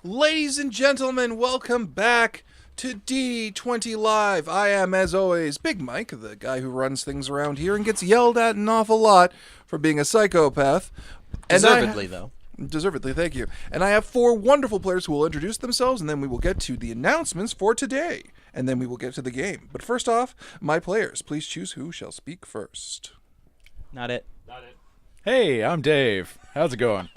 Ladies and gentlemen, welcome back to D20 Live. I am, as always, Big Mike, the guy who runs things around here and gets yelled at an awful lot for being a psychopath. Deservedly, though. Deservedly, thank you. And I have four wonderful players who will introduce themselves, and then we will get to the announcements for today. And then we will get to the game. But first off, my players, please choose who shall speak first. Not it. Hey, I'm Dave. How's it going?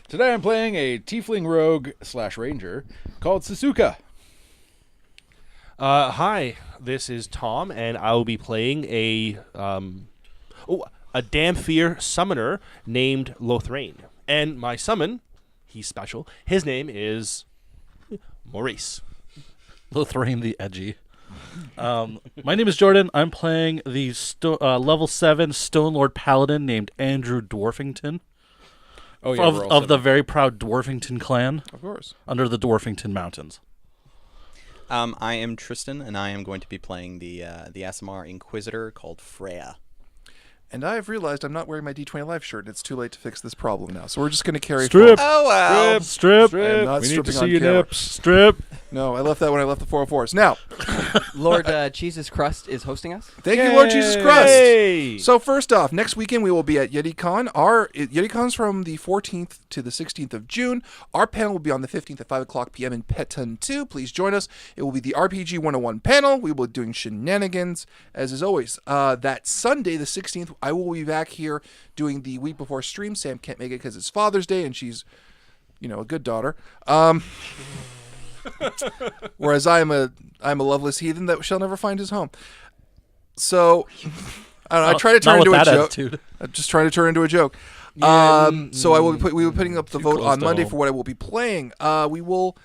Today I'm playing a tiefling rogue / ranger called Sasuka. Hi, this is Tom, and I will be playing a Damphir summoner named Lothrain. And my summon, he's special. His name is Maurice. Lothrain the Edgy. My name is Jordan. I'm playing the level 7 Stone Lord Paladin named Andrew Dwarfington. Oh, yeah, of the very proud Dwarfington clan. Of course. Under the Dwarfington Mountains. I am Tristan, and I am going to be playing the Aasimar Inquisitor called Freya. And I have realized I'm not wearing my D20 Live shirt, and it's too late to fix this problem now. So we're just going to carry Strip. forward. Oh, wow. Strip. I am not We need stripping to on see your camera. nips. Strip. No, I left that when I left the 404s. Now, Lord Jesus Crust is hosting us. thank you, Lord Jesus Christ. Hey! So first off, next weekend we will be at YetiCon. YetiCon's from the 14th to the 16th of June. Our panel will be on the 15th at 5 o'clock p.m. in Peton 2. Please join us. It will be the RPG 101 panel. We will be doing shenanigans, as is always. That Sunday, the 16th, I will be back here doing the week before stream. Sam can't make it because it's Father's Day, and she's, a good daughter. Whereas I'm a loveless heathen that shall never find his home. So, I don't know. I try to turn Not into with a that joke. attitude. I'm just trying to turn into a joke. So I will be we will be putting up the vote close on to Monday home. for what I will be playing. We will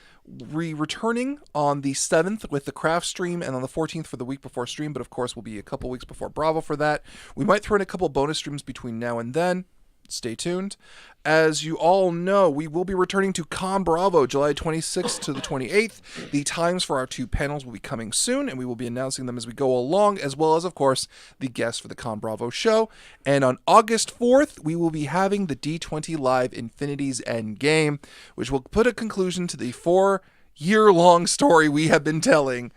be returning on the 7th with the craft stream, and on the 14th for the week before stream. But of course, we'll be a couple weeks before Bravo for that. We might throw in a couple bonus streams between now and then. Stay tuned. As you all know, we will be returning to Con Bravo July 26th to the 28th. The times for our two panels will be coming soon, and we will be announcing them as we go along, as well as, of course, the guests for the Con Bravo show. And on August 4th, we will be having the D20 Live Infinity's Endgame, which will put a conclusion to the 4-year-long story we have been telling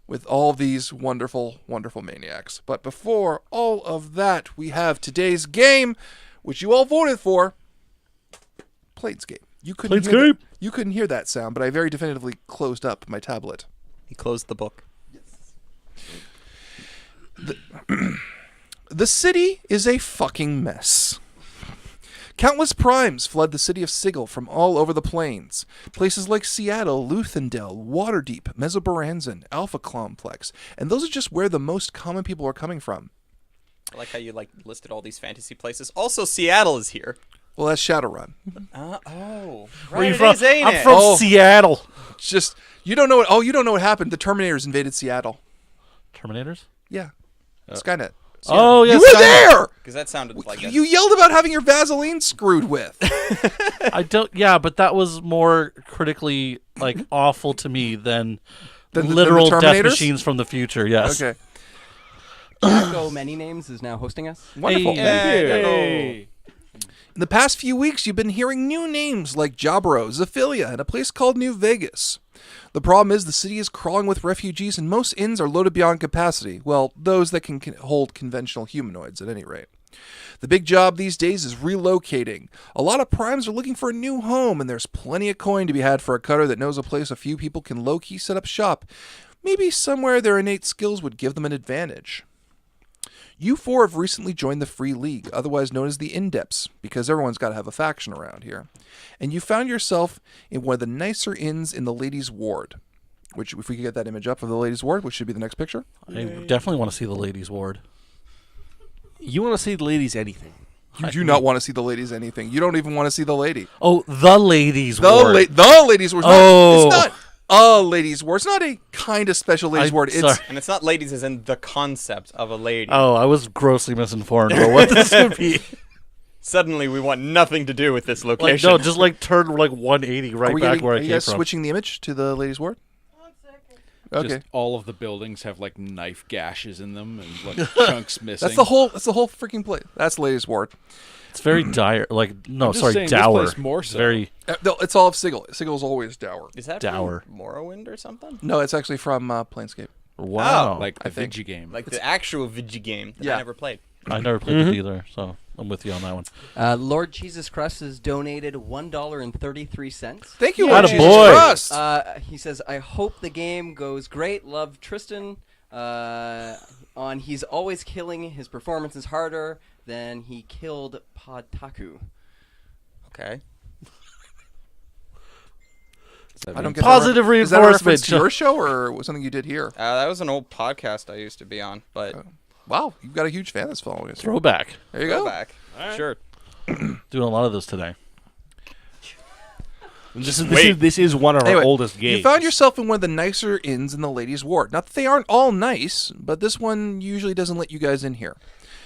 with all these wonderful, wonderful maniacs. But before all of that, we have today's game, which you all voted for, Planescape. You couldn't hear that sound, but I very definitively closed up my tablet. He closed the book. The city is a fucking mess. Countless primes flood the city of Sigil from all over the plains. Places like Seattle, Luthendale, Waterdeep, Mesobaranzan, Alpha Complex, and those are just where the most common people are coming from. I like how you listed all these fantasy places. Also, Seattle is here. Well, that's Shadowrun. Oh. Where are you Right, from? it is, ain't I'm it? from Oh. Seattle. It's just you don't know what. Oh, you don't know what happened. The Terminators invaded Seattle. Terminators? Yeah, Skynet. Oh, yes. You were there. Because that sounded like You yelled about having your Vaseline screwed with. I don't. Yeah, but that was more critically awful to me than literal the death Terminators? machines from the future. Yes. Okay, So Many Names is now hosting us. wonderful. Hey. In the past few weeks, you've been hearing new names like Jabro, Zephilia, and a place called New Vegas. The problem is the city is crawling with refugees, and most inns are loaded beyond capacity. Well, those that can hold conventional humanoids, at any rate. The big job these days is relocating. A lot of primes are looking for a new home, and there's plenty of coin to be had for a cutter that knows a place a few people can low-key set up shop. Maybe somewhere their innate skills would give them an advantage. You four have recently joined the Free League, otherwise known as the Indeps, because everyone's got to have a faction around here. And you found yourself in one of the nicer inns in the Ladies' Ward. Which, if we could get that image up of the Ladies' Ward, which should be the next picture. I definitely want to see the ladies' ward. You want to see the ladies anything? You do not want to see the ladies anything. You don't even want to see the lady. Oh, the ladies' The ward. the Ladies' Ward. Oh. It's not a Ladies' Ward. It's not a kind of special Ladies' Ward. It's sorry. And it's not ladies as in the concept of a lady. Oh, I was grossly misinformed about what this would be. Suddenly, we want nothing to do with this location. No, just turn 180 right back where I are you came guys from. switching the image to the Ladies' Ward? 1 second. Okay. Just all of the buildings have like knife gashes in them and like chunks missing. That's the whole freaking place. That's the latest ward. It's very dire. Like, no, I'm just sorry, saying, this dour. place more so. Very No, it's all of Sigil. Sigil's always dour. Is that Dour. from Morrowind or something? No, it's actually from Planescape. wow. like the I think. Vigi game. Like the actual Vigi game that Yeah. I never played. I never played it either, so I'm with you on that one. Lord Jesus Christ has donated $1.33. Thank you, Atta Lord Jesus boy. Christ. He says, I hope the game goes great. Love Tristan. On he's always killing. His performance is harder than he killed Podtaku. Okay. I don't get Positive that. Is that a reference reinforcement. to your show or was something you did here? That was an old podcast I used to be on, but Wow, you've got a huge fan that's following us. Throwback. There you go go. back. Sure. Doing a lot of those today. This is one of Anyway, our oldest games. you found yourself in one of the nicer inns in the ladies' ward. Not that they aren't all nice, but this one usually doesn't let you guys in here.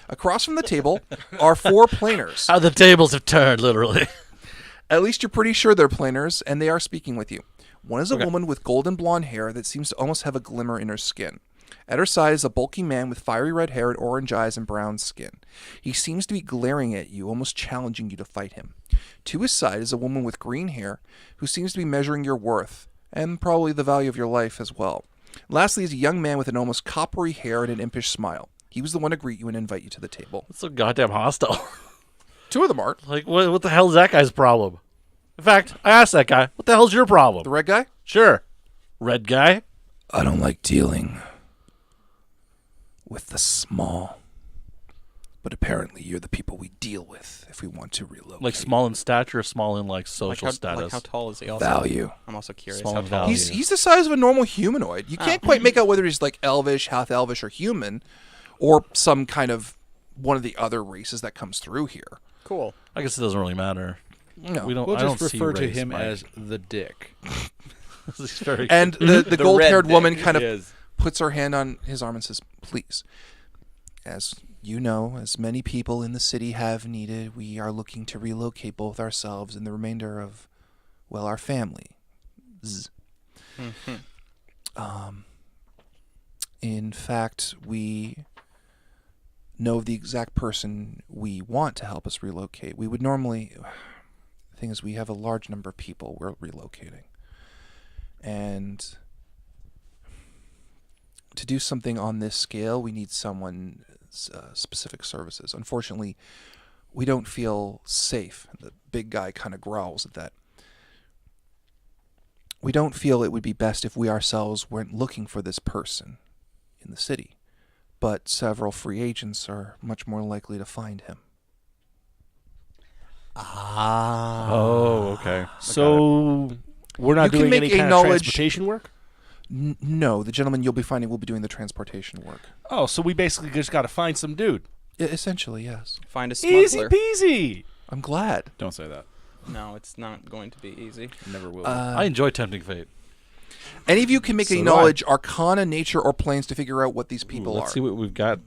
Across from the table are 4 planers. How the tables have turned, literally. At least you're pretty sure they're planers, and they are speaking with you. One is a woman with golden blonde hair that seems to almost have a glimmer in her skin. At her side is a bulky man with fiery red hair and orange eyes and brown skin. He seems to be glaring at you, almost challenging you to fight him. To his side is a woman with green hair who seems to be measuring your worth, and probably the value of your life as well. Lastly is a young man with an almost coppery hair and an impish smile. He was the one to greet you and invite you to the table. That's so goddamn hostile. 2 of them aren't. Like, what the hell is that guy's problem? In fact, I asked that guy, what the hell's your problem? The red guy? Sure. Red guy? I don't like dealing with the small. But apparently you're the people we deal with if we want to relocate. Like small in stature, small in like social status. Like how tall is he? Also? Value. I'm also curious. Small How in tall value. is he? He's the size of a normal humanoid. You can't quite make out whether he's like elvish, half elvish, or human, or some kind of one of the other races that comes through here. Cool. I guess it doesn't really matter. No. We don't. We'll I don't just see refer to race, him Mike. as the Dick. He's very And the gold-haired red woman dick. kind of Yes. puts her hand on his arm and says, "Please, as you know, as many people in the city have needed, we are looking to relocate both ourselves and the remainder of, well, our family. In fact, we know the exact person we want to help us relocate. We would normally... The thing is, we have a large number of people we're relocating. And to do something on this scale, we need someone's specific services. Unfortunately, we don't feel safe. The big guy kind of growls at that. We don't feel it would be best if we ourselves weren't looking for this person in the city. But several free agents are much more likely to find him. Oh, okay. So we're not You can doing make any a kind of knowledge- transportation work? No, the gentleman you'll be finding will be doing the transportation work. Oh, so we basically just got to find some dude. Yeah, essentially, yes. Find a Easy smuggler. peasy. I'm glad. Don't say that. No, it's not going to be easy. Never will. I enjoy tempting fate. Any of you can make So a do knowledge, arcana, nature, or planes to figure out what these people Let's are. see what we've got.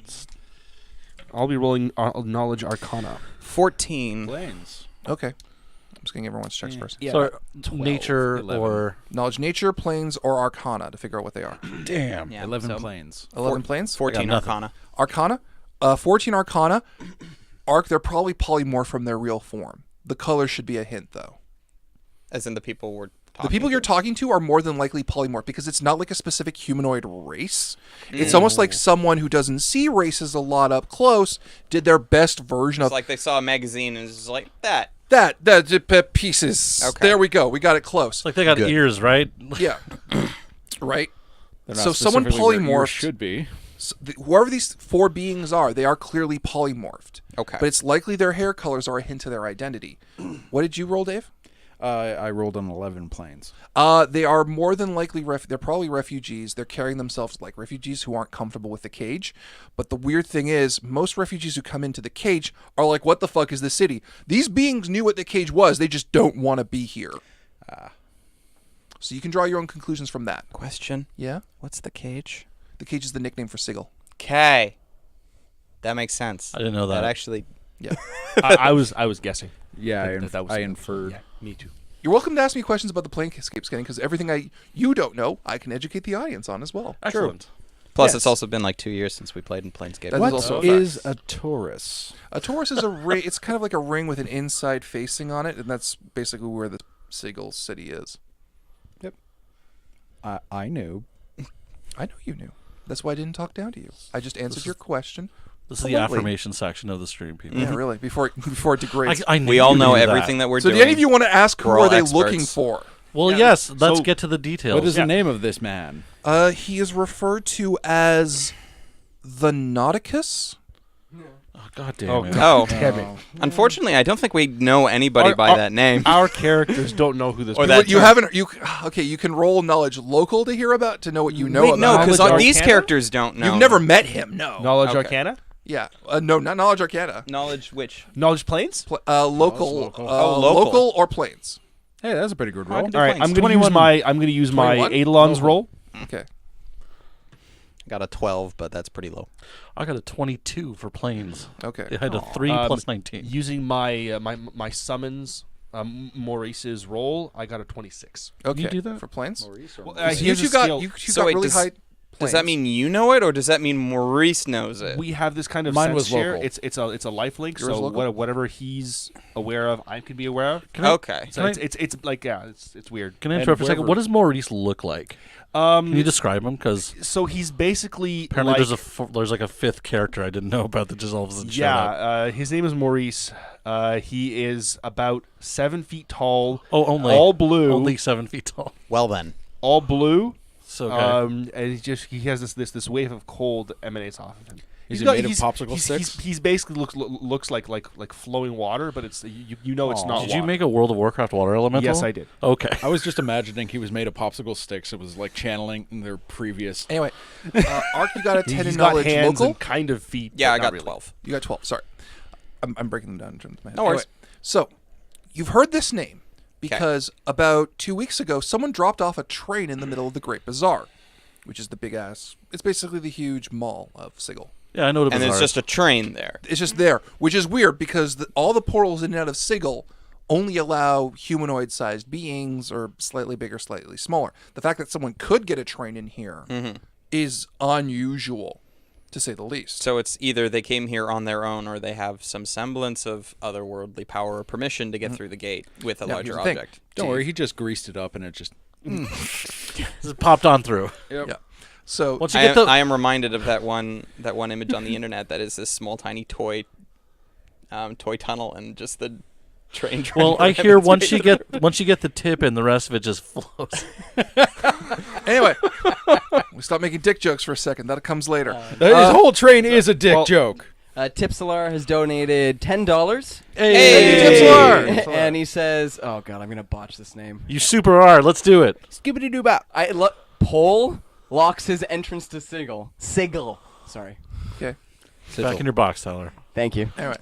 I'll be rolling knowledge arcana. 14. Planes. Okay. I'm just getting everyone's checks first. Yeah. So, 12, nature 11. or Knowledge, nature, planes, or arcana to figure out what they are. damn. Yeah, 11 so planes. 11 planes? 14 nothing. arcana. Arcana? 14 arcana. They're probably polymorph from their real form. The color should be a hint, though. As in the people we're talking The people to. you're talking to are more than likely polymorph because it's not like a specific humanoid race. It's almost like someone who doesn't see races a lot up close did their best version It's of like they saw a magazine and it's just like that. that pieces. Okay. There we go. We got it close. Like they got ears, right? Yeah. Right? They're not So someone specifically where yours polymorphed. should be. Whoever these 4 beings are, they are clearly polymorphed. Okay. But it's likely their hair colors are a hint to their identity. What did you roll, Dave? I rolled on 11 planes. They are more than likely they're probably refugees. They're carrying themselves like refugees who aren't comfortable with the cage. But the weird thing is, most refugees who come into the cage are like, what the fuck is this city? These beings knew what the cage was. They just don't want to be here. So you can draw your own conclusions from that. Question. Yeah? What's the cage? The cage is the nickname for Sigil. Okay. That makes sense. I didn't know that. That actually... Yeah. I was guessing. Yeah, that was I inferred. Yeah, me too. You're welcome to ask me questions about the Planescape scanning because everything you don't know, I can educate the audience on as well. Excellent. Plus, Yes. it's also been like 2 years since we played in Planescape. That is What also a is fact. a Taurus? A Taurus is a ring. It's kind of like a ring with an inside facing on it, and that's basically where the Sigil city is. I knew. I know you knew. That's why I didn't talk down to you. I just answered your question. This is the politely. affirmation section of the stream, people. Yeah, really. Before it degrades. I knew We all you know knew everything that we're So, doing. do any of you want to ask who We're are all they experts. looking for? Well, Yeah. yes. Let's So- get to the details. What is the name of this man? He is referred to as the Nauticus. Oh, God damn Oh, it. God. Oh, Damn it. unfortunately, I don't think we know anybody by that name. Our characters don't know who this Or person that You term. haven't. Okay, you can roll knowledge local to hear about to know what you know Wait, no, about. because Knowledge these Arcana? characters don't know. You've never met him. No. Knowledge Okay. Arcana? Yeah. No, not knowledge arcana. Knowledge which? Knowledge Planes? Local. local. Local. or planes. Hey, that's a pretty good I roll. can do All right, Planes. I'm going to use my 21? Eidolon's roll. Okay. Got a 12, but that's pretty low. I got a 22 for planes. Okay. I had a 3 plus 19. Using my my summons, Maurice's roll, I got a 26. Okay. you do that? for planes? Well, You here's two a got skill. you two So got wait, really does- high. Does that planes. mean you know it, or does that mean Maurice knows it? We have this kind of Mine sense was share. local. It's a life link, Yours so local? whatever he's aware of, I can be aware of. Okay. So it's like it's weird. Can I And interrupt for a second? wherever- What does Maurice look like? Can you describe him? Because So he's basically apparently like, there's like a fifth character I didn't know about that just all of a sudden showed up. yeah. His name is Maurice. He is about 7 feet tall. Oh, only all blue. only 7 feet tall. Well then. all blue. So okay. And he has this wave of cold emanates off of him. Is He's he got- made of he's- popsicle he's- sticks? He's basically looks like flowing water, but it's you know it's Aw. not. Did you water. make a World of Warcraft water elemental? Yes, I did. Okay. I was just imagining he was made of popsicle sticks. It was like channeling their previous. Anyway, Ark, you got a 10 He's in got knowledge hands local. and kind of feet. Yeah, but I not got really. 12. You got 12. Sorry, I'm breaking them down in terms of my head. No worries. Anyway, so you've heard this name because about 2 weeks ago, someone dropped off a train in the middle of the Great Bazaar, which is the big ass. It's basically the huge mall of Sigil. Yeah, I know the And Bazaar it's just a train there. It's just there, which is weird because all the portals in and out of Sigil only allow humanoid-sized beings or slightly bigger, slightly smaller. The fact that someone could get a train in here is unusual, to say the least. So it's either they came here on their own, or they have some semblance of otherworldly power or permission to get through the gate with a Now, larger here's the thing. object. Don't worry, he just greased it up and it just. Just popped on through. Yeah. So Once you I get am, the I am reminded of that one image on the internet that is this small tiny toy tunnel and just the train. trying well, to I wrap hear its once way you through. get the tip in, the rest of it just flows. anyway, we stop making dick jokes for a second. That comes later. His whole train is a dick joke. Tipsalar has donated $10. Hey, Tipsalar! And he says, "Oh God, I'm gonna botch this name." You super are. Let's do it. Skibbity doo bop. Pole locks his entrance to Sigil. Sorry. Okay. Back in your box, Tyler. Thank you. Anyway,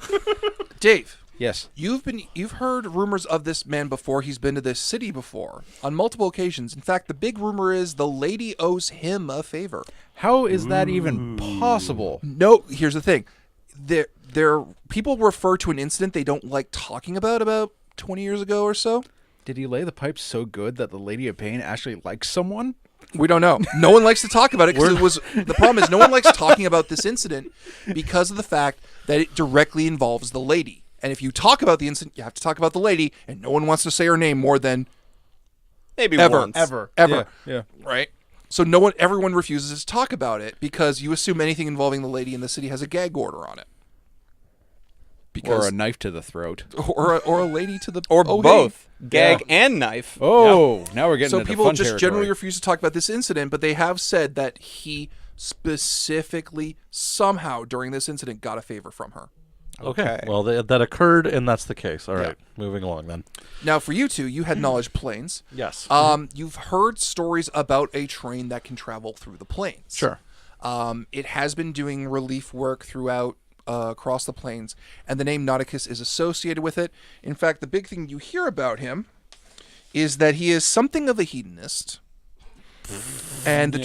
Dave, Yes. you've heard rumors of this man before. He's been to this city before on multiple occasions. In fact, the big rumor is the lady owes him a favor. How is that even possible? No, here's the thing. There people refer to an incident they don't like talking about 20 years ago or so. Did he lay the pipe so good that the Lady of Pain actually likes someone? We don't know. No one likes to talk about it because it was the problem is no one likes talking about this incident because of the fact that it directly involves the lady. And if you talk about the incident, you have to talk about the lady, and no one wants to say her name more than Maybe ever, once. ever, Yeah. right? So everyone refuses to talk about it because you assume anything involving the lady in the city has a gag order on it. Or a knife to the throat. or a lady to the Or oh, hey. both. Gag and knife. Oh, now we're getting So into people fun just territory. generally refuse to talk about this incident, but they have said that he specifically somehow during this incident got a favor from her. Okay. Well, that occurred, and that's the case. All right. Moving along then. Now, for you two, you had knowledge planes. Yes. You've heard stories about a train that can travel through the plains. Sure. It has been doing relief work throughout across the plains, and the name Nauticus is associated with it. In fact, the big thing you hear about him is that he is something of a hedonist, and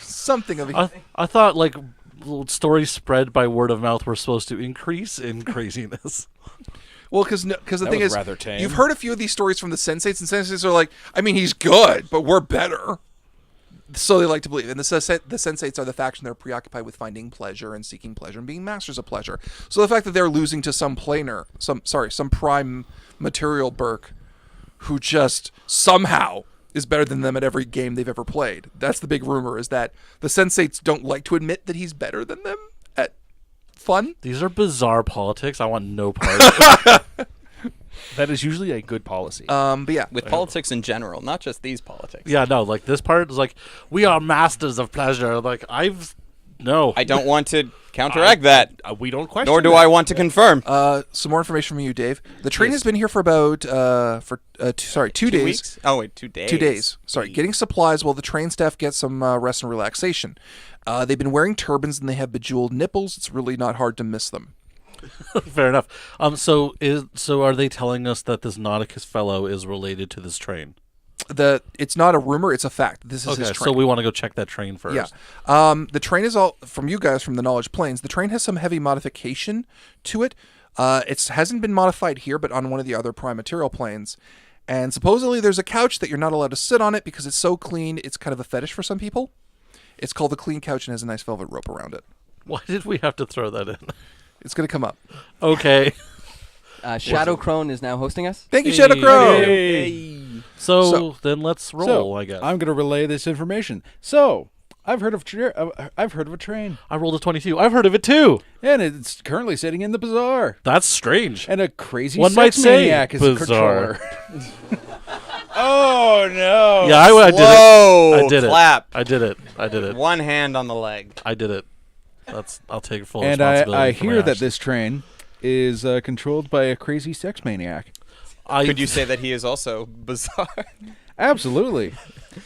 something of a. I thought like little stories spread by word of mouth were supposed to increase in craziness. Well, because the That thing was is, rather tame. you've heard a few of these stories from the sensates, and sensates are like, I mean, he's good, but we're better. So they like to believe. And the sensates are the faction that are preoccupied with finding pleasure and seeking pleasure and being masters of pleasure. So the fact that they're losing to some prime material Burke who just somehow is better than them at every game they've ever played. That's the big rumor, is that the sensates don't like to admit that he's better than them at fun. These are bizarre politics. I want no part. That is usually a good policy. But yeah. With politics in general, not just these politics. Yeah, no, like this part is like, we are masters of pleasure. Like, no. I don't want to counteract that, We don't question. nor do that. I want to confirm. Some more information from you, Dave. The train has been here for about 2 days. Weeks? Oh, wait, 2 days. 2 days. Sorry, getting supplies while the train staff gets some rest and relaxation. They've been wearing turbans and they have bejeweled nipples. It's really not hard to miss them. Fair enough. So are they telling us that this Nauticus fellow is related to this train? It's not a rumor; it's a fact. This is his Okay, train. so we want to go check that train first. Yeah. The train is all from you guys from the Knowledge Planes. The train has some heavy modification to it. It hasn't been modified here, but on one of the other prime material planes. And supposedly there's a couch that you're not allowed to sit on it because it's so clean. It's kind of a fetish for some people. It's called the clean couch and has a nice velvet rope around it. Why did we have to throw that in? It's going to come up. Okay. Shadow Crone is now hosting us. Thank you, Shadow Crow. So then let's roll, So, I guess. I'm going to relay this information. So, I've heard of a train, I rolled a 22. I've heard of it too. and it's currently sitting in the bazaar. That's strange. And a crazy One sex might say maniac is a bizarre. controller. Oh no! Yeah, I did it. Whoa! I did it. Clap. I did it. I did it. One hand on the leg. I did it. I'll take full And responsibility. I for my hear that actions. this train is controlled by a crazy sex maniac. Could you say that he is also bizarre? Absolutely,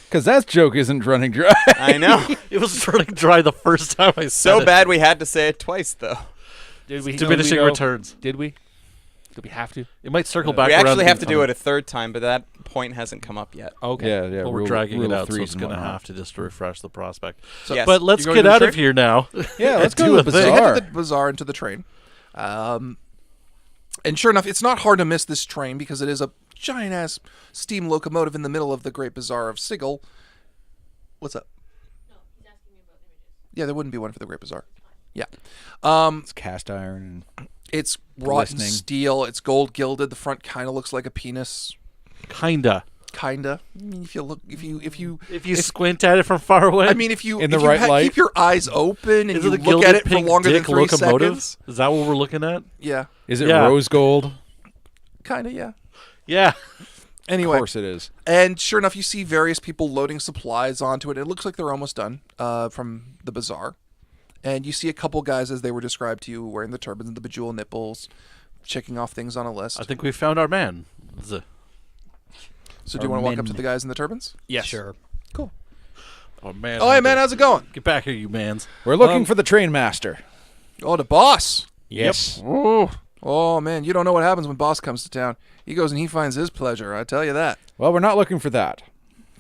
because that joke isn't running dry. I know. It was running dry the first time I said So it. bad we had to say it twice, though. Did we? Diminishing returns. Did we? Did we have to? It might circle back We around. actually have to funny. do it a third time, but that point hasn't come up yet. Okay. Yeah. Well, we're rule- dragging rule it of out, so threes it's and going to whatnot. have to just refresh the prospect. Yes. But let's You get going to out the of here now. Yeah, let's Do go to a the thing. So you bazaar. head to the bazaar into the train. And sure enough, it's not hard to miss this train because it is a giant-ass steam locomotive in the middle of the Great Bazaar of Sigil. What's up? No, he's asking me about images. Yeah, there wouldn't be one for the Great Bazaar. Yeah. It's cast iron. It's wrought in Glistening. steel. It's gold gilded. The front kind of looks like a penis. Kinda. Kinda. I mean, if you look, if If you squint at it from far away. I mean, if you In the if you right light. keep your eyes open and is you it a look gilded at it for pink longer than dick 3 locomotive? seconds. Is that what we're looking at? Yeah. Is it Yeah. rose gold? Kinda. Yeah. Yeah. Anyway. Of course it is. And sure enough, you see various people loading supplies onto it. It looks like they're almost done from the bazaar. And you see a couple guys, as they were described to you, wearing the turbans and the bejeweled nipples, checking off things on a list. I think we found our man. So do you want to walk up to the guys in the turbans? Yes. Sure. Cool. Oh, man. Oh, hey, man, how's it going? Get back here, you mans. We're looking for the train master. Oh, the boss. Yes. Oh, man, you don't know what happens when boss comes to town. He goes and he finds his pleasure, I tell you that. Well, we're not looking for that.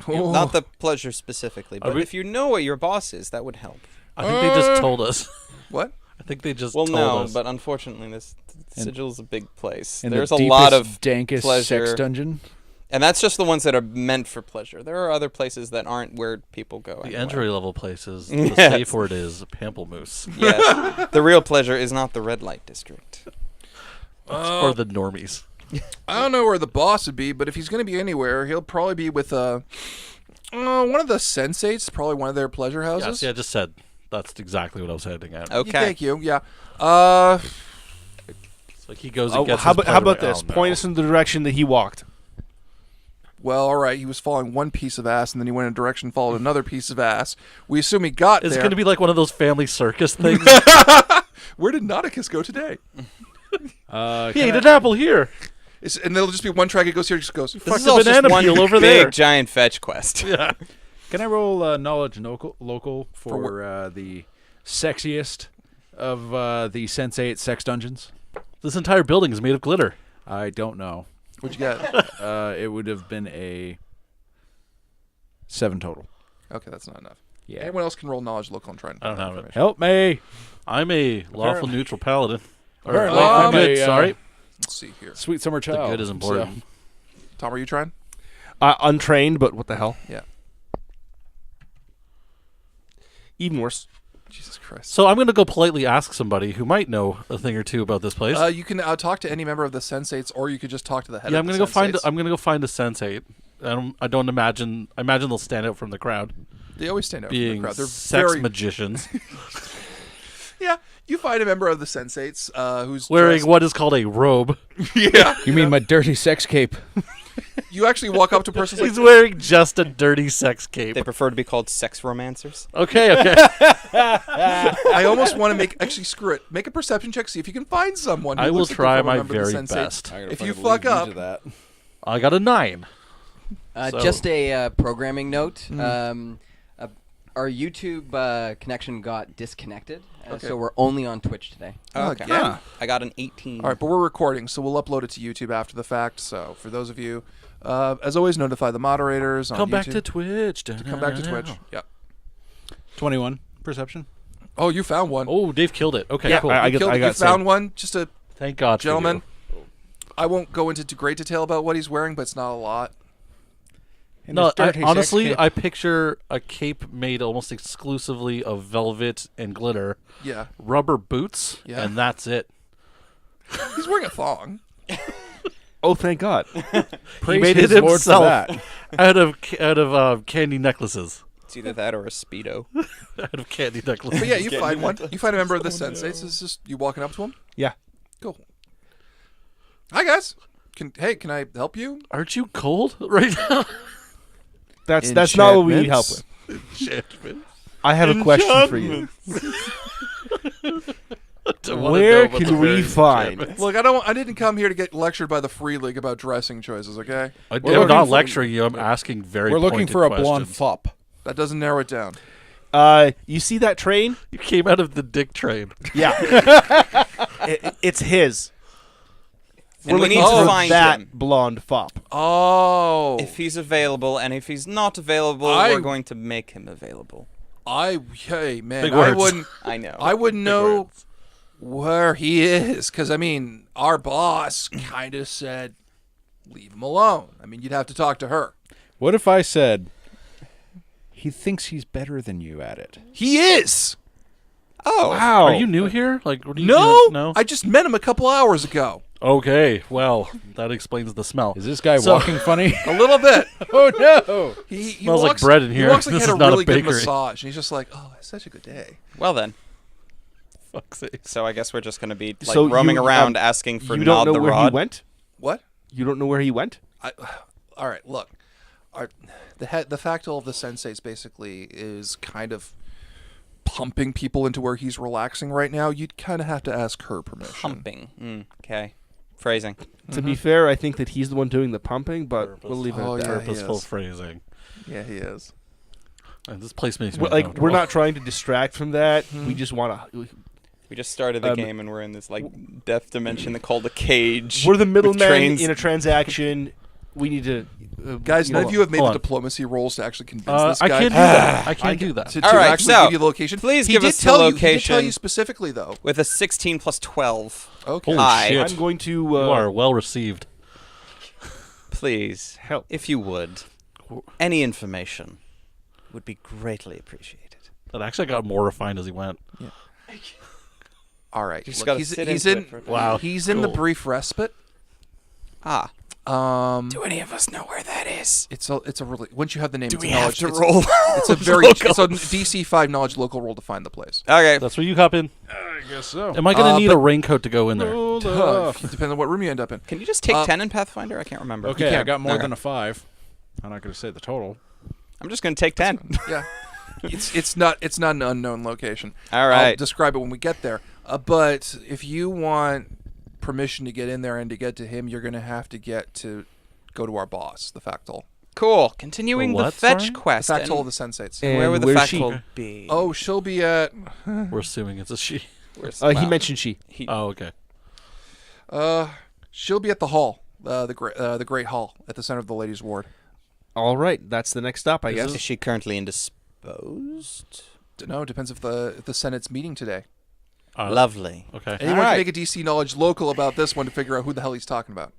Oh. Not the pleasure specifically, but we- if you know what your boss is, that would help. I think they just told us. What? I think they just Well, told no, us. but unfortunately, this Sigil's a big place. In There's the a lot deepest, of dankest pleasure. sex dungeon. And that's just the ones that are meant for pleasure. There are other places that aren't where people go. the anyway. entry level places, the Yes. safe word is Pamplemousse. Yes. The real pleasure is not the red light district. It's for the normies. I don't know where the boss would be, but if he's going to be anywhere, he'll probably be with one of the sensates, probably one of their pleasure Yes, houses. yeah, I just said. That's exactly what I was heading at. Okay. Thank you. Yeah. It's like he goes and Oh, gets how his about how about pleasure. this? Oh, no. Point us in the direction that he walked. Well, all right. He was following one piece of ass, and then he went in a direction, followed another piece of ass. We assume he got Is it there. going to be like one of those family circus things? Where did Nauticus go today? He ate an apple here. And there'll just be one track. It goes here. It just goes. This Fuck is the all just banana one peel over big there. giant fetch quest. Yeah. Can I roll knowledge local For for the sexiest of the sensate sex dungeons? This entire building is made of glitter. I don't know. What'd you get? It would have been a 7 total. Okay, that's not enough. Yeah. Anyone else can roll knowledge local and try and I don't find have it. information. Help me. I'm a lawful neutral paladin. Or Apparently, lawful I'm good, a, sorry. Let's see here. Sweet summer The child. good is important. Tom, are you trying? Untrained, but what the hell? Yeah. Even worse. Jesus Christ. So I'm going to go politely ask somebody who might know a thing or two about this place. You can talk to any member of the Sensates, or you could just talk to the head. yeah, of I'm the going to go find. Sensates. I'm going to go find a sensate. I don't imagine. I imagine they'll stand out from the crowd, They always stand out from the being crowd. They're sex very magicians yeah. You find a member of the Sensates who's wearing dressed- what is called a robe. Yeah. You mean my dirty sex cape? You actually walk up to a person. He's wearing just a dirty sex cape. They prefer to be called sex romancers. Okay. I almost want to screw it. Make a perception check. See if you can find someone. Who I will looks like try they're from a my member of the very Sensates. best. I gotta If you fucking fuck leave up- to that. I got a 9. So- Just a programming note. Mm. Our YouTube connection got disconnected, Okay. so we're only on Twitch today. Oh, Okay. yeah. I got an 18. All right, but we're recording, so we'll upload it to YouTube after the fact. So for those of you, as always, notify the moderators on Come back YouTube to Twitch. come back to Twitch. Yep. 21 perception. Oh, you found one. Oh, Dave killed it. Okay, Yeah, cool. I You got you found one. Just a Thank God, for gentleman. you. I won't go into great detail about what he's wearing, but it's not a lot. And No, his dirty sex honestly, cape. I picture a cape made almost exclusively of velvet and glitter, Yeah. rubber boots, Yeah. and that's it. He's wearing a thong. Oh, thank God. Praise made his it Lord for himself. that. out of candy necklaces. It's either that or a Speedo. Out of candy necklaces. But yeah, you find one. You find a member of the Sensates. It's just you walking up to him. Yeah. Cool. Hi guys. Can I help you? Aren't you cold right now? That's not what we need help with. Enchantment. I have a question for you. Where can we find? Look, I didn't come here to get lectured by the Free League about dressing choices. Okay, I'm looking not for- lecturing you. I'm asking very. We're looking pointed for a questions. blonde fop. that doesn't narrow it down. You see that train? You came out of the dick train. Yeah. It's his. And we looking need to for find that him. blonde fop. Oh, If he's available, and if he's not available, I- we're going to make him available. hey man, Big I words. wouldn't. I know. I wouldn't know where he is because I mean, our boss kind of said, "Leave him alone." I mean, you'd have to talk to her. What if I said he thinks he's better than you at it? He is. Oh, Wow. Are you new here? Like, what are you No, doing? No. I just met him a couple hours ago. Okay, well, that explains the smell. Is this guy So- walking funny? A little bit. Oh no! He Smells like walks, bread in here. He walks like This he had is a not a really good bakery. massage, and he's just like, "Oh, it's such a good day." well then. Fuck's sake. So I guess we're just going to be like So roaming you, around asking for You Nod don't know the where Rod. he went? What? You don't know where he went? All right, look. The factal of the sensates basically is kind of pumping people into where he's relaxing right now. You'd kind of have to ask her permission. Pumping. Okay. Phrasing. To be fair, I think that he's the one doing the pumping, but we'll leave it Oh, at that. yeah, he Purposeful is. phrasing. Yeah, he is. And this place makes me We're, like we're uncomfortable. not trying to distract from that. We just want to. We just started the game and we're in this like death dimension called a cage. We're the with middleman trains. in a transaction. We need to. Guys, none of you have made the hold on. diplomacy rolls to actually convince this I guy can't do that. I can't do that. to All right, actually so, give you the location. please he give did us the tell you, He did tell location. you specifically, though. With a 16 plus 12. Okay. Holy Hi. shit. I'm going to. You are well received. Please, help. if you would, any information would be greatly appreciated. That actually got more refined as he went. All right. Just Look, gotta he's sit he's into in. it for a bit. Wow. He's in the Cool. brief respite. Ah. Do any of us know where that is? it's a really once you have the name. Do it's we a have knowledge, to it's, roll? It's a very it's a DC 5 knowledge local roll to find the place. Okay. That's where you hop in. I guess so. Am I going to need but- a raincoat to go in there? Depends on what room you end up in. Can you just take Uh, 10 in Pathfinder? I can't remember. Okay, I can't. got more Okay. than a 5. I'm not going to say the total. I'm just going to take 10. Yeah. It's not an unknown location. All I'll right. describe it when we get there. But if you want permission to get in there and to get to him, you're going to have to go to our boss, the Factol. Cool. Continuing The the what, fetch sorry? quest. Factol of and the Sensates. where would the where's she? Factol be? Oh, she'll be at. We're assuming it's a she. Where's- He wow. mentioned she. Oh, okay. She'll be at the hall, the Great Hall at the center of the ladies' ward. All right, that's the next stop, I Is guess. she currently indisposed? No, it depends if the Senate's meeting today. Lovely. Okay. Anyone All can right. make a DC knowledge local about this one to figure out who the hell he's talking about.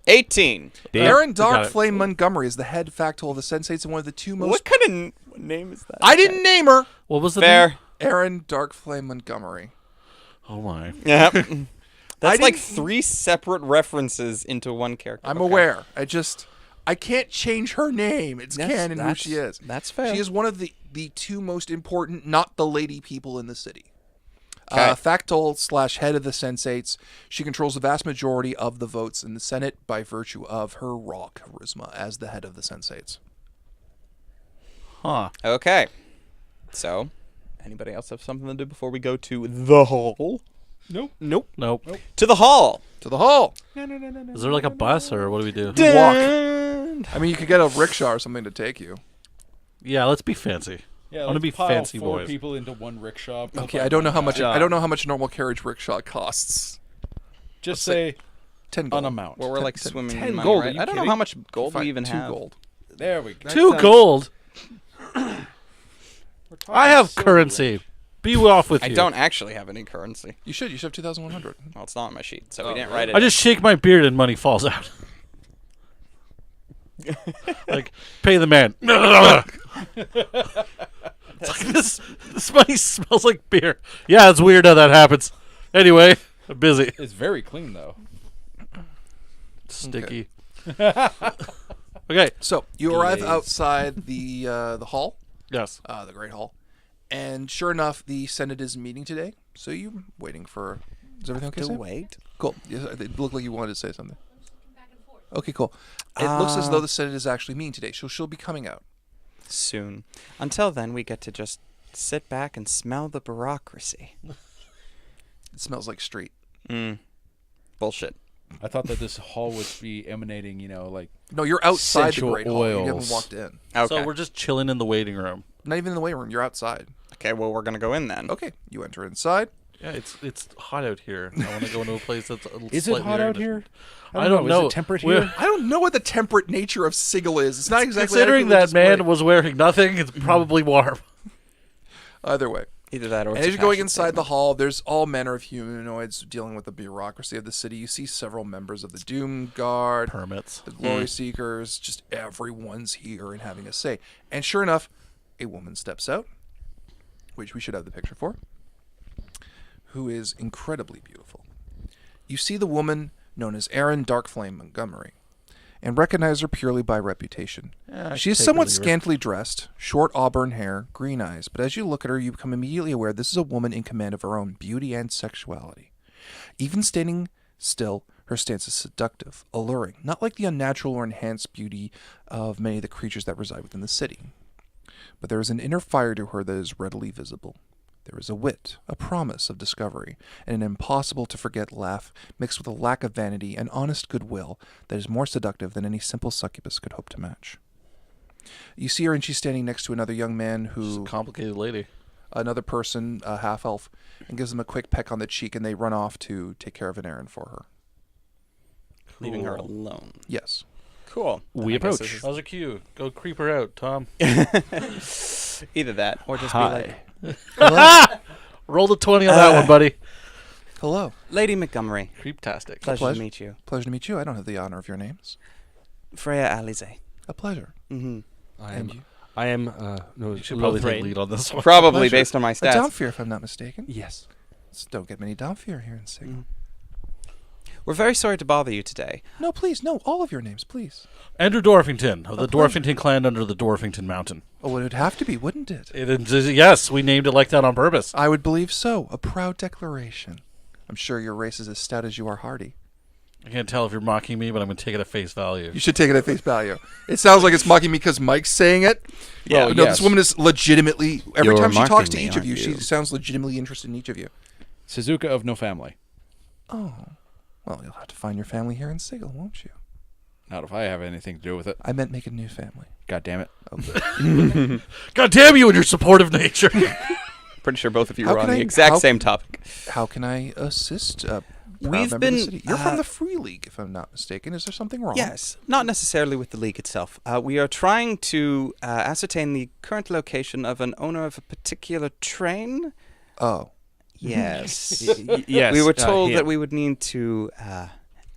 18. Aaron got it. Darkflame Montgomery is the head factoid of the Sensates and one of the two most... What kind of name is that? I didn't name her! What was the Fair. name? Aaron Darkflame Montgomery. Oh my. Yep. That's like didn't- 3 separate references into one character. I'm Okay. aware. I can't change her name. It's canon who she is. That's fair. She is one of the two most important, not the lady people in the city. Okay. Factol / head of the Sensates. She controls the vast majority of the votes in the Senate by virtue of her raw charisma as the head of the Sensates. Huh. Okay. So, anybody else have something to do before we go to the hall? Nope. Nope. To the hall. To the hall. Is there like a bus or what do we do? Walk. I mean, you could get a rickshaw or something to take you. Yeah, let's be fancy. Yeah, I wanna let's be pile fancy 4 boys. people into one rickshaw. We'll Okay, find I don't know one how guy. much. I don't know how much normal carriage rickshaw costs. Just let's say 10 gold. an amount. Well, we're like 10 swimming 10 in money, gold, are right? you I don't know kidding? how much gold we Fine, even 2 have. gold. There we go. 2 gold. We're talking I have silver. currency. Be off with I you. don't actually have any currency. You should have 2,100. Well, it's not on my sheet, so we didn't write it. I just shake my beard and money falls out. Like, pay the man. It's like, this money smells like beer. Yeah, it's weird how that happens. Anyway, I'm busy. It's very clean though. Sticky. Okay. So you arrive Glaze. outside the hall, Yes. the Great Hall, and sure enough, the Senate is meeting today. So you waiting for? Is everything okay? to Sam? wait. Cool. Yes, it looked like you wanted to say something. I'm just looking back and forth. Okay, cool. It looks as though the Senate is actually meeting today, so she'll be coming out. Soon. Until then, we get to just sit back and smell the bureaucracy. It smells like street. Bullshit. I thought that this hall would be emanating, like No, you're outside the Essential Great Hall. You haven't oils. walked in. Okay. So we're just chilling in the waiting room. Not even in the waiting room. You're outside. Okay, well, we're going to go in then. Okay, you enter inside. Yeah, it's hot out here. I want to go into a place that's is it hot out here? I don't know. Is it temperate We're- here? I don't know what the temperate nature of Sigil is. It's not exactly Considering adequately that man displayed. was wearing nothing, it's probably warm. Either way. Either that or And it's as a you're going fashion inside the statement. hall, there's all manner of humanoids dealing with the bureaucracy of the city. You see several members of the Doom Guard, Permits. the Glory Seekers, just everyone's here and having a say. And sure enough, a woman steps out, which we should have the picture for, who is incredibly beautiful. You see the woman known as Aaron Darkflame Montgomery, and recognize her purely by reputation. Yeah, I She is take somewhat or leave her. scantily dressed, short auburn hair, green eyes, but as you look at her, you become immediately aware this is a woman in command of her own beauty and sexuality. Even standing still, her stance is seductive, alluring, not like the unnatural or enhanced beauty of many of the creatures that reside within the city. But there is an inner fire to her that is readily visible. There is a wit, a promise of discovery, and an impossible-to-forget laugh mixed with a lack of vanity and honest goodwill that is more seductive than any simple succubus could hope to match. You see her, and she's standing next to another young man She's a who, complicated lady. another person, a half-elf, and gives him a quick peck on the cheek, and they run off to take care of an errand for her. Leaving her Cool. alone. Yes. Cool. We I guess approach. this How's her cue? Go creep her out, Tom. is- Either that or just Hi. be like, Roll the 20 on that one, buddy. Hello. Lady Montgomery, Creeptastic. pleasure pleasure. to meet you. Pleasure to meet you. I don't have the honor of your names. Freya Alize. A pleasure. Mm-hmm. And you? I am. No, You should probably take Lothrain. lead on this one. Probably Pleasure. based on my A stats. Downfear, if I'm not mistaken. Yes. Don't get many Downfear here in Sigil. Mhm. We're very sorry to bother you today. No, please, no. All of your names, please. Andrew Dorfington of A the pleasure. Dorfington clan under the Dorfington Mountain. Oh, it would have to be, wouldn't it? Yes, we named it like that on purpose. I would believe so. A proud declaration. I'm sure your race is as stout as you are hardy. I can't tell if you're mocking me, but I'm going to take it at face value. You should take it at face value. It sounds like it's mocking me because Mike's saying it. Yeah, no, yes. this woman is legitimately, every You're time she talks mocking to me, each of you, aren't she you? sounds legitimately interested in each of you. Suzuka of no family. Oh. Well, you'll have to find your family here in Sigil, won't you? Not if I have anything to do with it. I meant make a new family. God damn it. Okay. God damn you and your supportive nature. Pretty sure both of you How were on can the I- exact how- same topic. How can I assist? Proud We've member of the been, city? You're from uh, the Free League, if I'm not mistaken. Is there something wrong? Yes, not necessarily with the league itself. We are trying to ascertain the current location of an owner of a particular train. Oh. Yes. Yes. We were told him. that we would need to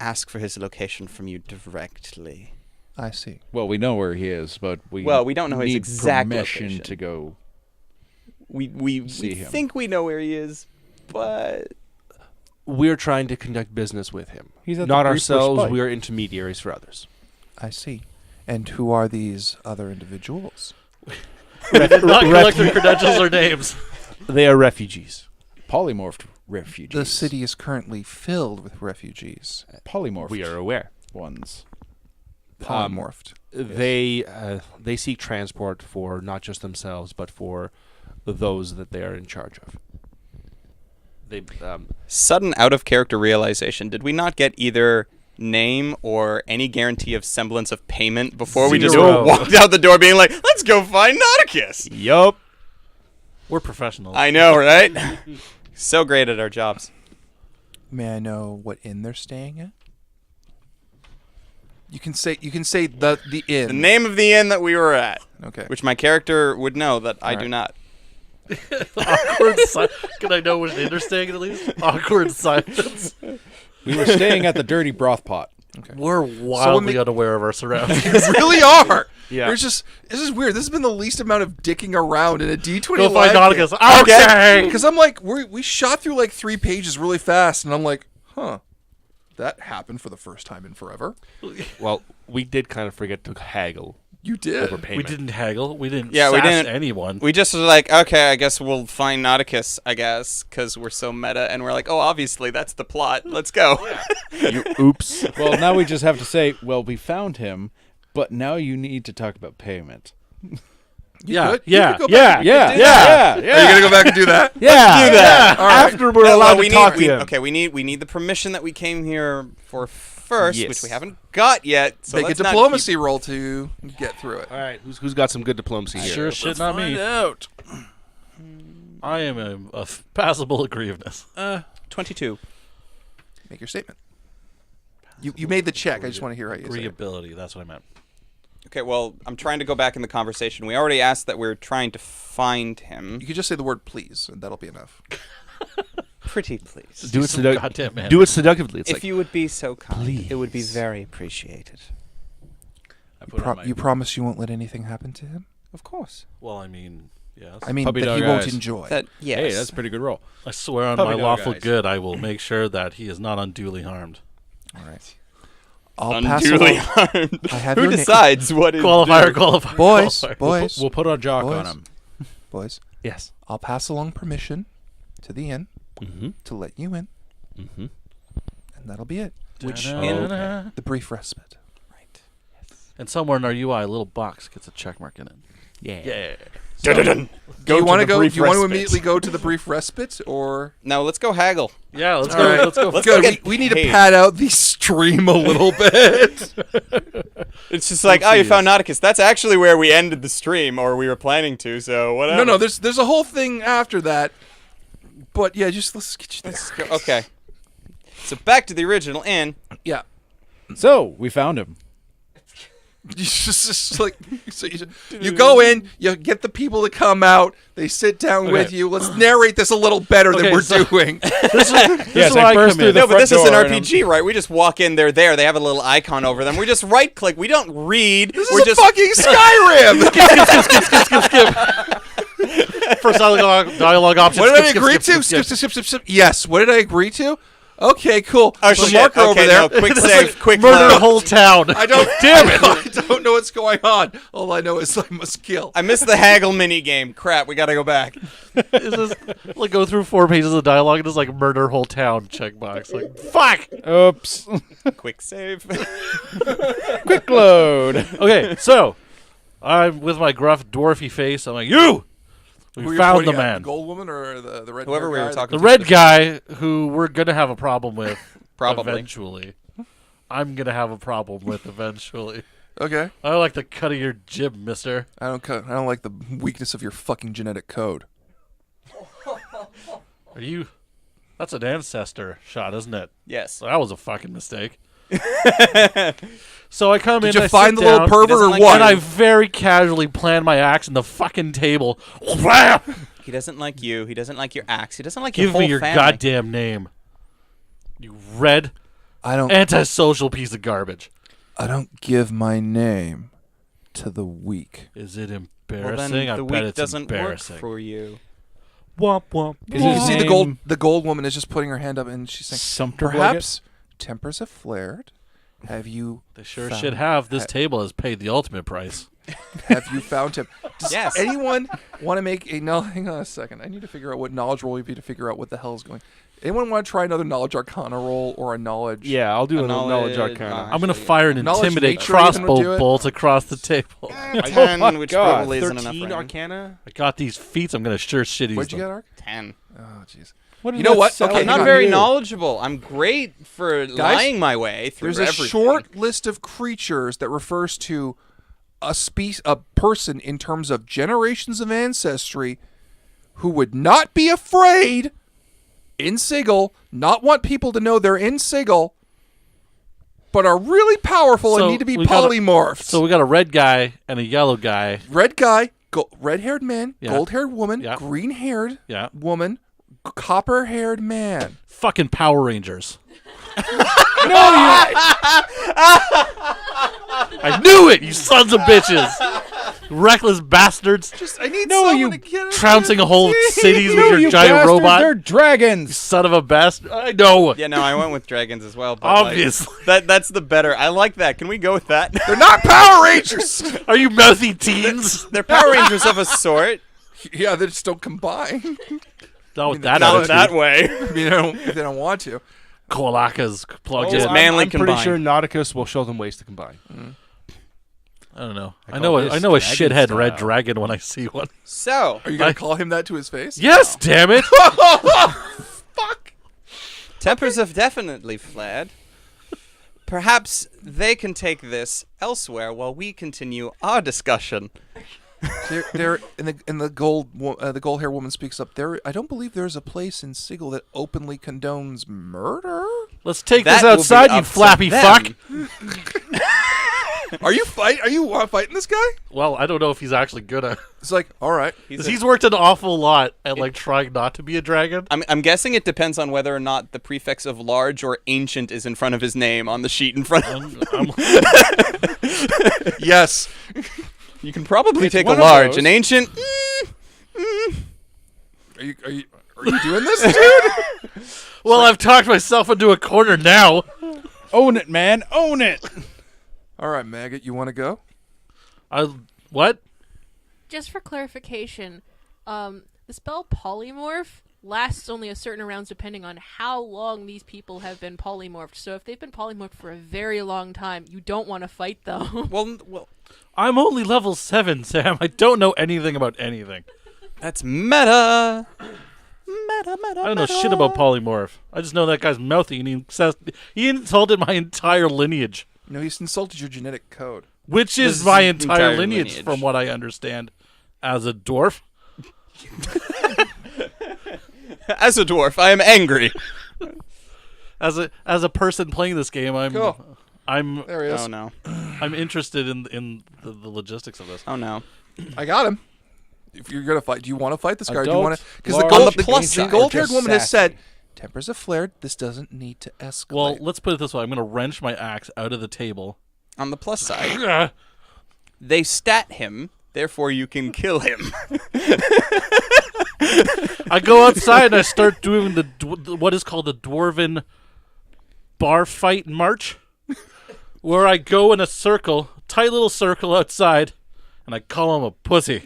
ask for his location from you directly. I see. Well, we know where he is, but we don't know his need exact permission location. to go. We See him. think we know where he is, but We're trying to conduct business with him. He's at the Not Brief ourselves. Respite. We are intermediaries for others. I see. And who are these other individuals? Not collect their credentials or names. They are refugees. Polymorphed refugees. The city is currently filled with refugees. Polymorphed We are aware. ones. Polymorphed. They seek transport for not just themselves, but for those that they are in charge of. They sudden out of character realization. Did we not get either name or any guarantee of semblance of payment before we just Zero. walked out the door being like, let's go find Nauticus? Yup. We're professionals. I know, right? So great at our jobs. May I know what inn they're staying at? You can say the inn. The name of the inn that we were at, Okay. which my character would know that I Alright. do not. Awkward Can I know which inn they're staying at least? Awkward silence. We were staying at the Dirty Broth Pot. We're wildly ma- unaware of our surroundings. You really are. Yeah. There's just this is weird. This has been the least amount of dicking around in a D20 Go find live game. Nauticus. Okay. Because I'm like, we shot through like 3 pages really fast, and I'm like, huh, that happened for the first time in forever. Well, we did kind of forget to haggle You did. over We payment. didn't haggle. We didn't Yeah, we sass didn't- anyone. We just was like, okay, I guess we'll find Nauticus, I guess, because we're so meta, and we're like, oh, obviously, that's the plot. Let's go. Oops. Well, now we just have to say, well, we found him, but now you need to talk about payment. yeah, could- you yeah, could go yeah, back- yeah, you could do yeah, Are you gonna go back and do that? yeah. do that. All right. After we're No, allowed well, to talk to we- him. Okay, we need the permission that we came here for first, Yes. which we haven't got yet. So Make a let's not diplomacy roll to get through it. All right. Who's got some good diplomacy here? Sure shit, not me. out. I am a passable aggrieveness. keep, 22. Make your statement. You made the check. I just want to hear how you say it. Agreeability. That's what I meant. Okay, well, I'm trying to go back in the conversation. We already asked that we're trying to find him. You could just say the word please, and that'll be enough. Pretty please. Do it, Some seduc- goddamn man. do it seductively. It's If like, you would be so kind, it would be Please. very appreciated. I put on my, You promise you won't let anything happen to him? Of course. well, I mean, yes. I mean, Puppy that he dog won't eyes. enjoy. That yes. Hey, that's a pretty good roll. I swear on Puppy my dog lawful eyes. good, I will make sure that he is not unduly harmed. All right. I'll pass Unduly along. harmed. I have Who your na- decides what is Qualifier, due? qualifier, Boys, qualifier. boys, We'll put our jock Boys. on him. boys. yes. I'll pass along permission to the inn Mm-hmm. to let you in, Mm-hmm. and that'll be it. Which Da-da-da-da. The brief respite. Right. And somewhere in our UI, a little box gets a check mark in it. Yeah. Yeah. Dun-dun-dun. Do you want to the go? brief Do you want to respite. immediately go to the brief respite, or No, let's go haggle. Yeah, let's All go. right. Let's go. Let's good? go get We need to paid. pad out the stream a little bit. It's just like, oh, you found Nauticus. That's actually where we ended the stream, or we were planning to. So whatever. no, there's a whole thing after that. But yeah, just let's get you there. Let's go. Okay. So back to the original inn. Yeah. So, we found him. You just like so you go in, you get the people to come out, they sit down with you. Let's narrate this a little better than Okay, we're so- doing. This is Yes, where I I burst come through in. the No, but front this is an door and RPG, right? We just walk in, they're there. They have a little icon over them. We just right click. We don't read. This We're is just fucking Skyrim. First dialogue option. What did I agree to? Skip. Yes. What did I agree to? Okay, cool. Oh The shit! marker Okay, over there. no, quick save, quick Murder load. the whole town. I don't. Damn it! I don't know what's going on. All I know is I must kill. I missed the haggle mini game. Crap, we gotta go back. It's just, like go through 4 pages of dialogue and just like murder whole town checkbox. Like fuck. Oops. Quick save. Quick load. Okay, so I'm with my gruff dwarfy face. I'm like, you. Who We you're found pointing the at, man. the gold woman or the red. Whoever we were guy? talking The red guy who we're gonna have a problem with. Probably. Eventually. I'm gonna have a problem with eventually. Okay. I don't like the cut of your jib, mister. I don't like the weakness of your fucking genetic code. Are you... That's an ancestor shot, isn't it? Yes. So that was a fucking mistake. So I come in, Did you I find the sit little down, pervert doesn't or like what? and I very casually plan my axe in the fucking table. Wham! He doesn't like you. He doesn't like your axe. He doesn't like your Give whole me your family. goddamn name. You red, I don't antisocial piece of garbage. give my name to the weak. Is it Well, embarrassing? then I the bet weak it's doesn't work embarrassing. for you. Womp womp. Is You his see name the gold woman is just putting her hand up and she's saying, Sumter perhaps tempers have flared. Have you They sure found- should have. This table has paid the ultimate price. Have you found him? Does Yes. anyone want to make a hang on a second. I need to figure out what knowledge roll would be to figure out what the hell is going. Anyone want to try another knowledge arcana roll or a knowledge? Yeah, I'll do A a knowledge knowledge- arcana. I'm gonna Actually, fire an Knowledge intimidate nature even would do crossbow it. bolt across the table. 10, my which God. probably isn't enough. 13 for him. arcana. I got these feats. I'm gonna sure shitties What'd you them. get, Ark? 10. Oh, jeez. What You did know that what? sound Okay, I'm like not to very you? knowledgeable. I'm great for lying my way through There's a everything. short list of creatures that refers to a person in terms of generations of ancestry who would not be afraid in Sigil, not want people to know they're in Sigil, but are really powerful So and need to be we got a- polymorphed. So we got a red guy and a yellow guy. Red guy, red-haired man, Yeah. gold-haired woman, Yeah. green-haired Yeah. woman, copper-haired man. Fucking Power Rangers. I knew it, you sons of bitches. Reckless bastards. I need No, someone you to get us Trouncing to a whole the cities team. with your You giant bastards, robot. They're dragons. Son of a bastard. I know. Yeah, no, I went with dragons as well. But Obviously. that's the better. I like that. Can we go with that? They're not Power Rangers. Are you mouthy teens? They're Power Rangers of a sort. Yeah, they just don't combine. Not with that Not attitude. that way. I mean, they don't want to. Koalakas plugged Just in. manly I'm pretty combined. sure Nauticus will show them ways to combine. I don't know. I call know. this I know a dragon shithead red style. dragon when I see one. So, Are you gonna call him that to his face? Yes, damn it. Fuck. tempers have definitely flared. Perhaps they can take this elsewhere while we continue our discussion. There, and the gold hair woman speaks up. There, I don't believe there's a place in Sigil that openly condones murder. Let's take That this will be outside, you up to flappy them. fuck. Are you fighting this guy? Well, I don't know if he's actually gonna. It's like, all right. He's worked an awful lot at like trying not to be a dragon. I'm guessing it depends on whether or not the prefix of large or ancient is in front of his name on the sheet in front of him. Yes. You can probably take a one of large. those. An ancient... Are you doing this, dude? Well, I've talked myself into a corner now. Own it, man. Own it. All right, maggot. You want to go? What? Just for clarification, the spell polymorph lasts only a certain rounds depending on how long these people have been polymorphed. So if they've been polymorphed for a very long time, you don't want to fight them. Well, I'm only level 7, Sam. I don't know anything about anything. that's meta. I don't know shit about polymorph. I just know that guy's mouthy and he insulted my entire lineage. No, he's insulted your genetic code. Which This is is my entire entire lineage, lineage. from what I understand. As a dwarf. As a dwarf, I am angry. As a person playing this game, Cool. I'm There he is. Oh no. I'm interested in the logistics of this. Oh no. I got him. If you're gonna fight, do you want to fight this guy? Or do you Adult, want to? Because the large, gold, On the plus side. gold-haired just woman has sassy. said, "Tempers have flared. This doesn't need to escalate." Well, let's put it this way. I'm going to wrench my axe out of the table. On the plus side, they stat him, therefore you can kill him. I go outside and I start doing what is called the dwarven bar fight march, where I go in a circle, tight little circle outside, and I call him a pussy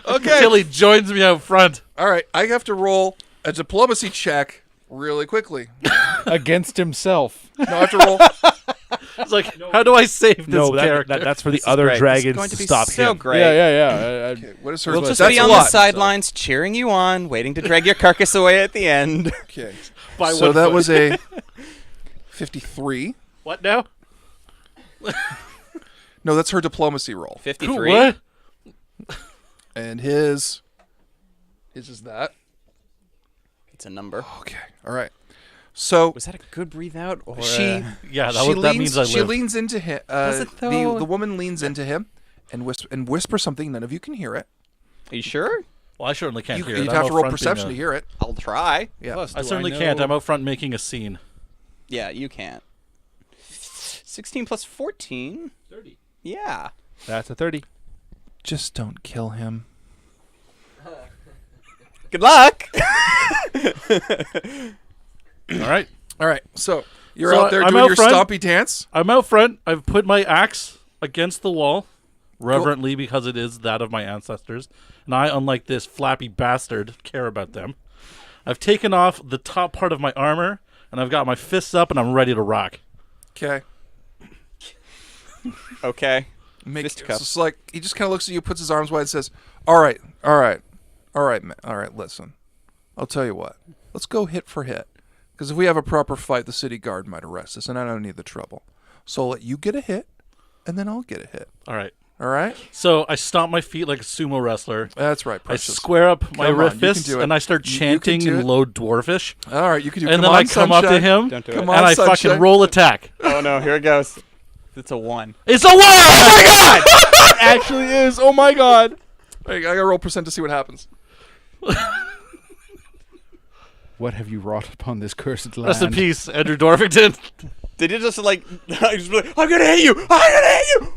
okay. until he joins me out front. All right. I have to roll a diplomacy check really quickly. Against himself. No, I have to roll. It's like, how do I save this No, character? that's for the This is other great. This is dragons going to to be stop so him. great. Yeah. Okay, what is her? We'll that's just be a on lot. the sidelines cheering you on, waiting to drag your carcass away at the end. Okay. By So one that foot. was a 53. What now? No, that's her diplomacy roll. 53. What? And his is that. It's a number. Okay. All right. So Was that a good breathe out? Or she Yeah, she that means I she live. leans into him. Does it though? The woman leans into him and whispers something. None of you can hear it. Are you sure? Well, I certainly can't hear it. You'd I'm have to out roll front being perception to hear it. I'll try. Yeah. Plus, I do certainly know- can't. I'm out front making a scene. Yeah, you can't. 16 plus 14. 30. Yeah. That's a 30. Just don't kill him. Good luck. All right. All right, so you're So out there I'm doing out your front. stompy dance. I'm out front. I've put my axe against the wall, reverently because it is that of my ancestors. And I, unlike this flappy bastard, care about them. I've taken off the top part of my armor, and I've got my fists up, and I'm ready to rock. Okay. Okay. It's just like he just kind of looks at you, puts his arms wide, and says, "All right, all right, all right, man. All right. Listen, I'll tell you what. Let's go hit for hit, because if we have a proper fight, the city guard might arrest us, and I don't need the trouble. So I'll let you get a hit, and then I'll get a hit. All right. All right? So I stomp my feet like a sumo wrestler. That's right, I precious. square up my Come on, you can fists, do it. and I start You can chanting do in it. low dwarfish. All right, you can do. And come then on, I come up to sunshine. him, Don't do Come it. on, and I sunshine. fucking roll attack. Oh no, here it goes. It's a 1. It's a 1! Oh my god! It actually is. Oh my god. I gotta roll percent to see what happens. What have you wrought upon this cursed land? Rest in peace, Andrew Dorfington. Did you just like, just be like, I'm gonna hit you! I'm gonna hit you!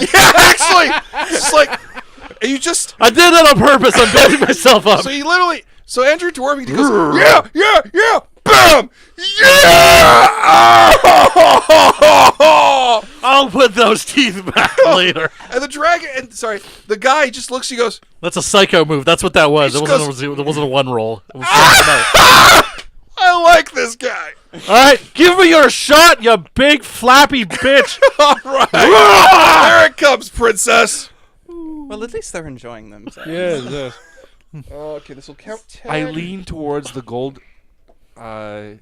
Yeah, actually, it's like and you just. I did that on purpose. I'm building myself up. So you literally. So Andrew Dwarfing goes, yeah, bam, yeah. I'll put those teeth back later. And the dragon, the guy just looks. He goes, That's a psycho move. That's what that was. He It just wasn't a one roll. It was I like this guy. all right, give me your shot, you big flappy bitch. All right, there it comes, princess. Well, at least they're enjoying themselves. Yes. Okay, this will count 10. I lean towards the gold, the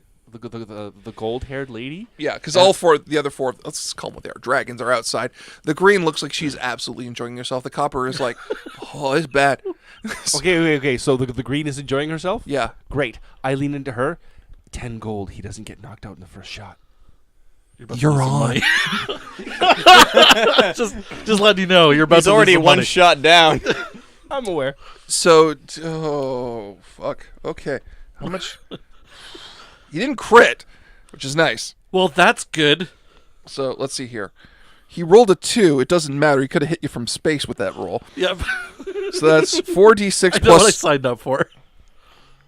gold-haired lady. Yeah, because all the other four, let's call them what they are, dragons are outside. The green looks like she's absolutely enjoying herself. The copper is like, oh, it's bad. Okay. So the green is enjoying herself. Yeah. Great. I lean into her. 10 gold. He doesn't get knocked out in the first shot. You're on. just letting you know, you're about He's to already lose some one money. shot down. I'm aware. So, oh, fuck. Okay. How much? He didn't crit, which is nice. Well, that's good. So, let's see here. He rolled a 2. It doesn't matter. He could have hit you from space with that roll. Yep. So that's 4d6 I know what I plus. signed up for.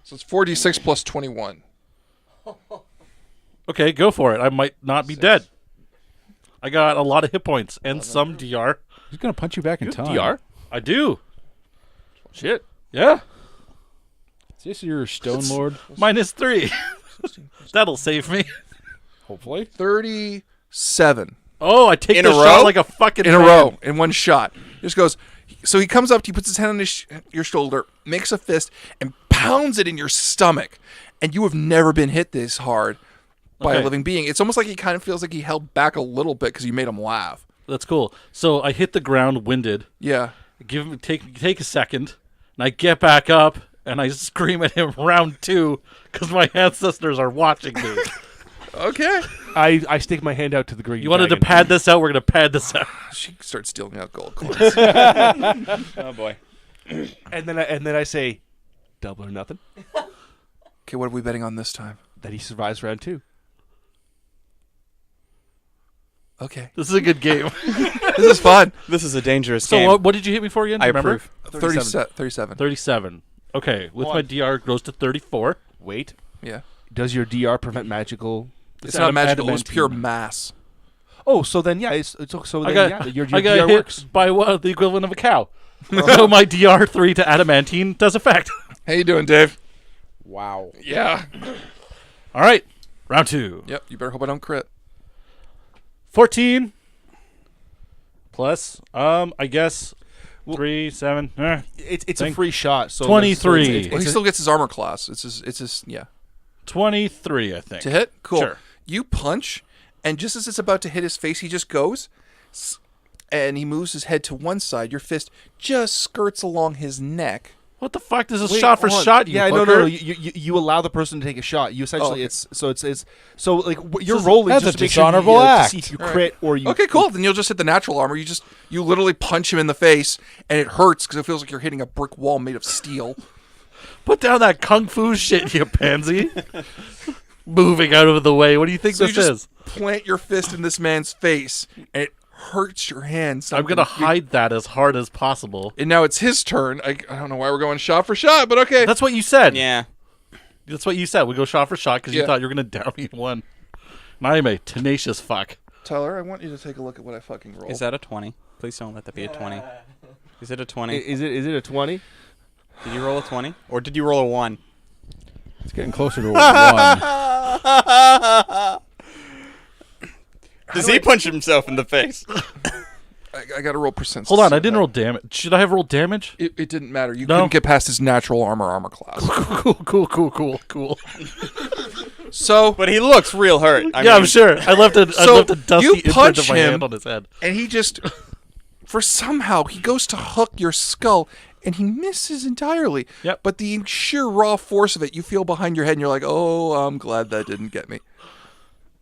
So it's 4d6 plus 21. Okay, go for it. I might not be dead. I got a lot of hit points and some DR. He's gonna punch you back in time. DR. I do. Shit. Yeah. Is this your Stone Lord? -3. That'll save me. Hopefully. 37 Oh, I take In the a shot row? like a fucking in a fan. row in one shot. Just goes. So he comes up to you, puts his hand on your shoulder, makes a fist, and pounds it in your stomach. And you have never been hit this hard by a Okay. living being. It's almost like he kind of feels like he held back a little bit because you made him laugh. That's cool. So I hit the ground winded. Yeah. Take a second, and I get back up and I scream at him round 2 because my ancestors are watching me. Okay. I stick my hand out to the green. You wanted to dragon. pad this out? We're gonna pad this out. She starts stealing out gold coins. Oh boy. And then I say, double or nothing. Okay, what are we betting on this time? That he survives round 2. Okay. This is a good game. This is fun. This is a dangerous So game. what did you hit me for again? Do I you remember? approve. 37. 37. Okay, with Hold my on. DR it goes to 34. Wait. Yeah. Does your DR prevent magical? It's not magical. It was adamantine. pure mass. Oh, so then yeah, so I then got, yeah, your I got DR hit works. by the equivalent of a cow. So my DR3 to adamantine does effect. How you doing, Dave? Wow. Yeah. All right, round 2. Yep. You better hope I don't crit. 14 plus, I guess, 3, 7, It's a Think- free shot. So 23. it's- Well, he it's still gets his armor class. It's his yeah. 23, I think. To hit? Cool. Sure. You punch, and just as it's about to hit his face, he just goes, and he moves his head to one side. Your fist just skirts along his neck, What the fuck? This is Wait, shot for hold on. shot. You yeah, hooker. no. You allow the person to take a shot. You essentially okay. it's so like you're rolling That's just a to make sure you, dishonorable to act. see if you crit or you. Okay, cool. Then you'll just hit the natural armor. You literally punch him in the face, and it hurts because it feels like you're hitting a brick wall made of steel. Put down that kung fu shit, you pansy. Moving out of the way. What do you think So this you just is? plant your fist in this man's face, and it hurts your hand. I'm gonna hide that as hard as possible. And now it's his turn. I don't know why we're going shot for shot, but okay. That's what you said. Yeah. That's what you said. We go shot for shot because you Yeah. thought you were gonna down me in one. And I am a tenacious fuck. Tyler, I want you to take a look at what I fucking rolled. Is that a 20? Please don't let that be a 20. Is it a 20? Is it a 20? Did you roll a 20? Or did you roll a 1? It's getting closer to a 1. Does he punch himself in the face? I got to roll percent. Hold on, I didn't roll damage. Should I have rolled damage? It didn't matter. You No? couldn't get past his natural armor class. Cool. So, But he looks real hurt. I Yeah, mean, I'm sure. I left a dusty you imprint punch of my him, hand on his head. and he just, for somehow, he goes to hook your skull, and he misses entirely. Yep. But the sheer raw force of it, you feel behind your head, and you're like, oh, I'm glad that didn't get me.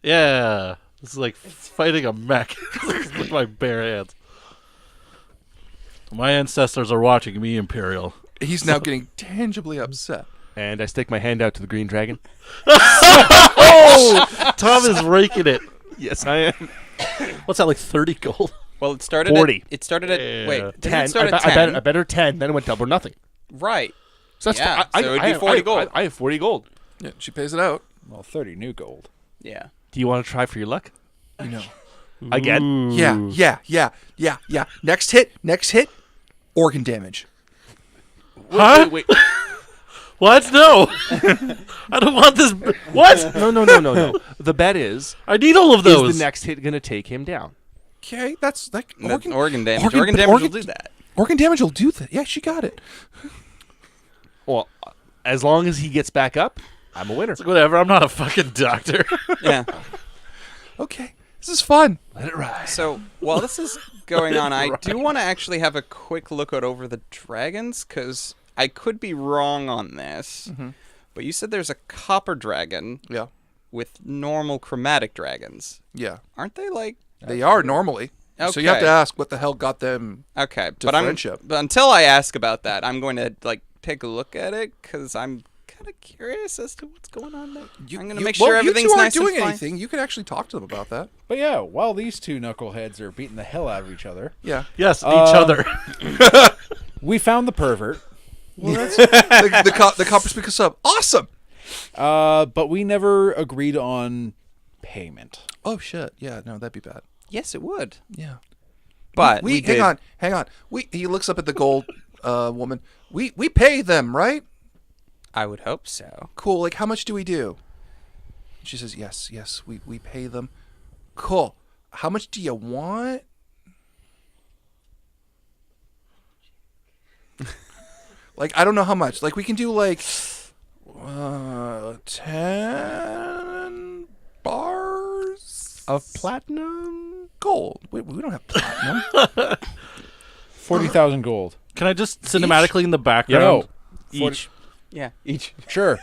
Yeah. This is like fighting a mech with my bare hands. My ancestors are watching me, Imperial. He's now getting tangibly upset. And I stick my hand out to the green dragon. Oh! Tom is raking it. Yes, I am. What's that, like 30 gold? Well, it started 40. It started at... Yeah. Wait, didn't 10. it start at I 10? bet her 10. Then it went double or nothing. Right. So that's Yeah, so it would be 40 gold. I have 40 gold. Yeah, she pays it out. Well, 30 new gold. Yeah. Do you want to try for your luck? You know. Again? Yeah. Next hit, organ damage. Huh? Wait. What? No. I don't want this. What? No. The bet is I need all of those. is the next hit going to take him down? Okay, that's like Organ damage. Organ damage will do that. Organ damage will do that. Yeah, she got it. Well, as long as he gets back up, I'm a winner. It's like, whatever. I'm not a fucking doctor. Yeah. Okay, this is fun. Let it ride. So while this is going on, I do want to actually have a quick look at over the dragons, because I could be wrong on this. But you said there's a copper dragon Yeah, with normal chromatic dragons. yeah. Aren't they like... They are normally. So you have to Okay. ask what the hell got them. Okay, To but friendship. but until I ask about that, I'm going to like take a look at it because I'm kind of curious as to what's going on there. I'm going to make sure everything's you two nice aren't doing and fine. anything. You can actually talk to them about that. But yeah, while these two knuckleheads are beating the hell out of each other, Yeah. Yes, each other. we found the pervert, Well, that's the copper speaker sub. Awesome. but we never agreed on payment. Oh shit. Yeah. No, that'd be bad. Yes, it would. Yeah. But we did. hang on. He looks up at the gold woman. We pay them, right? I would hope so. Cool. Like, how much do we do? She says, yes, we pay them. Cool. How much do you want? Like, I don't know how much. Like, we can do, like, 10 bars Of platinum? gold. We don't have platinum. 40,000 gold. Can I just cinematically in the background? No. Each. Yeah, each. Sure.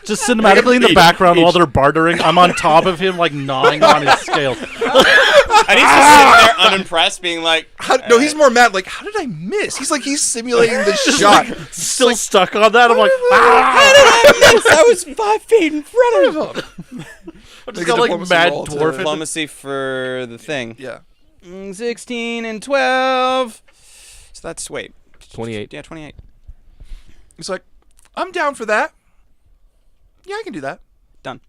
Just cinematically in the background while they're bartering, I'm on top of him, like gnawing on his scales. And he's just sitting there unimpressed, being like, No, he's more mad. Like, how did I miss? He's simulating the shot. Still stuck on that. I'm like, I was 5 feet in front of him. I'm Make just a got like diplomacy mad roll to- dwarf. Diplomacy for the thing. Yeah. 16 and 12. So that's, wait. 28. Yeah, 28. He's like, I'm down for that. Yeah, I can do that. Done.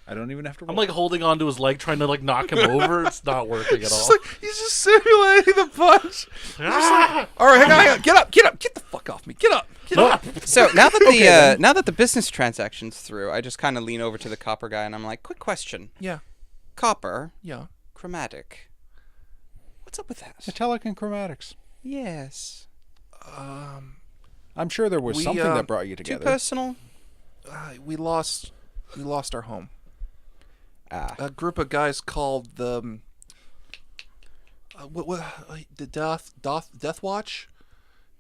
I don't even have to roll. I'm like holding onto his leg, trying to like knock him over. It's not working at It's all. just like he's just simulating the punch. All right, hang on. Get up. Get the fuck off me. Get up. Get up. So now that now that the business transaction's through, I just kind of lean over to the copper guy and I'm like, quick question. Yeah. Copper, Yeah. chromatic. What's up with that? Metallic and chromatics. Yes. I'm sure there was We, something that brought you Too together. personal? We lost our home. Ah. A group of guys called the Death Watch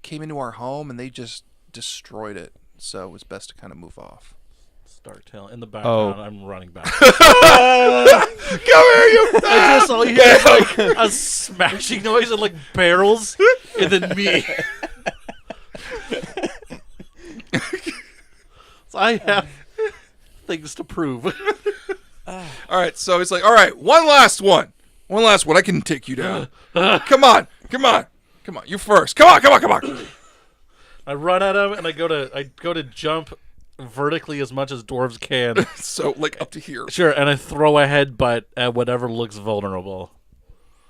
came into our home and they just destroyed it. So it was best to kind of move off. Start telling in the background. I'm running back. Come here, you! I just all you hear is like a smashing noise and like barrels, and then me. So I have things to prove. All right, so it's like, all right, one last one. I can take you down. Come on. You first. Come on. I run at him and I go to jump vertically as much as dwarves can. So like up to here. Sure, and I throw a headbutt at whatever looks vulnerable.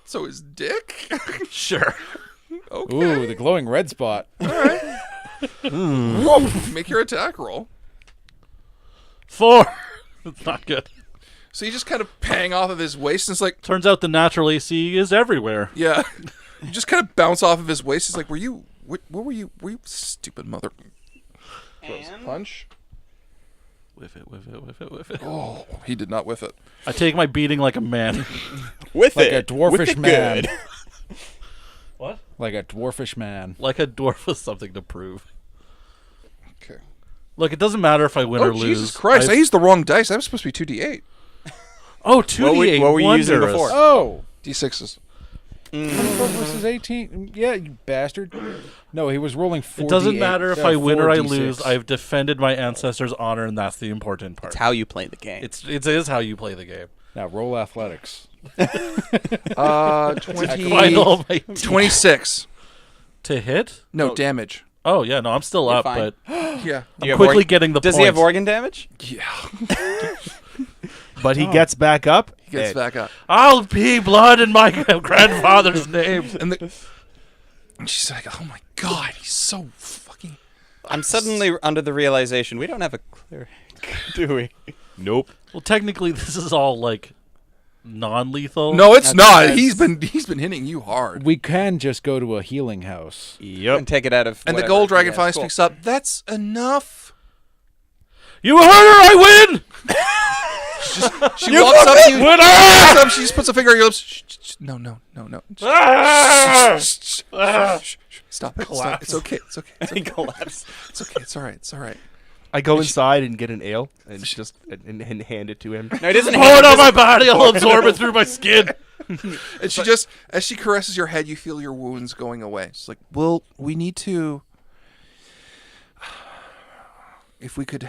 So his dick. Sure. Okay. Ooh, the glowing red spot. All right. Whoa, make your attack roll. 4. It's not good. So you just kind of pang off of his waist, and it's like, Turns out the natural AC is everywhere. yeah. You just kind of bounce off of his waist. It's like, were you stupid mother? Punch. Whiff it. Oh, he did not whiff it. I take my beating like a man. With Like it. a dwarfish with it man. good. What? Like a dwarfish man. Like a dwarf with something to prove. Okay. Look, it doesn't matter if I win or Oh, lose. Jesus Christ. I used the wrong dice. That was supposed to be 2d8. Oh, 2d8. What were you using wondrous. before? Oh! D6s. 24 versus 18. Yeah, you bastard. No, he was rolling 4 It doesn't matter if I win or I 4d6. lose. I've defended my ancestors' honor, and that's the important part. It's how you play the game. It is how you play the game. Now roll athletics. 20, Find all my 26. to hit. No, damage. Oh yeah, no, I'm still You're up, fine. but Yeah. Do you have quickly getting the Does points. he have organ damage? Yeah. But he gets back up. He gets and back up. I'll pee blood in my grandfather's name. And she's like, oh my God, he's so fucking... I'm suddenly under the realization we don't have a cleric, do we? Nope. Well, technically, this is all like non-lethal. No, it's That's not. nice. He's been hitting you hard. We can just go to a healing house. Yep. And take it out of And the whatever. gold dragon Yeah, finally cool. speaks up. That's enough. You heard her. I win. She walks up to you. Walks up, she just puts a finger on your lips. Shh. No. Stop it. Stop. It's okay. He collapsed. It's okay. It's all right. I go inside and get an ale and just and hand it to him. No, it isn't. Pour it on my body. I'll absorb it through my skin. And she just, as she caresses your head, you feel your wounds going away. It's like, well, we need to. If we could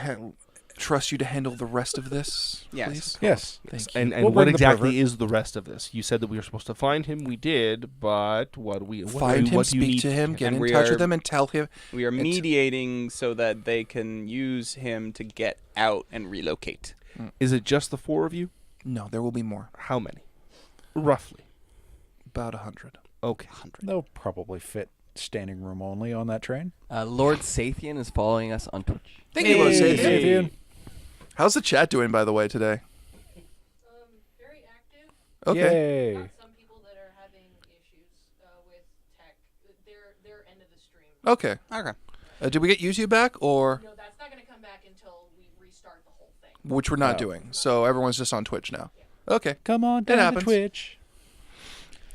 trust you to handle the rest of this, Yes. please. Yes. Thank you. And We'll what bring the exactly pervert. is the rest of this? You said that we were supposed to find him. We did, but what Find him, what do you speak need? to him, get And in we touch are- with him, and tell him. We are mediating so that they can use him to get out and relocate. Is it just the 4 of you? No, there will be more. How many? Roughly. About 100. Okay. They'll probably fit standing room only on that train. Lord Sathian is following us on Twitch. Thank you, Lord Hey, Sathian. Sathian. How's the chat doing, by the way, today? Very active. Okay. Yay. Some people that are having issues with tech. Their end of the stream. Okay. Okay. Did we get YouTube back, or No, that's not going to come back until we restart the whole thing. which we're not doing? So everyone's just on Twitch now. Okay. Come on down happens. to Twitch.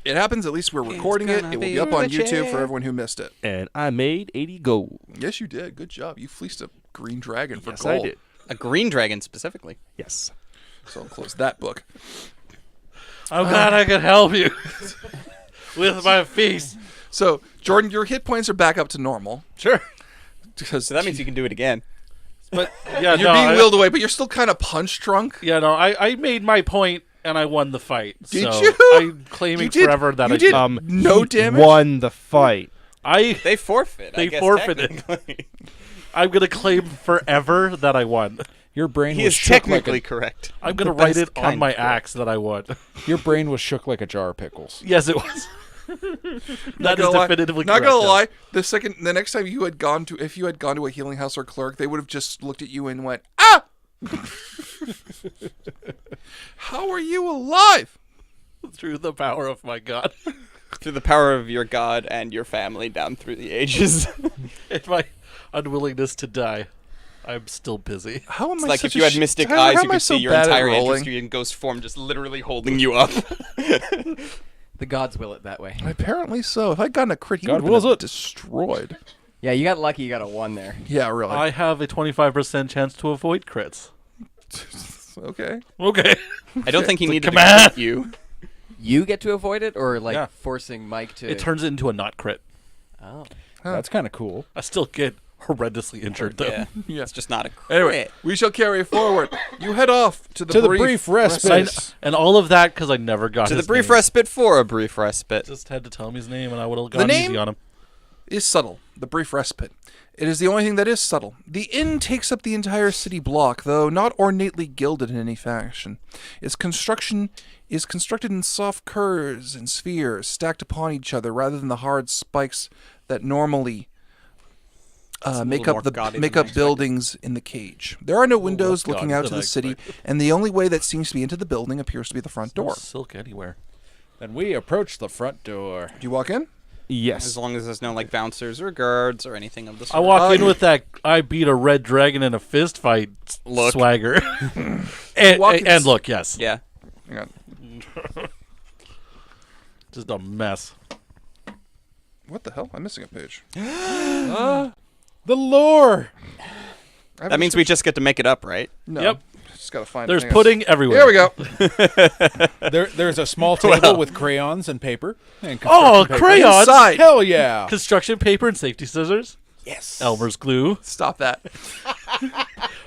It happens. At least we're recording it. gonna It will be be up on Ribcage. YouTube for everyone who missed it. And I made 80 gold. Yes, you did. Good job. You fleeced a green dragon for Yes, gold. I did. A green dragon specifically. Yes. So I'll close that book. I'm glad I could help you with my feast. So Jordan, your hit points are back up to normal Sure. because So that means you can do it again. But yeah, you're being wheeled away, but you're still kind of punch drunk. Yeah, no, I made my point and I won the fight. Did so you? I'm claiming You did- forever that you I did. No he damage? Won the fight. They forfeit. I They guess, forfeited. technically. I'm gonna claim forever that I won. Your brain He was is shook technically like correct. I'm gonna The write best it on kind my of correct. axe that I won. your brain was shook like a jar of pickles. Yes, it was. That is Gonna lie- definitively not correct. gonna yes. lie. The next time you had gone to, if you had gone to a healing house or cleric, they would have just looked at you and went, "Ah, how are you alive?" Through the power of my god Through the power of your god and your family down through the ages. and my unwillingness to die, I'm still busy. How am It's I like such if you a had sh- mystic Tyler, eyes, how you am I could so see your bad at entire rolling? ancestry in ghost form just literally holding you up. The gods will it that way. Apparently so. If I'd gotten a crit, he God would have wills been it. destroyed. Yeah, you got lucky. You got a 1 there. Yeah, really. I have a 25% chance to avoid crits. Okay. Okay. I don't think he needed to command. crit you. You get to avoid it, or like Yeah. forcing Mike to. It turns it into a not crit. Oh. That's kind of cool. I still get horrendously injured, though. Yeah. Yeah. It's just not a crit. Anyway, we shall carry forward. You head off to the brief respite. And all of that because I never got To his the brief name. respite for a brief respite. Just had to tell him his name, and I would have The gone name? easy on him. Is subtle. The brief respite. It is the only thing that is subtle. The inn takes up the entire city block, though not ornately gilded in any fashion. Its construction is constructed in soft curves and spheres stacked upon each other rather than the hard spikes that normally a make little up more the gaudy make than I up expected. buildings in the cage. There are no windows less looking gaudy out than to I the city, expected. and the only way that seems to be into the building appears to be the front No door. silk anywhere. Then we approach the front door. Do you walk in? Yes. As long as there's no like bouncers or guards or anything of the sort. I walk in you- with that I beat a red dragon in a fist fight Look. swagger. and, Walk in- and look, yes. Yeah. Hang on. Just a mess. What the hell? I'm missing a page. The lore. That means we just get to make it up, right? No. Yep. Just gotta find. There's hang on. pudding everywhere. Here we go. There's a small table with crayons and paper. And Oh, construction paper. crayons! Inside. Hell yeah. Construction paper and safety scissors. Yes. Elmer's glue. Stop that.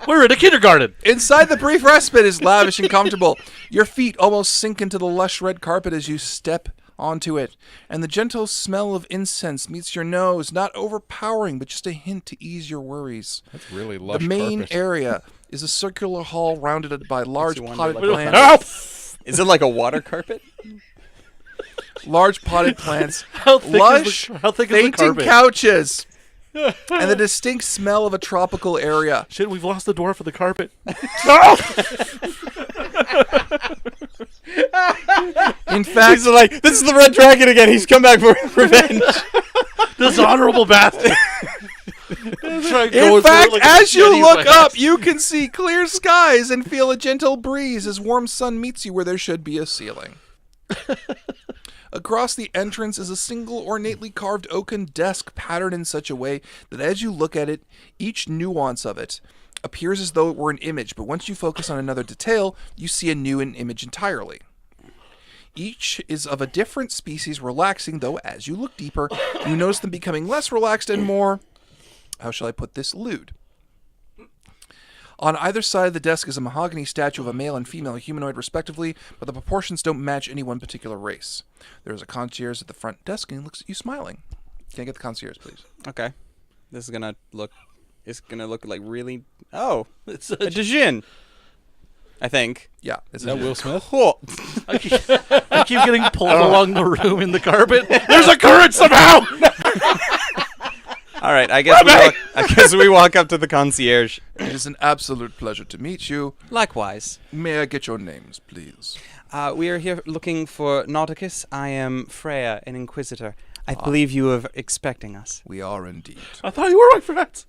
We're in a kindergarten. Inside the brief respite is lavish and comfortable. Your feet almost sink into the lush red carpet as you step onto it, and the gentle smell of incense meets your nose, not overpowering, but just a hint to ease your worries. That's really lush The main carpet. area is a circular hall rounded by large you wonder, potted like, plants. Is it like a water carpet? Large potted plants, How thick lush, is the fainting carpet? couches, and the distinct smell of a tropical area. Shit, we've lost the door for the carpet. In fact, He's like, this is the red dragon again. He's come back for revenge. Dishonorable bastard. In fact, as you look up, you can see clear skies and feel a gentle breeze as warm sun meets you where there should be a ceiling. Across the entrance is a single ornately carved oaken desk patterned in such a way that as you look at it, each nuance of it appears as though it were an image, but once you focus on another detail, you see a new image entirely. Each is of a different species, relaxing, though as you look deeper, you notice them becoming less relaxed and more, how shall I put this, lewd. On either side of the desk is a mahogany statue of a male and female humanoid, respectively, but the proportions don't match any one particular race. There is a concierge at the front desk, and he looks at you smiling. Can I get the concierge, please? Okay. This is gonna look. It's gonna look like really. Oh, It's a Dejin. I think. Yeah. Is that Will Smith? Cool. I keep getting pulled along the room in the carpet. There's a current somehow. All right. I guess we walk up to the concierge. It is an absolute pleasure to meet you. Likewise. May I get your names, please? We are here looking for Nauticus. I am Freya, an inquisitor. I believe you are expecting us. We are indeed. I thought you were my friends.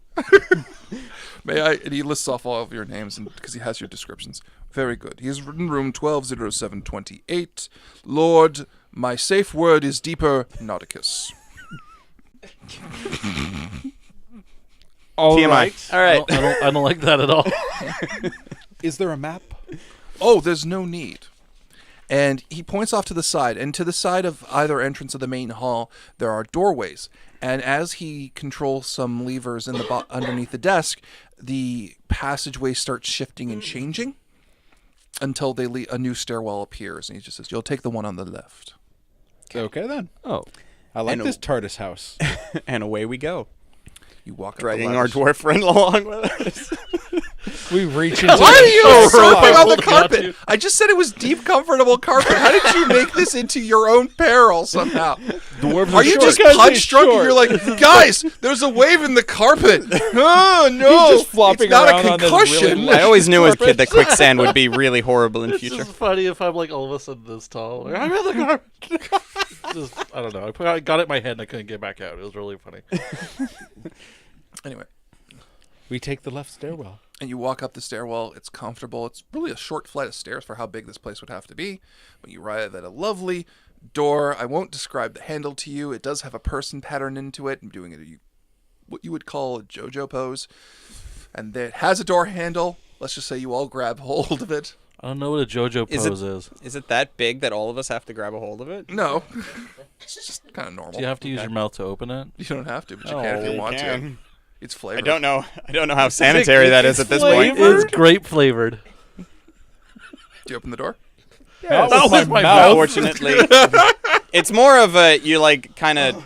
May I? And he lists off all of your names because he has your descriptions. Very good. He has written room 120728. Lord, my safe word is deeper, Nauticus. All TMI. right. All right. I don't like that at all. Is there a map? Oh, there's no need. And he points off to the side, and to the side of either entrance of the main hall, there are doorways. And as he controls some levers in the underneath the desk, the passageway starts shifting and changing until a new stairwell appears. And he just says, "You'll take the one on the left." Okay then. Oh. I like And this TARDIS house. And away we go, You walk up dragging the our ladders. dwarf friend along with us. We reach into Why are you Oh, surfing on the looking at carpet? you. I just said it was deep, comfortable carpet. How did you make this into your own peril somehow? Dwarves Are you just punch drunk and you're like, guys, there's a wave in the carpet. Oh, no. He's just flopping it's not around a on this concussion. really I always knew as a kid that quicksand would be really horrible in It's future. just funny if I'm like all of a sudden this tall. Like, I'm in the carpet. Just, I don't know. I got it in my head and I couldn't get back out. It was really funny. Anyway, We take the left stairwell. and you walk up the stairwell. It's comfortable. It's really a short flight of stairs for how big this place would have to be. But you arrive at a lovely door. I won't describe the handle to you. It does have a person pattern into it. I'm doing it what you would call a JoJo pose. And it has a door handle. Let's just say you all grab hold of it. I don't know what a JoJo pose is. Is it that big that all of us have to grab a hold of it? No. It's just kind of normal. Do you have to use your mouth to open it? You don't have to, but you can if you want to. It's flavored. I don't know how sanitary that is at this point. It's grape flavored. Do you open the door? Yeah, That was my mouth. Unfortunately, it's more of a you like kind of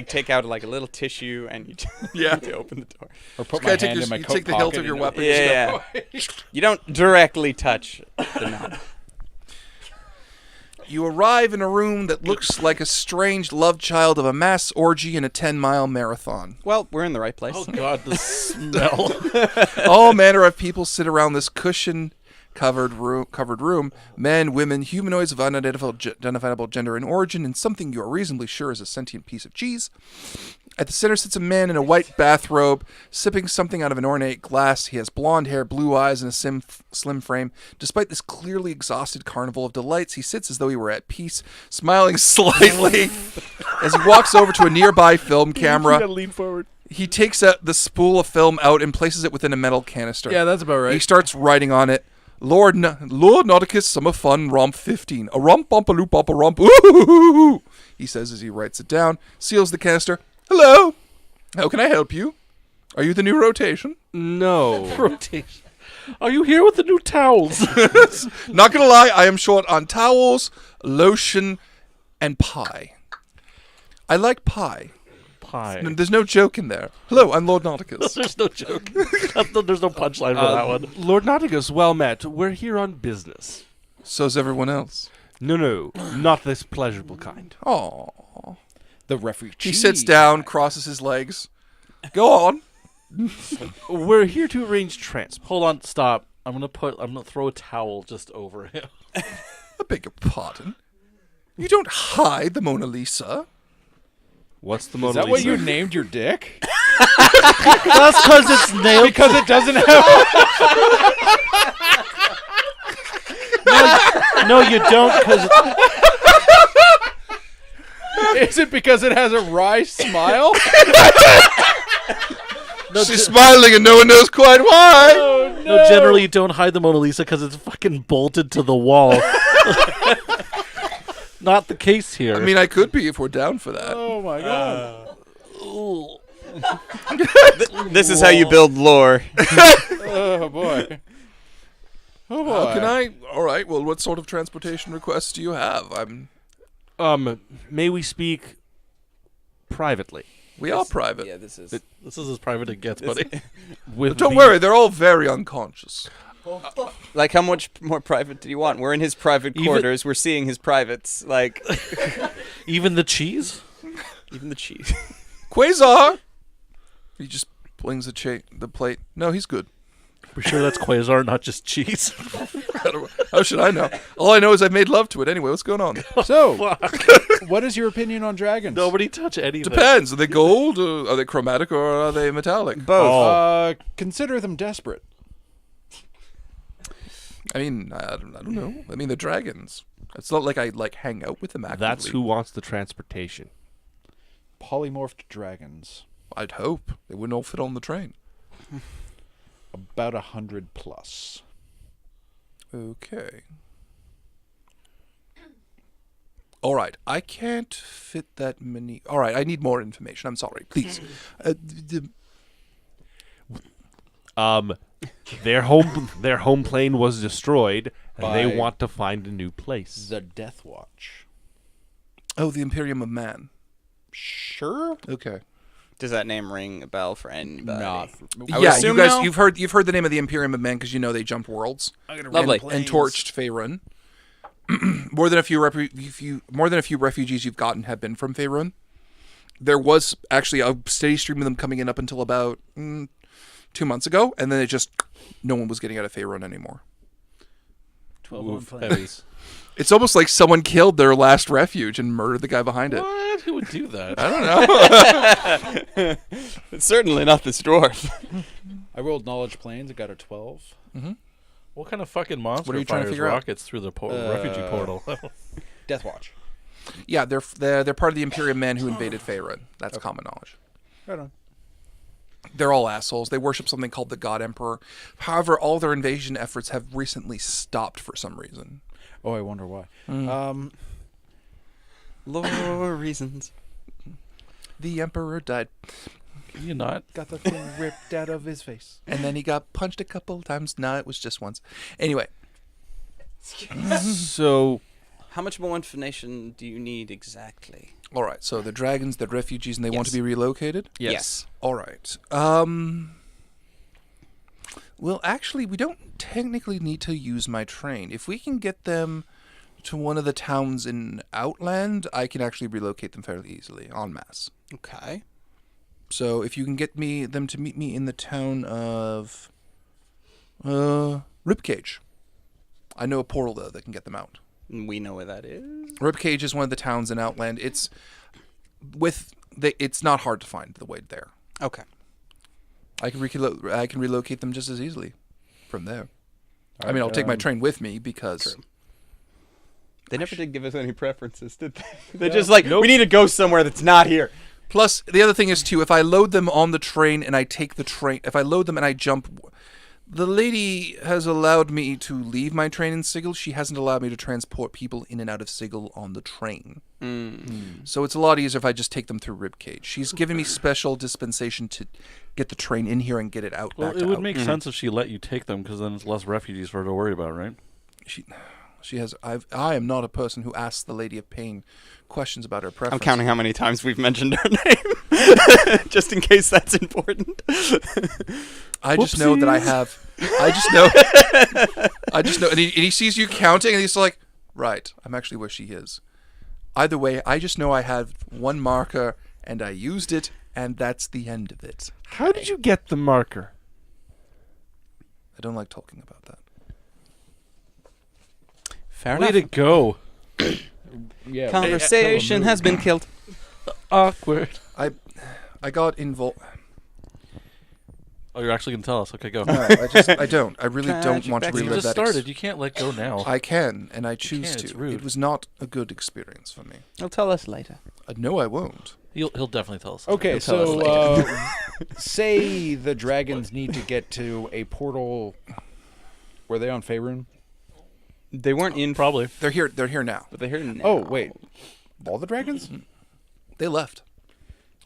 take out like a little tissue and you to open the door. Or put You my take hand in my coat take the hilt pocket of your and- weapon. Yeah, you don't directly touch the knob. You arrive in a room that looks like a strange love child of a mass orgy and a 10-mile marathon. Well, we're in the right place. Oh god, the smell. All manner of people sit around this cushion-covered room. Men, women, humanoids of unidentifiable gender and origin, and something you are reasonably sure is a sentient piece of cheese. At the center sits a man in a white bathrobe, sipping something out of an ornate glass. He has blonde hair, blue eyes, and a slim frame. Despite this clearly exhausted carnival of delights, he sits as though he were at peace, smiling slightly as he walks over to a nearby film camera. Lean forward. He takes the spool of film out and places it within a metal canister. Yeah, that's about right. He starts writing on it, Lord Nauticus, Summer Fun, Romp 15. A romp, bump, a loop, bump, a romp. Ooh, he says as he writes it down, seals the canister. Hello. How can I help you? Are you the new rotation? No. Rotation. Are you here with the new towels? Not gonna lie, I am short on towels, lotion, and pie. I like pie. Pie. There's no joke in there. Hello, I'm Lord Nauticus. There's no joke. There's no punchline for that one. Lord Nauticus, well met. We're here on business. So's everyone else. No, not this pleasurable kind. Aww. The refugee. He sits down, crosses his legs. Go on. We're here to arrange transport. Hold on, stop. I'm gonna throw a towel just over him. I beg your pardon. You don't hide the Mona Lisa. What's the Is Mona that what Lisa? you named your dick? That's because it's nailed. Because it doesn't have. No, you don't. Because Is it because it has a wry smile? She's smiling and no one knows quite why. no, generally you don't hide the Mona Lisa because it's fucking bolted to the wall. Not the case here. I mean, I could be if we're down for that. Oh my god. This is how you build lore. Oh boy. Oh boy. How can I? All right. Well, what sort of transportation requests do you have? May we speak privately? We are private. Yeah, this is. this is as private as it gets, buddy. With Don't the- worry, they're all very unconscious. Like, how much more private do you want? We're in his private Even- quarters. We're seeing his privates. Like, Even the cheese? even the cheese. Quasar. He just flings the plate. No, he's good. We're sure that's Quasar, not just cheese. How should I know? All I know is I've made love to it. Anyway, what's going on? So, what is your opinion on dragons? Nobody touch anything. Depends. Are they gold? Are they chromatic? Or are they metallic? Both. Consider them desperate. I mean, I don't know. I mean, they're dragons. It's not like I hang out with them actively. That's who wants the transportation. Polymorphed dragons. I'd hope they wouldn't all fit on the train. About 100 plus. Okay. All right. I can't fit that many. All right. I need more information. I'm sorry. Please. Their home plane was destroyed, and they By- want to find a new place. The Death Watch. Oh, the Imperium of Man. Sure. Okay. Does that name ring a bell for anybody? Not. I would Yeah, you assume guys, no. you've heard the name of the Imperium of Man because you know they jump worlds. Lovely. And torched Faerun. more than a few refugees you've gotten have been from Faerun. There was actually a steady stream of them coming in up until about 2 months ago, and then no one was getting out of Faerun ananymore. 12 heavies. It's almost like someone killed their last refuge and murdered the guy behind it. What? Who would do that? I don't know. It's certainly not this dwarf. I rolled Knowledge Planes. I got a 12. What kind of fucking monster What are you trying to fires figure out? rockets through the refugee portal? Death Watch. Yeah, they're part of the Imperium men who invaded Faerun. That's common knowledge. Right on. They're all assholes. They worship something called the God Emperor. However, all their invasion efforts have recently stopped for some reason. Oh, I wonder why. Lore reasons. The Emperor died, Can you not? Got the thing ripped out of his face. and then he got punched a couple times. No, it was just once. Anyway, So How much more information do you need exactly? all right. So the dragons, they're refugees, and they want to be relocated. Yes. All right. Well, actually, we don't technically need to use my train. If we can get them to one of the towns in Outland, I can actually relocate them fairly easily, en masse. Okay. So if you can get them to meet me in the town of Ribcage. I know a portal, though, that can get them out. We know where that is. Ribcage is one of the towns in Outland. It's not hard to find the way there. Okay. I can relocate them just as easily from there. I mean, I'll take my train with me because... True. They never did give us any preferences, did they? They're just like, we need to go somewhere that's not here. Plus, the other thing is, too, if I load them on the train and I take the train... If I load them and I jump... The lady has allowed me to leave my train in Sigil. She hasn't allowed me to transport people in and out of Sigil on the train. So it's a lot easier if I just take them through Ribcage. She's given me special dispensation to get the train in here and get it out Well, back it would out. make sense if she let you take them, because then it's less refugees for her to worry about, right? She has. I am not a person who asks the Lady of Pain questions about her preference. I'm counting how many times we've mentioned her name, just in case that's important. I just know that I have. I just know. And he sees you counting, and he's like, right, I'm actually where she is. Either way, I just know I have one marker, and I used it, and that's the end of it. how did you get the marker? I don't like talking about that. Fair Way to go. Yeah. Conversation has been killed. Awkward. I got involved. Oh, you're actually going to tell us. Okay, go. No, I don't. I really don't want to Tragic You relive just that. started. You can't let go now. I can, and I choose can't, it's to. rude. It was not a good experience for me. He'll tell us later. No, I won't. He'll definitely tell us. Okay, He'll tell so say the dragons need to get to a portal. Were they on Faerun? They weren't in, Probably. They're here. They're here now. but they're here now. Oh, wait. All the dragons? They left.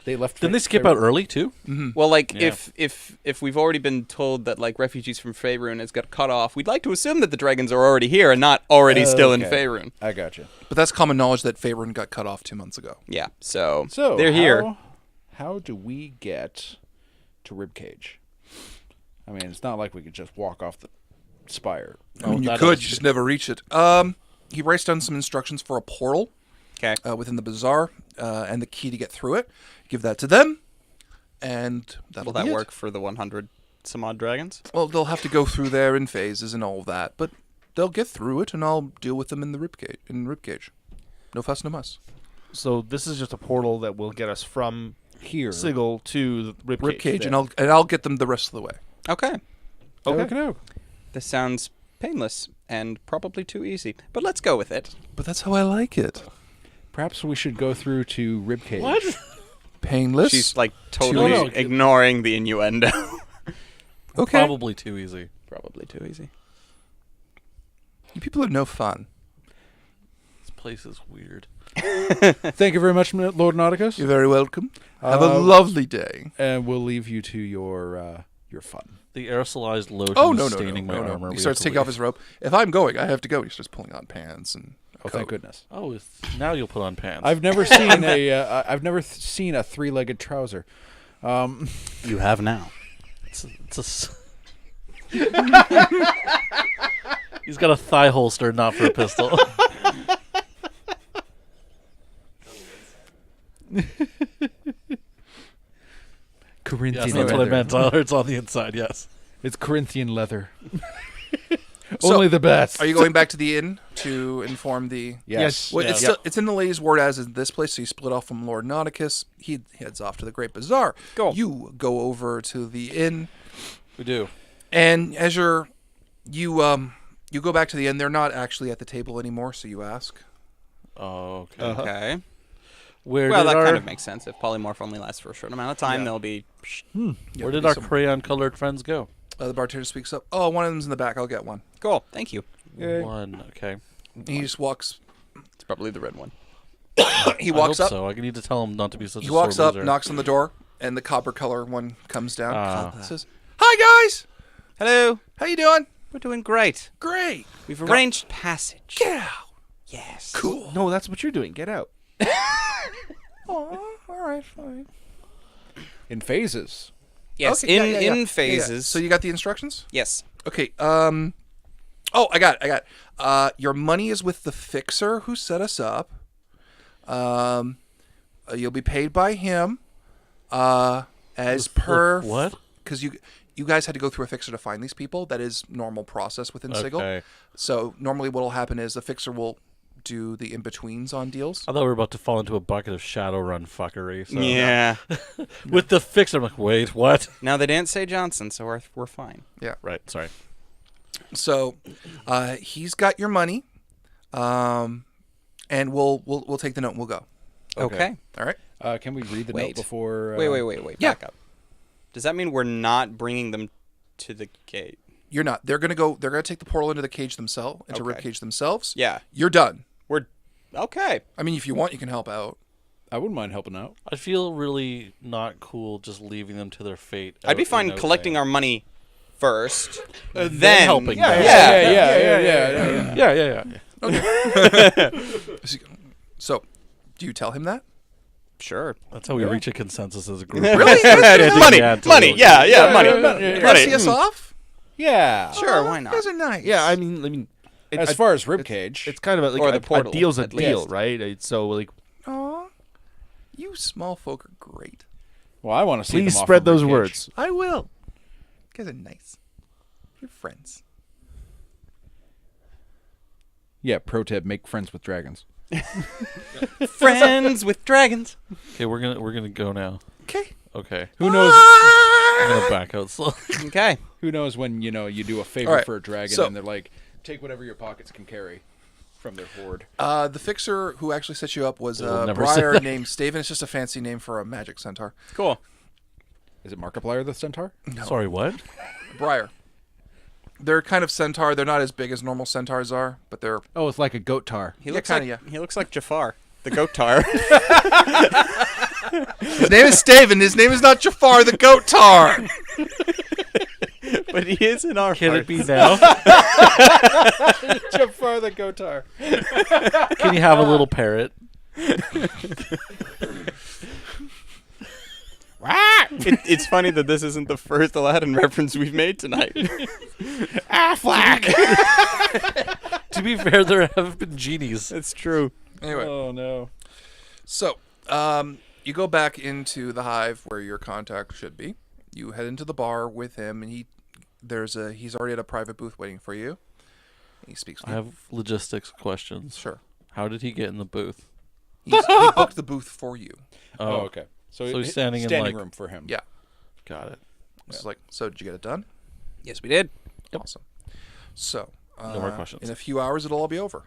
They left. Didn't they skip out early, too? Well, like Yeah. if we've already been told that like refugees from Faerun has got cut off, we'd like to assume that the dragons are already here and not already still in Okay. Faerun. I gotcha. But that's common knowledge that Faerun got cut off 2 months ago. Yeah, so So they're here. How do we get to Ribcage? I mean, it's not like we could just walk off the spire. I mean, you that could, is you just never reach it. He writes down some instructions for a portal Okay. within the Bazaar and the key to get through it. Give that to them, and that'll Will that be it. work for the 100 some odd dragons? Well, they'll have to go through there in phases and all that, but they'll get through it, and I'll deal with them in the Ribcage. No fuss, no muss. So this is just a portal that will get us from Here. Sigil to the Ribcage. Ribcage, and I'll get them the rest of the way. Okay. Okay. This sounds painless and probably too easy, but let's go with it. But that's how I like it. Perhaps we should go through to Ribcage. What? Painless. She's like totally No. ignoring the innuendo. okay. Probably too easy. Probably too easy. You people are no fun. This place is weird. Thank you very much, Lord Nauticus. You're very welcome. Have a lovely day. And we'll leave you to your fun. The aerosolized lotion Oh, is no. staining my armor. He We starts have to taking off leave. his robe. If I'm going, I have to go. He starts pulling on pants and Oh, thank goodness. Oh, now you'll put on pants. I've never seen seen a three-legged trouser. You have now. He's got a thigh holster, not for a pistol. Corinthian Yes, that's what I leather. meant, Tyler. It's on the inside, yes. It's Corinthian leather. So, Only the best. Are you going back to the inn to inform the... Yes. Well, Yeah. it's in the lady's ward as in this place, so you split off from Lord Nauticus. He heads off to the Great Bazaar. Go. You go over to the inn, We do. and as you go back to the inn, they're not actually at the table anymore, so you ask, Oh, okay. Okay. Where Well, did that our kind of makes sense. If polymorph only lasts for a short amount of time, they'll be. where did our crayon-colored friends go? The bartender speaks up. Oh, one of them's in the back. I'll get one. Cool. Thank you. One. Okay. He just walks. It's probably the red one. He walks I hope up. So I need to tell him not to be such He a walks sore up, loser. knocks on the door, and the copper color one comes down. Ah. Says, "Hi guys, Hello. how you doing? We're doing great. Great. We've arranged passage. Get out. Yes. Cool. No, that's what you're doing. Get out. Oh, all right, fine. In phases. Yes. Okay, in yeah, yeah, yeah. in phases. Yeah, yeah. So you got the instructions? yes. Okay. Oh, I got it. Your money is with the fixer who set us up. You'll be paid by him. As per what? Because you guys had to go through a fixer to find these people. That is normal process within Sigil. Okay. So normally what will happen is the fixer will do the in-betweens on deals. I thought we were about to fall into a bucket of Shadowrun fuckery. So. Yeah. With the fixer, I'm like, wait, what? Now they didn't say Johnson, so we're fine. Right. Sorry. So he's got your money, and we'll take the note and we'll go. Okay. All right. Can we read the Wait. note before? Wait. Yeah. Back up. Does that mean we're not bringing them to the gate? You're not. They're gonna go. They're gonna take the portal into the cage themselves, into Okay. Ribcage themselves. Yeah. You're done. We're okay. I mean, if you want, you can help out. I wouldn't mind helping out. I feel really not cool just leaving them to their fate. I'd be out fine in collecting outland. our money first, then helping them. Yeah. So, do you tell him that? Sure. That's how we reach a consensus as a group. Really? money. Yeah, Money. totally. Yeah. Money. You wanna see us off? Yeah. Sure. Why not? You guys are nice. Yeah, I mean, As far as Ribcage, it's kind of Or like the portal, a deal's a at deal, least. right? So like, Aw, you small folk are great. well, I want to see please them off spread of those Ribcage. words. I will. You guys are nice. You're friends. Yeah, pro tip: make friends with dragons. Friends with dragons. Okay, we're gonna go now. Okay. Okay. Who knows? I'm gonna back out slowly. Okay. Who knows when you do a favor All right, for a dragon so- and they're like, take whatever your pockets can carry from their hoard. The fixer who actually set you up was It'll a never say Briar that. named Staven. It's just a fancy name for a magic centaur. Cool. Is it Markiplier the centaur? Sorry, what? Briar. They're kind of centaur. They're not as big as normal centaurs are, but they're Oh, it's like a goat tar. He Yeah, looks kinda, like yeah. he looks like Jafar, the goat tar. His name is Staven. His name is not Jafar the Goat Tar. But he is in our Can hearts. it be now? Jafar the goat tar. Can you have a little parrot? It's funny that this isn't the first Aladdin reference we've made tonight. To be fair, there have been genies. It's true. Anyway, Oh no. so you go back into the hive where your contact should be. You head into the bar with him, and he's already at a private booth waiting for you. He speaks with I you. have logistics questions. Sure. How did he get in the booth? He booked the booth for you. Oh, okay. So he's standing in, like- room for him. Yeah. Got it. It's like, so did you get it done? Yes, we did. Awesome. So, No more questions. in a few hours, it'll all be over.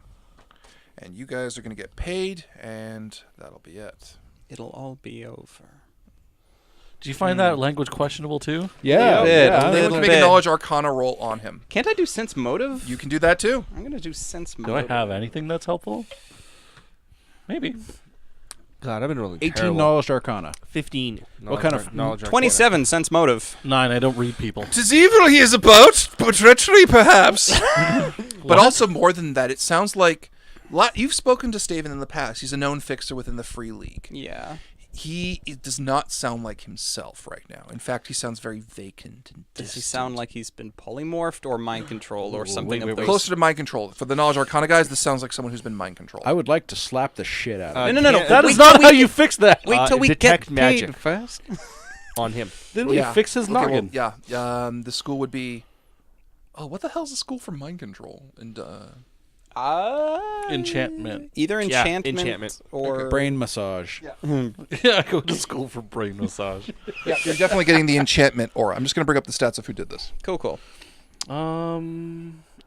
And you guys are going to get paid, and that'll be it. It'll all be over. Do you find that language questionable too? Yeah. bit, yeah. a They little can make bit. a knowledge arcana roll on him. Can't I do sense motive? You can do that too. I'm gonna do sense Do I motive. have anything that's helpful? Maybe. God, I've been rolling 18 terrible. knowledge arcana. 15. What kind of- knowledge? 27 sense motive. 9. I don't read people. 'Tis evil he is about, but treachery perhaps. But also more than that, it sounds like you've spoken to Staven in the past. He's a known fixer within the Free League. Yeah. It does not sound like himself right now. In fact, he sounds very vacant and Does he distant. sound like he's been polymorphed or mind controlled or something wait, of those? Closer to mind control? For the knowledge arcana guys, this sounds like someone who's been mind controlled. I would like to slap the shit out of him. No. That Wait is till not we how get- you fix that. Wait till we detect get magic. paid first. on him. Didn't we fix his noggin? The school would be. Oh, what the hell's the school for mind control? And Enchantment. Either Yeah, enchantment, enchantment. or Brain massage. Yeah, I go to school for brain massage. yeah, you're definitely getting the enchantment aura. I'm just going to bring up the stats of who did this. cool.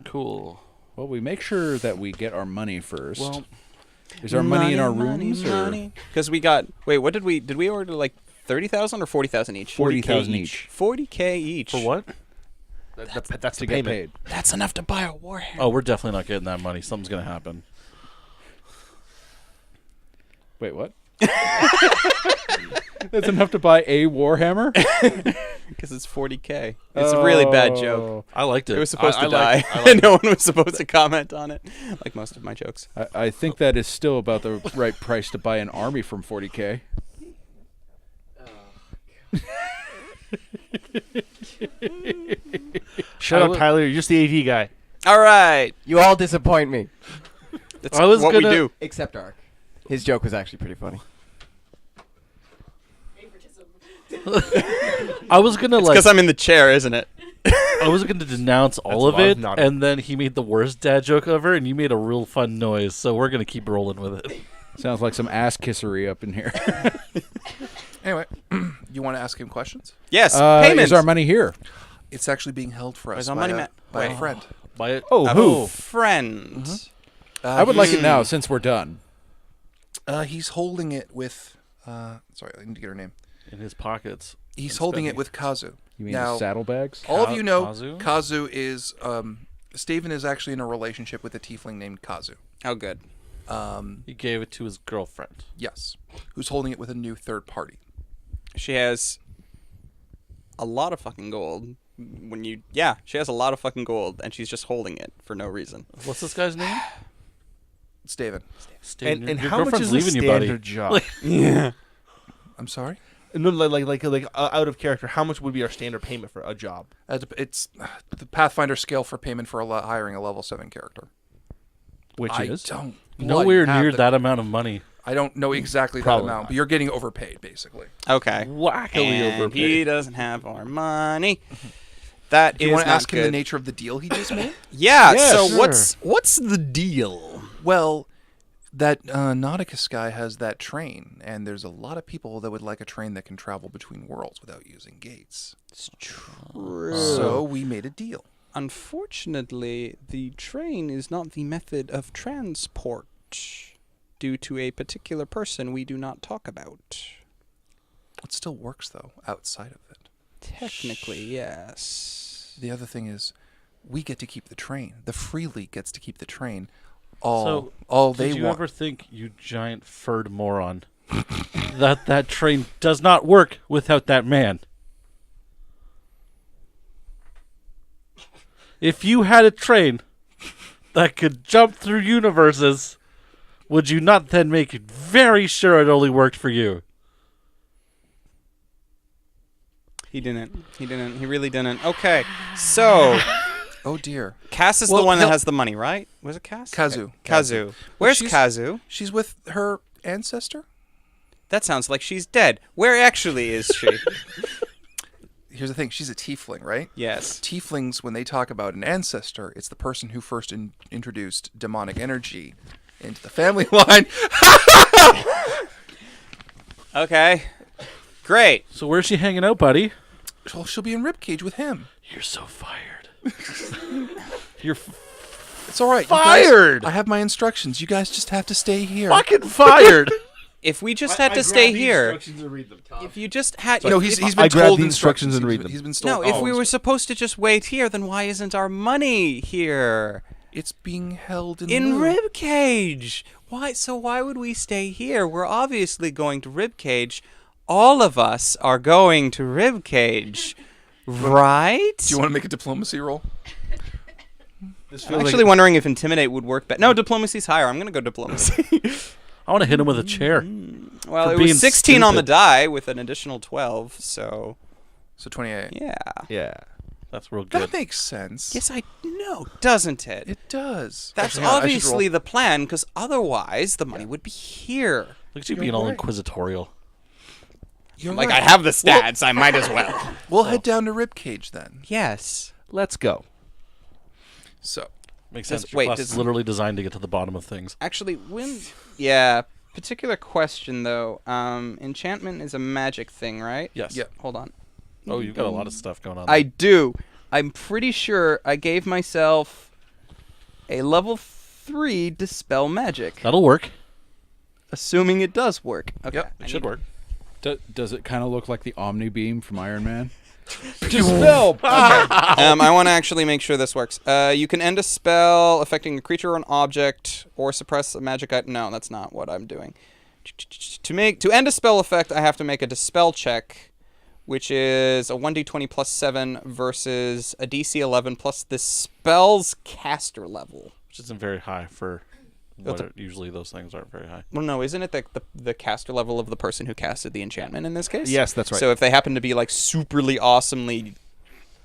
Cool. Well, we make sure that we get our money first. Well, Is our money in our rooms? Because we got. Wait, what did we order like 30,000 or 40,000 each? 40,000 each. 40K each. For what? That's To the get payment. paid. That's enough to buy a warhammer. Oh, we're definitely not getting that money. Something's gonna happen. Wait, what? That's enough to buy a Warhammer? Because it's 40K. It's a really bad joke. I liked it. It was supposed to die. I like No one was supposed to comment on it, like most of my jokes. I think that is still about the right price to buy an army from 40K. Shut up, Tyler. You're just the AV guy. All right. You all disappoint me, That's I was what we gonna- do. except Ark. His joke was actually pretty funny. I was gonna Because I'm in the chair, isn't it? I was gonna denounce all That's of a lot it, of nodding. and then he made the worst dad joke ever, and you made a real fun noise. So we're gonna keep rolling with it. Sounds like some ass kissery up in here. Anyway, you want to ask him questions? Yes. Payment. Is our money here? It's actually being held for us Where's our by, money, a, Matt? by a Wait. friend. By it. Oh, A who? friend. I would like it now since we're done. He's holding it with. Sorry, I need to get her name. In his pockets. He's And holding spending it with Kazu. You mean Now, the saddlebags? all of you know Kazu? Kazu is. Steven is actually in a relationship with a tiefling named Kazu. Oh, good. He gave it to his girlfriend. Yes. Who's holding it with a new third party. She has a lot of fucking gold. She has a lot of fucking gold, and she's just holding it for no reason. What's this guy's name? Steven. Steven, And your how much girlfriend's is a leaving you, buddy. standard job? Like- Yeah. I'm sorry? No, like out of character. How much would be our standard payment for a job? It's the Pathfinder scale for payment for hiring a level 7 character. Which I is? don't Nowhere bloody have near the- that amount of money. I don't know exactly that Probably amount, not. but you're getting overpaid, basically. Okay. Wackily And overpaid. he doesn't have our money. That Do you is want to not ask him good. the nature of the deal he just made? Yeah. Yeah, so sure. what's the deal? Well, that Nauticus guy has that train, and there's a lot of people that would like a train that can travel between worlds without using gates. It's true. So we made a deal. Unfortunately, the train is not the method of transport due to a particular person we do not talk about. It still works, though, outside of it. Technically, yes. The other thing is, we get to keep the train. The Free League gets to keep the train. All they Did you want. ever think, you giant furred moron, that train does not work without that man? If you had a train that could jump through universes, would you not then make it very sure it only worked for you? He didn't. He didn't. He really didn't. Okay, so Oh dear, Cass is Well, the one that he'll- has the money, right? Was it Cass? Kazu. Kazu. Where's she's- Kazu? She's with her ancestor. That sounds like she's dead. Where actually is she? Here's the thing: she's a tiefling, right? Yes. Tieflings, when they talk about an ancestor, it's the person who first introduced demonic energy into the family line. Okay. Great. So where's she hanging out, buddy? Well, she'll be in Ribcage with him. You're so fired. You're It's all right. you Fired! guys- I have my instructions. You guys just have fucking here. fucking fired. If we just had to stay here, And read them. if you just had, No, if- he's if- been I grabbed told the instructions and He's read been- them. He's been no. told. If all we were instructions. supposed to just wait here, then why isn't our money here It's being held in in lieu. Ribcage? Why? So why would we stay here? We're obviously going to Ribcage. All of us are going to Ribcage, right? Do you want to make a diplomacy roll? This I'm feels actually wondering if intimidate would work better. No, diplomacy's higher. I'm gonna go diplomacy. I want to hit him with a chair. Well, For it being was 16 on the stupid. die with an additional 12, so So 28. yeah. yeah. That's real good. That makes sense. Yes, I know, doesn't it? It does. That's Actually, hang on, I should obviously roll. the plan, because otherwise the money would be here. Look at you You're being all right. inquisitorial. You're Like, right. I have the stats, I might as well. We'll head down to Ribcage then. Yes. Let's go. So, Makes Does- sense. Your wait, class does- is literally designed to get to the bottom of things. Actually, yeah, particular question, though. Enchantment is a magic thing, right? Yes. yeah. Hold on. Oh, you've got a lot of stuff going on. I do. I'm pretty sure I gave myself a level 3 Dispel Magic. That'll work. Assuming it does work. Okay. Yep, I It should need- work. Does it kind of look like the Omni Beam from Iron Man? Dispel. I want to actually make sure this works. You can end a spell affecting a creature or an object, or suppress a magic item. No, that's not what I'm doing. To end a spell effect, I have to make a dispel check, which is a 1d20 plus 7 versus a DC 11 plus the spell's caster level. Which isn't very high for usually those things aren't very high. Well, no, isn't it the caster level of the person who casted the enchantment in this case? Yes, that's right. So if they happen to be like superly awesomely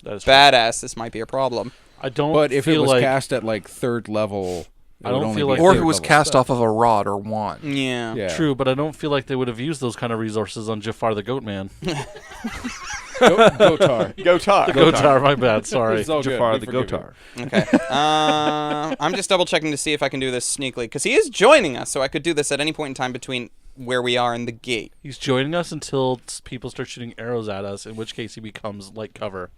That is true. badass, this might be a problem. I don't But if it feel was like cast at like 3rd level, I don't feel like Or they- if it was cast off of a rod or wand. Yeah. Yeah. true, but I don't feel like they would have used those kind of resources on Jafar the Goat Man. Gotar. Gotar. Gotar, my bad. Sorry. It's all good. Jafar We the forgive you. Gotar. Okay. I'm just double checking to see if I can do this sneakily, because he is joining us, so I could do this at any point in time between where we are and the gate. He's joining us until people start shooting arrows at us, in which case he becomes light cover.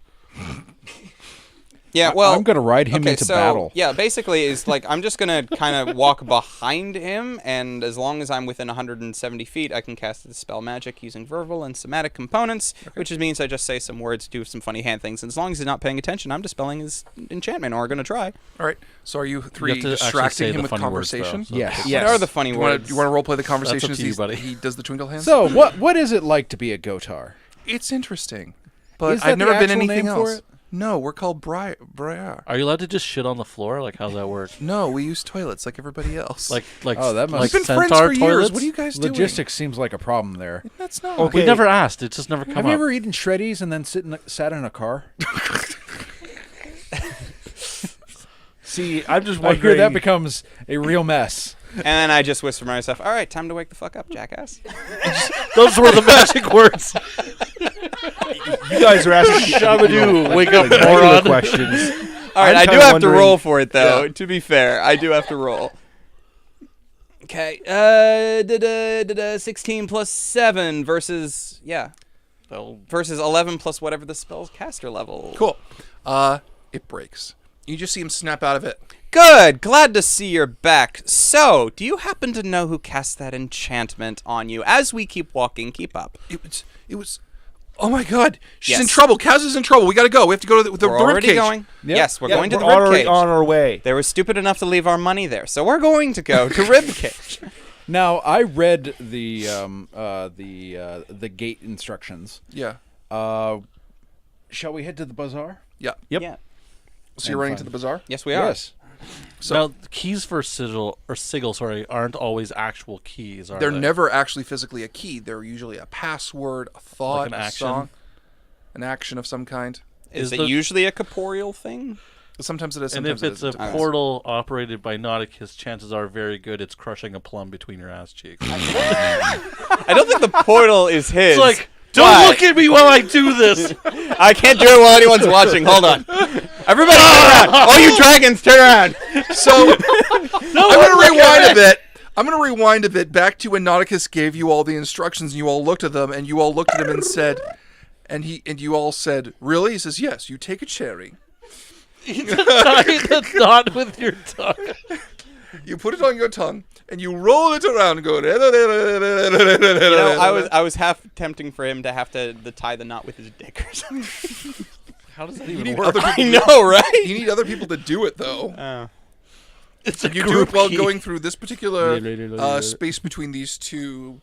Yeah, well, I'm gonna ride him okay, into so, battle. Yeah, basically, is like I'm just gonna kind of walk behind him, and as long as I'm within 170 feet, I can cast the spell magic using verbal and somatic components, which means I just say some words, do some funny hand things, and as long as he's not paying attention, I'm dispelling his enchantment, or gonna try. All right. So are you three have to actually say distracting him the with funny words, though, conversation? so- Yes. What are the funny Do you wanna words? role play the conversation up as to you, buddy. he does the twinkle hands? So what is it like to be a Gotar? It's interesting, but Is that I've never the been actual anything name for else. it? No, we're called Briar. Are you allowed to just shit on the floor? Like, how's that work? No, we use toilets like everybody else. Like, Oh, that must- like we've been friends centaur for years. toilets? What are you guys doing? Logistics seems like a problem there. That's not. Okay. We never asked. It just never come Have up. you ever eaten shreddies and then sat in a car? See, I'm just I wondering. hear that becomes a real mess. And then I just whisper to myself, all right, time to wake the fuck up, jackass. Those were the magic words. you guys are asking Shabadoo, wake up, regular moron. questions. All right, I'm I do kinda have to wondering- roll for it, though. To be fair, I do have to roll. Okay, 16 plus 7 versus, versus 11 plus whatever the spell's caster level. Cool. It breaks. You just see him snap out of it. Good, glad to see you're back. So, do you happen to know who cast that enchantment on you? As we keep walking, keep up. It was. Oh my God! She's in Yes. trouble. Kaz is in trouble. We gotta go. We have to go to the We're already Ribcage. going. Yep. Yes, we're Yeah, going to the we're already Ribcage. on our way. They were stupid enough to leave our money there, so we're going to go to Ribcage. Now I read the gate instructions. Yeah. Shall we head to the bazaar? Yeah. Yep. Yeah. So you're running to the bazaar? Yes, we are. Yes. So now, the keys for sigil aren't always actual keys, are they're they? never actually physically a key. They're usually a password, a thought, Like an a action? song, an action of some kind. Is Is it the- usually a corporeal thing? Sometimes it is. And Sometimes if it's it a isn't. portal operated by Nauticus, chances are very good it's crushing a plum between your ass cheeks. I don't think the portal is his. It's like, don't Why? look at me while I do this. I can't do it while anyone's watching. Hold on. Everybody turn around. All you dragons, turn around. So I'm gonna rewind a bit. I'm gonna rewind a bit back to when Nauticus gave you all the instructions, and you all looked at them, and you all looked at him and said, and you all said, "Really?" He says, "Yes. You take a cherry, That's not with your tongue. you put it on your tongue, and you roll it around and go." You know, I was half tempting for him to have to tie the knot with his dick or something. How does that You even need work? other I people. know, right? You need other people to do it, though. It's a You do it while group key. going through this particular space between these two.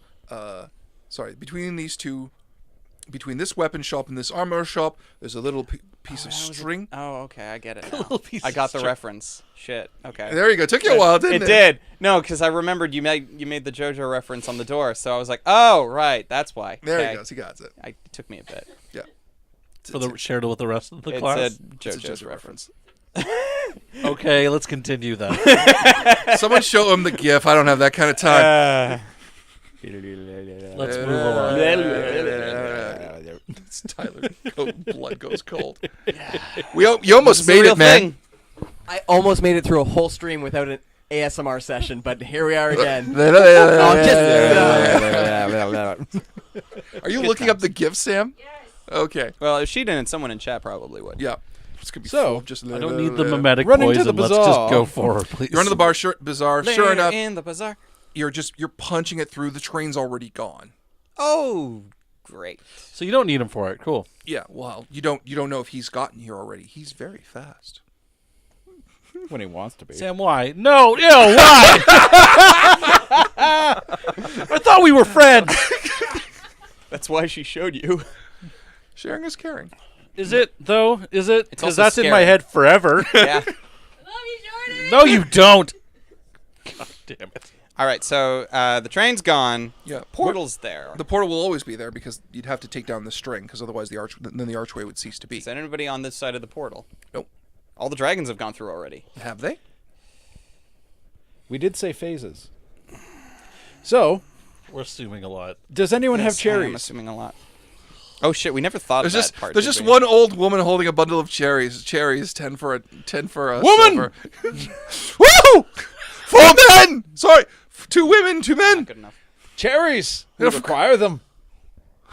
Between this weapon shop and this armor shop, there's a little piece of string. Oh, okay, I get it A now. little piece I got of the string. reference. Shit. Okay. There you go. Took you a while, didn't it? It did. No, because I remembered you made the JoJo reference on the door, so I was like, oh, right, that's why. There Okay. he goes. He got it. It took me a bit. Yeah. Shared it with the rest of the It class. said It's a JoJo's JoJo reference. Okay, let's continue then. Someone show him the GIF. I don't have that kind of time. Let's move along. It's Tyler. Blood goes cold. You almost made it, man. I almost made it through a whole stream without an ASMR session, but here we are again. Are you looking up the GIF, Sam? Yes. Okay. Well, if she didn't, someone in chat probably would. Yeah. It's gonna be So, full of just. I don't need the mimetic Running to poison. the Let's bazaar. just go forward, please. You run to the bazaar. Sure Later enough, in the bazaar. You're punching it through. The train's already gone. Oh, great. So you don't need him for it. Cool. Yeah, well, you don't know if he's gotten here already. He's very fast. When he wants to be. Sam, why? No, ew, why? I thought we were friends. That's why she showed you. Sharing is caring. Is it, though? Is it? It's Because also that's in my scary. head forever. Yeah. No, you don't. God damn it. All right, so the train's gone. Yeah. Portal's there. The portal will always be there because you'd have to take down the string because otherwise then the archway would cease to be. Is there anybody on this side of the portal? Nope. All the dragons have gone through already. Have they? We did say phases. So, We're assuming a lot. does anyone have Yes, I am cherries? assuming a lot. Oh shit, we never thought of There's that part. there's did just we? one old woman holding a bundle of cherries. Cherries, 10 for a Woman! silver. Woo! 4 men. Sorry, 2 women, 2 men. Good enough. Cherries! We Of require them.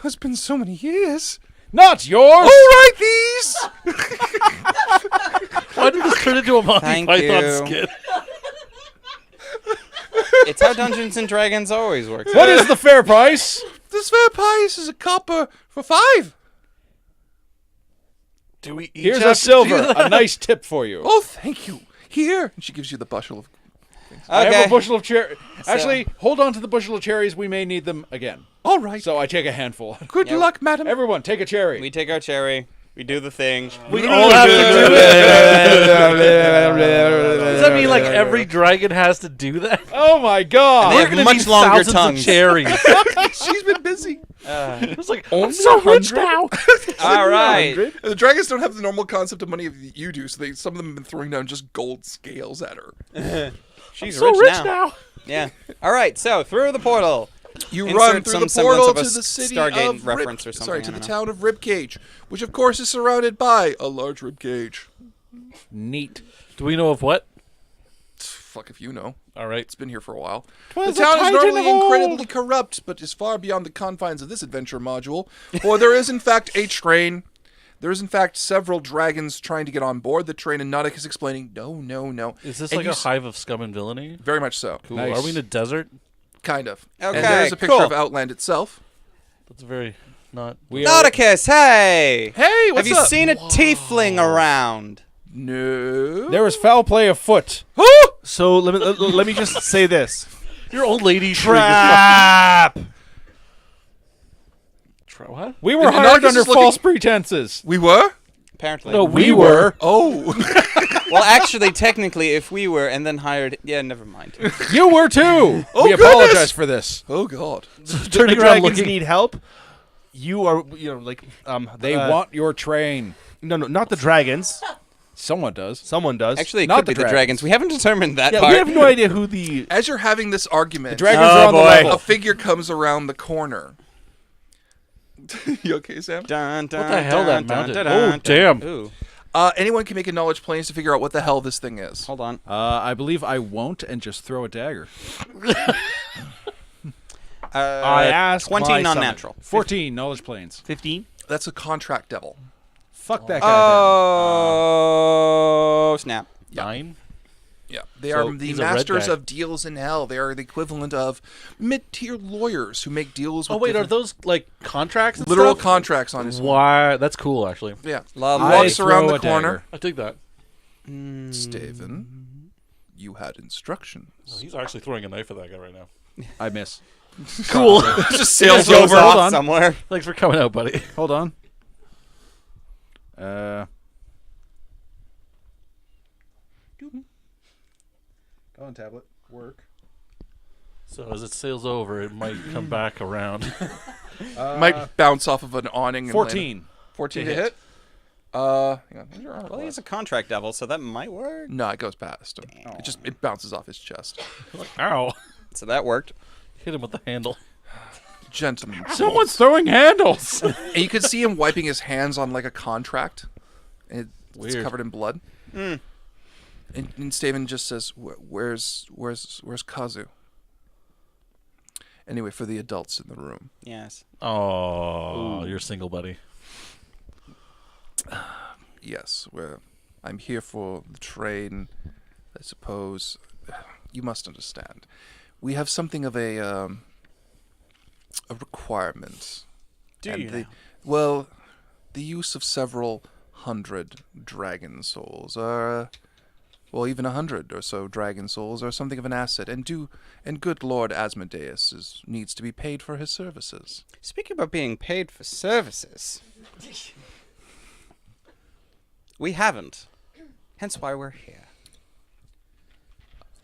It's been so many years. Not yours! All right, these. Why did this turn into a Monty Thank Python you. skit? It's how Dungeons and Dragons always works. What is the fair price? This fair price is a copper for 5. Do we each Here's have a to silver. do that? A nice tip for you. Oh, thank you. Here, and she gives you the bushel of. I have Okay. a bushel of cherries. Actually, hold on to the bushel of cherries. We may need them again. All right. So I take a handful. Good Yeah. luck, madam. Everyone, take a cherry. We take our cherry. We do the thing. We all have to do it. Does that mean like every dragon has to do that? Oh my They god! have We're gonna much need longer thousands tongues. of cherries. She's been busy. It's like I'm so rich now. All right. And the dragons don't have the normal concept of money that you do, so some of them have been throwing down just gold scales at her. She's So rich now. Yeah. All right. So through the portal. You Insert run through some the semblance portal of a to the city Stargate of reference or something, Sorry, I to the don't town of Ribcage, which of course is surrounded by a large ribcage. Neat. Do we know of what? Fuck if you know. All right. It's been here for a while. Was The a town is titan normally of old. incredibly corrupt, but is far beyond the confines of this adventure module. For there is in fact a train. There is in fact several dragons trying to get on board the train, and Nauticus explaining, no. Is this And like you a hive of scum and villainy? Very much so. Cool. Nice. Are we in a desert? Kind of. Okay, And there's a picture cool. of Outland itself. That's very not. We are, Nauticus, hey! Hey, what's Have you up? seen a tiefling around? No. there was foul play afoot. So let me just say this. Your old lady Trap. What? We were And hired Nauticus under is looking- false pretenses. We were? Apparently. No, We were. Oh. Well, actually, technically, if we were and then hired, yeah, never mind. You were too. Oh, we goodness. apologize for this. Oh, God. The Turning around dragons looking. need help. You are, They want your train. no, not the dragons. Someone does. Someone does. Actually, it Not could the be the dragons. We haven't determined that yeah, part. we have no idea who the. As you're having this argument, Dragons Oh, are on boy. the level. a figure comes around the corner. You okay, Sam? Dun, dun, What the hell dun, that dun, mounted? dun, Oh, dun, damn. dun. Ooh, Anyone can make a knowledge planes to figure out what the hell this thing is. hold on. I believe I won't and just throw a dagger. I asked 20 my non-natural. 14 knowledge planes. 15. That's a contract devil. Fuck that guy. Oh, snap. 9? Yeah, they So are the he's a red masters guy. of deals in hell. They are the equivalent of mid-tier lawyers who make deals with Oh wait, are different- those like contracts? And literal stuff? contracts on his. Why? That's cool, actually. Yeah, Lovely. walks I around throw the a corner. dagger. I dig that. Steven, you had instructions. Oh, he's actually throwing a knife at that guy right now. I miss. Cool. Just sails Goes over. off on. somewhere. Thanks for coming out, buddy. Hold on. Go on, tablet. Work. So as it sails over, it might come back around. Might bounce off of an awning. And 14. land. 14 to To hit. hit. Hang on. Where's your armor Well, he's class? a contract devil, so that might work. No, it goes past him. It bounces off his chest. Ow! So that worked. Hit him with the handle. Gentlemen. Someone's throwing handles. And you could see him wiping his hands on like a contract. And it's Weird. covered in blood. And Steven just says, "Where's Kazu?" Anyway, for the adults in the room. Yes. Oh, you're single, buddy. Yes, I'm here for the train. I suppose you must understand. we have something of a requirement. Do And you the, now? well, the use of several hundred dragon souls are, well, even 100 or so dragon souls are something of an asset, and good Lord Asmodeus needs to be paid for his services. Speaking about being paid for services, we haven't. Hence why we're here.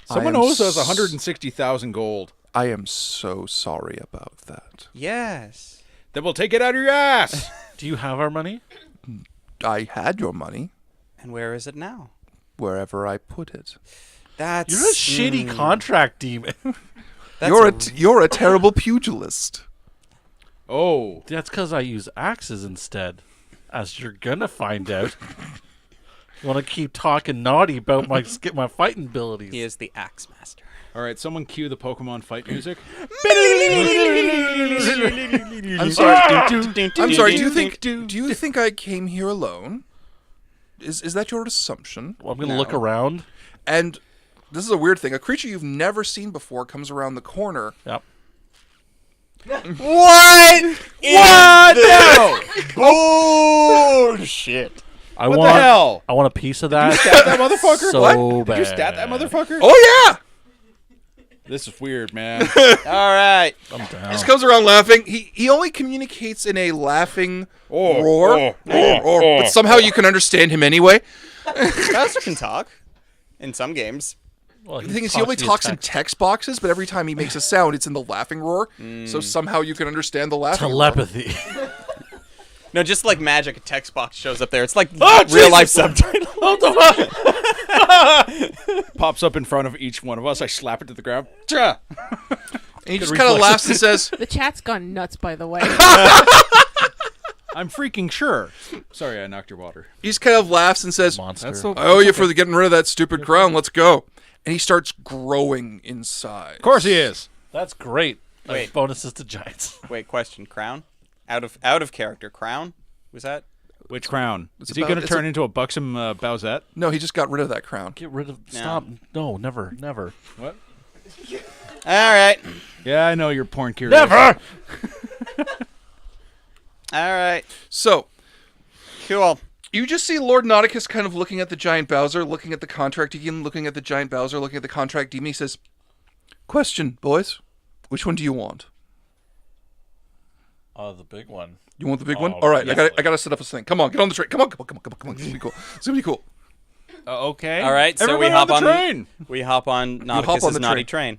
Someone am owes us s- 160,000 gold. I am so sorry about that. Yes. Then we'll take it out of your ass. Do you have our money? I had your money And where is it now? wherever I put it. That's You're a shitty contract demon. That's You're a terrible pugilist. Oh. That's because I use axes instead, as you're gonna find out. You want to keep talking naughty about my fighting abilities? He is the axe master. All right, someone cue the Pokemon fight music. I'm sorry. I'm sorry. Do you think I came here alone? Is that your assumption? Well, I'm gonna look around. And this is a weird thing. A creature you've never seen before comes around the corner. Yep. What? What? No. Bullshit. I What want. the hell? I want a piece of that. Stat that motherfucker? So What? bad. Did you stat that motherfucker? Oh yeah! This is weird, man. All right. I'm down. He just comes around laughing. He only communicates in a laughing Oh, roar, but somehow you can understand him anyway. Bowser can talk in some games. Well, The thing is, he only via talks in text. text boxes, but every time he makes a sound, it's in the laughing roar. So somehow you can understand the laughing roar. Telepathy. No, just like magic, a text box shows up there. It's like Oh, real life Jesus! subtitle. What the fuck? Pops up in front of each one of us. I slap it to the ground. Cha! And he just kind of laughs and says, The chat's gone nuts, by the way. I'm freaking sure. Sorry, I knocked your water. he just kind of laughs and says, Monster. That's so. I owe you for getting rid of that stupid crown. Let's go. And he starts growing inside. Of course he is. That's great. Wait. Bonuses to giants. Wait, question. Crown? Out of character. Crown? Was that? Which crown? It's Is he about- going to it's turn a- into a buxom Bowsette? No, he just got rid of that crown. Get rid of. Stop. No, never, never, What? All right. Yeah, I know you're porn curious. never. All right. So, Cool. you just see Lord Nauticus kind of looking at the giant Bowser, looking at the contract demon, looking at the giant Bowser, looking at the contract demon. He says, question, boys. Which one do you want? Oh, the big one. You want the big one? Oh, All right, yes. I gotta set up this thing. Come on, get on the train. Come on. It's gonna be cool. It's gonna be cool. Okay. All right. So Everybody we hop on on the train. We hop on hop Nauticus's on the naughty train.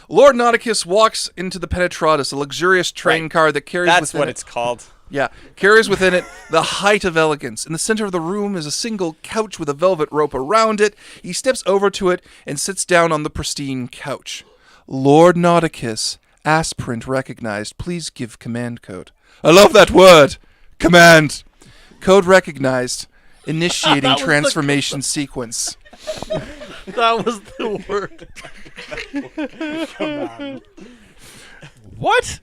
Lord Nauticus walks into the Penetratus, a luxurious train Right. car that carries That's within what it, it's called. Yeah, carries within it the height of elegance. In the center of the room is a single couch with a velvet rope around it. He steps over to it and sits down on the pristine couch. Lord Nauticus, Asprint recognized. Please give command code. I love that word. Command. Code recognized. Initiating That was the transformation sequence. That was the word. What?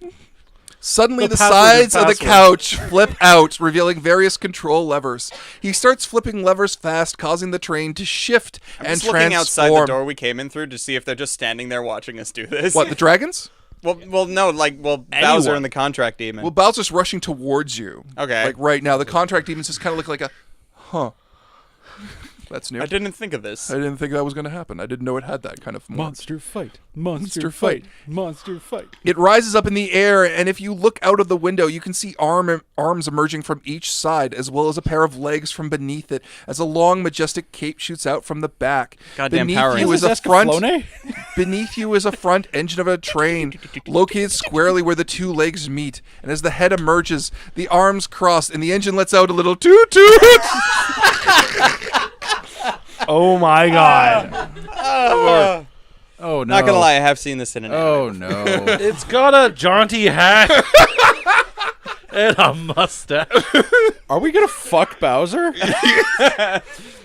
Suddenly, The the password is sides of the password. couch flip out, revealing various control levers. He starts flipping levers fast, causing the train to shift I'm and just looking outside the transform. door we came in through to see if they're just standing there watching us do this. What, the dragons? Well, no, Bowser Anyone. and the contract demon. Well, Bowser's rushing towards you. Okay. Like right now. The contract demons just kind of look like a, huh. That's new. I didn't think of this. I didn't think that was going to happen. I didn't know it had that kind of Monster fight. Monster Monster fight. fight. Monster fight. It rises up in the air, and if you look out of the window, you can see arms emerging from each side, as well as a pair of legs from beneath it, as a long, majestic cape shoots out from the back. Goddamn beneath Power you Rangers. is a front. Escaflowne? Beneath you is a front engine of a train, located squarely where the two legs meet. And as the head emerges, the arms cross, and the engine lets out a little toot toot. Oh my god. Oh, no. Not gonna lie, I have seen this in an anime. Oh, no. It's got a jaunty hat and a mustache. Are we going to fuck Bowser?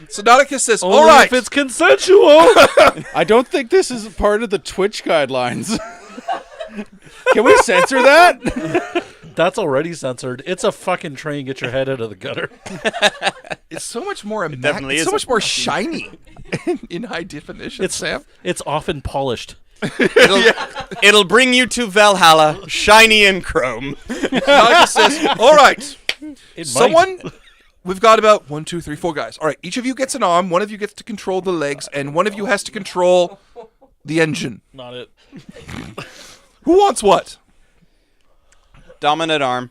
So Nauticus says, Only all right. if it's consensual. I don't think this is part of the Twitch guidelines. Can we censor that? That's already censored. It's a fucking train. Get your head out of the gutter. It's so much more definitely it's is so a much more shiny in high definition, It's Sam. It's often polished. It'll bring you to Valhalla, shiny and chrome. Nauticus says, all right, It someone... We've got about 1, 2, 3, 4 guys. All right, each of you gets an arm, one of you gets to control the legs, and one of you has to control the engine. Not it. Who wants what? Dominant arm.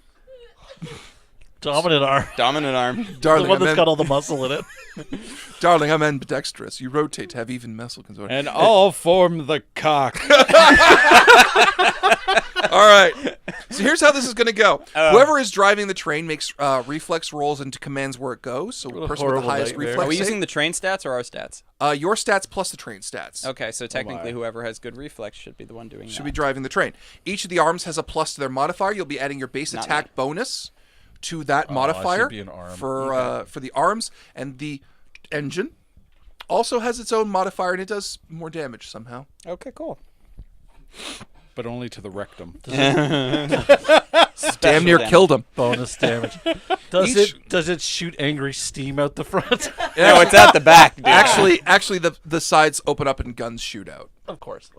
Dominant arm. Dominant arm. The Darling, one that's got all the muscle in it. Darling, I'm ambidextrous. You rotate to have even muscle control. And all form the cock. All right. So here's how this is going to go. Whoever is driving the train makes reflex rolls into commands where it goes. So the person with the horrible highest nightmare. reflex Are we save- using the train stats or our stats? your stats plus the train stats. Okay, so technically my. whoever has good reflex should be the one doing Should that. be driving the train. Each of the arms has a plus to their modifier. You'll be adding your base Not attack me. bonus to that I modifier should be an arm. for the arms, and the engine also has its own modifier, and it does more damage somehow. Okay, cool. But only to the rectum. Damn near damage. killed him. Bonus damage. Does Each- it shoot angry steam out the front? No, it's at the back, dude. Actually, the sides open up and guns shoot out. Of course.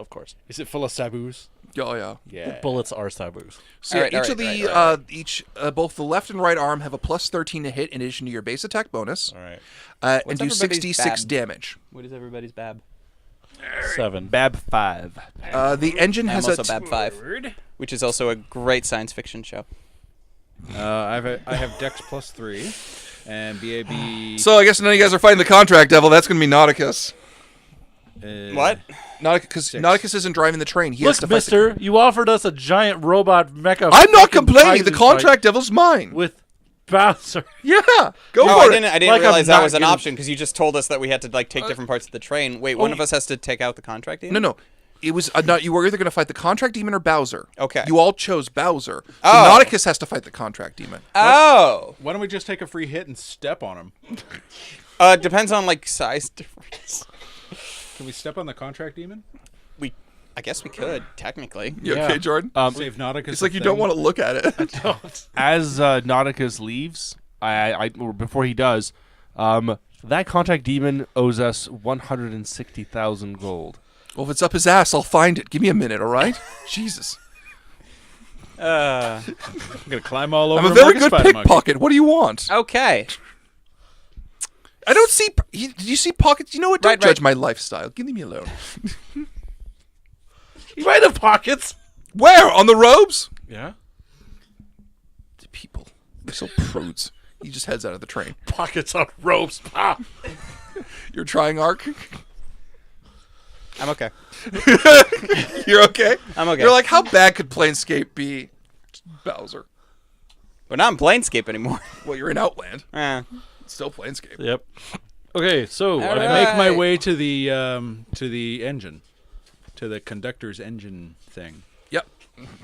Is it full of sabus? Oh yeah. Yeah. Bullets are sabus. So Alright, each of alright, the right. both the left and right arm have a plus 13 to hit in addition to your base attack bonus, All right. and What's do everybody's 66 bab? damage. What is everybody's bab? 7. Bab 5. The engine I'm has also a bab 5, which is also a great science fiction show. I have Dex plus 3, and BAB. So I guess none of you guys are fighting the contract devil. That's going to be Nauticus. What? Because Six. Nauticus isn't driving the train. He has to Look, fight mister, you offered us a giant robot mecha. I'm not fucking complaining. The Titan contract devil's mine. fight with Bowser. Yeah, go Oh, for it. I didn't Like, I'm realize that not was an gonna- option because you just told us that we had to like take different parts of the train. Wait, one of us has to take out the contract demon? No. It was not. You were either going to fight the contract demon or Bowser. Okay. You all chose Bowser. So Oh. Nauticus has to fight the contract demon. Oh, Why don't we just take a free hit and step on him? depends on like size difference. Can we step on the contract demon? I guess we could technically. You Yeah. okay, Jordan? Save Nauticus. It's like you don't want to look at it. As Nauticus leaves, or before he does, that contract demon owes us 160,000 gold. Well, if it's up his ass, I'll find it. Give me a minute, all right? Jesus. I'm gonna climb all over. I'm a him very like good spider monkey. pickpocket. What do you want? Okay. I don't see... Did you see pockets? You know what? Don't Right, judge right. my lifestyle. Give me alone. You might have pockets. Where? On the robes? Yeah. The people. They're so prudes. He just heads out of the train. Pockets on ropes. Ah. You're trying arc? I'm okay. You're okay? I'm okay. You're like, how bad could Planescape be? Bowser. We're not in Planescape anymore. Well, you're in Outland. Eh. It's still Planescape. Yep. Okay, so All I right. make my way to the engine, to the conductor's engine thing. Yep.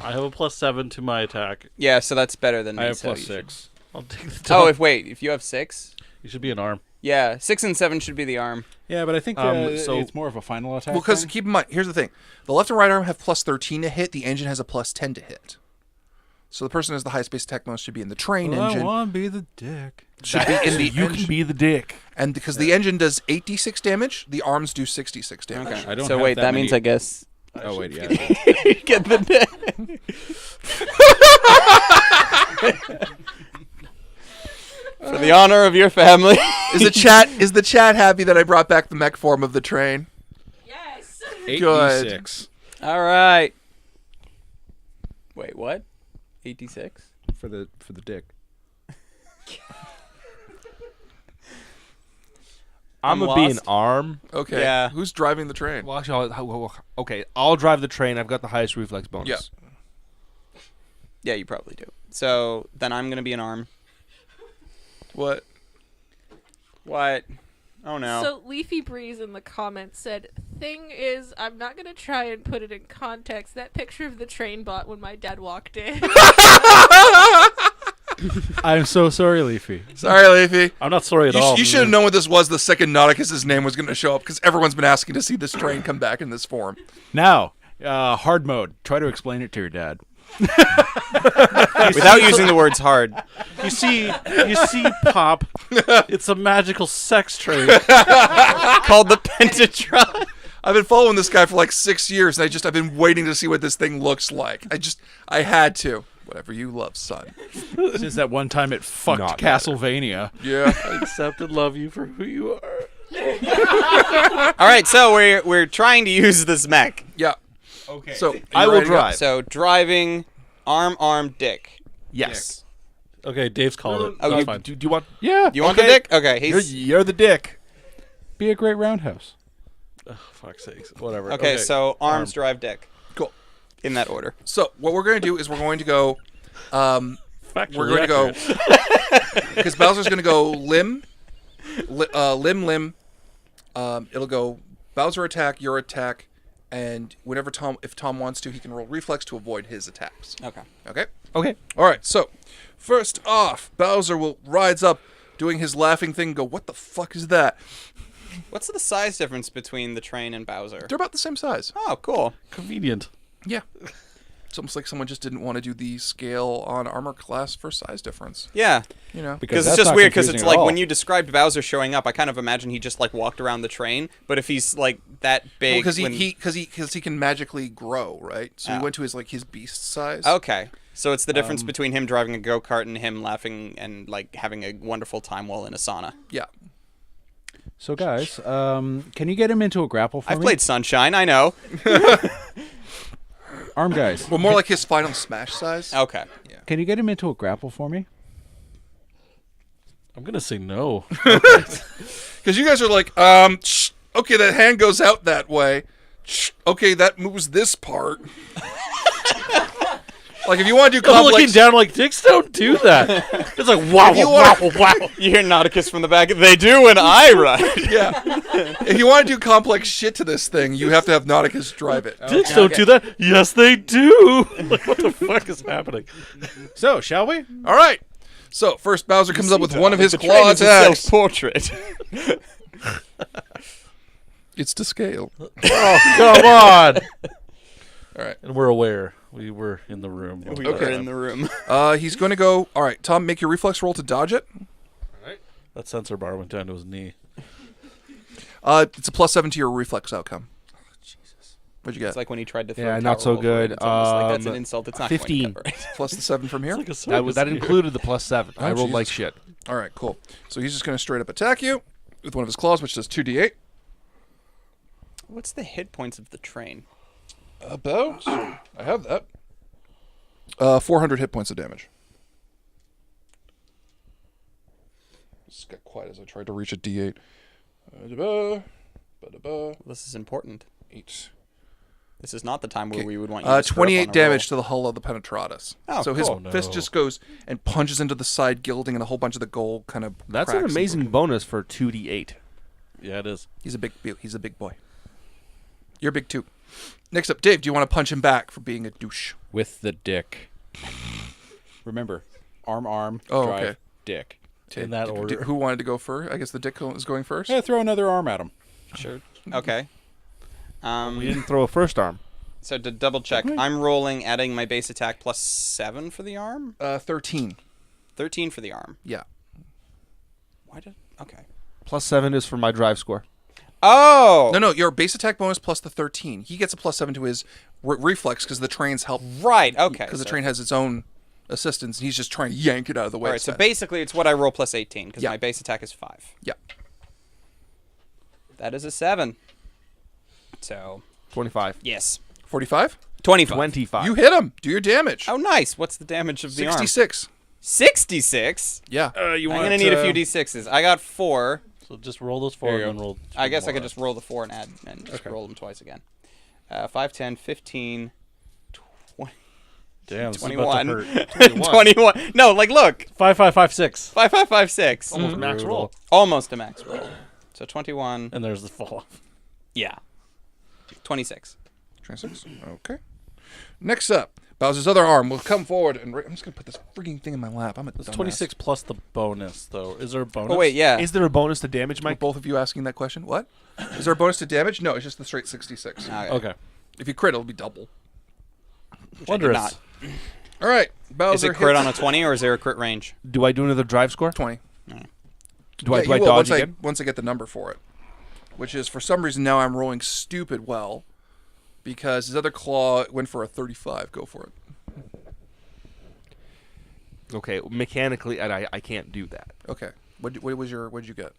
I have a +7 to my attack. Yeah, so that's better than me. I have so plus you should- 6. I'll take the Oh, if you have 6, you should be an arm. yeah, 6 and 7 should be the arm. Yeah, but I think so- it's more of a final attack. Well, because thing. keep in mind, here's the thing. The left and right arm have plus 13 to hit. The engine has a plus 10 to hit. So the person who has the highest base attack bonus should be in the train I engine. want to be the dick. Should be in the You engine. can be the dick. And because the engine does 8d6 damage, the arms do 66 damage. Okay. I don't so have wait, that that many- means I guess Oh wait, yeah. get the for the honor of your family. Is the chat happy that I brought back the mech form of the train? Yes. 8d6 All right. Wait, what? 86? for the dick. I'm I'm gonna be an lost. arm. Okay. Yeah. Who's driving the train? Well, actually, okay, I'll drive the train. I've got the highest reflex bonus. Yeah. Yeah, you probably do. So then I'm gonna be an arm. What? What? Oh no. So Leafy Breeze in the comments said, "Thing is, I'm not gonna try and put it in context. That picture of the train bot when my dad walked in." I'm so sorry, Leafy. Sorry, Leafy. I'm not sorry at all. You should have known what this was the second Nauticus' name was going to show up, because everyone's been asking to see this train come back in this form. Now, hard mode. Try to explain it to your dad. Without using the words hard. You see, Pop. It's a magical sex train. Called the Pentatron. I've been following this guy for like 6 years, and I've been waiting to see what this thing looks like. I had to. Whatever you love, son. Since that one time it fucked Not Castlevania. Yeah. I accept and love you for who you are. All right, so we're trying to use this mech. Yeah. Okay. So I will drive. So driving, arm, dick. Yes. Okay, Dave's called it. Oh, That's you- fine. Do you want? Yeah. You want the dick? Okay, You're the dick. Be a great roundhouse. Oh, fuck's sakes. Whatever. okay. So arms, Arm. drive, dick. Cool. In that order. So what we're going to do is we're going to go. Factually We're going to go accurate. because Bowser's going to go limb. It'll go Bowser attack, your attack, and whenever if Tom wants to, he can roll reflex to avoid his attacks. Okay. Okay. Okay. All right. So first off, Bowser rides up, doing his laughing thing. Go, what the fuck is that? What's the size difference between the train and Bowser? They're about the same size. Oh, cool. Convenient. Yeah. It's almost like someone just didn't want to do the scale on armor class for size difference. Yeah. You know. Because it's that's just not weird, because it's confusing at like all. when you described Bowser showing up, I kind of imagine he just like walked around the train. But if he's like that big, Because when- he can magically grow, right? So he Oh. went to his beast size. Okay, so it's the difference between him driving a go kart and him laughing and like having a wonderful time while in a sauna. Yeah. So guys, can you get him into a grapple for I've me? played Sunshine, I know. Arm guys. Well, more like his final smash size. Okay. Can you get him into a grapple for me? I'm going to say no. Because you guys are like, okay, that hand goes out that way. Okay, that moves this part. Like, if you want to do I'm complex... looking down like, dicks don't do that. It's like, wow, you wow, wanna- wow. You hear Nauticus from the back. They do when I ride. Yeah. If you want to do complex shit to this thing, you have to have Nauticus drive it. Dicks don't do that. Yes, they do. Like, what the fuck is happening? So, shall we? All right. So, first Bowser comes up with one of his The claw train is a attacks. self-portrait. It's to scale. Oh, come on. All right. And we're aware. We were in the room. We were Okay. in the room. He's going to go... All right, Tom, make your reflex roll to dodge it. That sensor bar went down to his knee. It's a +7 to your reflex outcome. Jesus. What'd you get? It's like when he tried to throw Yeah, a not tower so roll for it. good. It's almost like that's an insult. It's not 15. going to cover it. Plus the 7 from here? It's like a That circus included the +7. I rolled Jesus. like shit. All right, cool. So he's just going to straight up attack you with one of his claws, which does 2d8. What's the hit points of the train? About... I have that. 400 hit points of damage. Just got quiet as I tried to reach a d8. This is important. 8. This is not the time where we would want you to screw up 28 on a damage roll. to the hull of the Penetratus. Oh, so his cool. fist No. just goes and punches into the side gilding, and a whole bunch of the gold kind of That's cracks an and amazing broken. bonus for 2d8. Yeah, it is. He's a big boy. You're big too. Next up, Dave. Do you want to punch him back for being a douche? With the dick. Remember, arm, Oh, drive, okay. dick. In that order. Who wanted to go first? I guess the dick is going first. Yeah, throw another arm at him. Sure. Okay. We didn't throw a first arm. So to double check, I'm rolling, adding my base attack +7 for the arm, 13. 13 for the arm. Yeah. Why did? Okay. +7 is for my drive score. Oh. No, your base attack bonus plus the 13. He gets a +7 to his reflex because the train's help. Right. Okay. Because the so- train has its own assistance, and he's just trying to yank it out of the way. All right. So instead. basically, it's what I roll +18 because Yeah. my base attack is 5. Yeah. That is a 7. So 25. yes, 45. 25. 25. You hit him. Do your damage. Oh, nice. What's the damage of the arm? 66. 66. Yeah. You I'm gonna need a few d6s. I got 4. So just roll those 4 There you and then roll. I guess I more. could just roll the 4 and add and just roll them twice again. 5, 10, 15, 20, Damn, this is about 21. to hurt. 21. No, like look. 5, 5, 5, 6. 5, 5, 5, 6. Almost max roll. Almost a max roll. So 21. And there's the fall off. Yeah. 26. 26. Okay. Next up, Bowser's other arm will come forward, and I'm just gonna put this freaking thing in my lap. I'm a It's dumbass. 26 plus the bonus, though. Is there a bonus? Oh wait, yeah. Is there a bonus to damage, Were Mike? both of you asking that question? What? Is there a bonus to damage? No, it's just the straight 66. Okay. If you crit, it'll be double. Wondrous. not. All right, Bowser. Is it crit hits on a 20 or is there a crit range? Do I do another drive score? 20. Do I Yeah, you will dodge once again? once I get the number for it. which is for some reason now I'm rolling stupid well because his other claw went for a 35. Go for it. Okay, mechanically, and I can't do that. Okay. What did you get?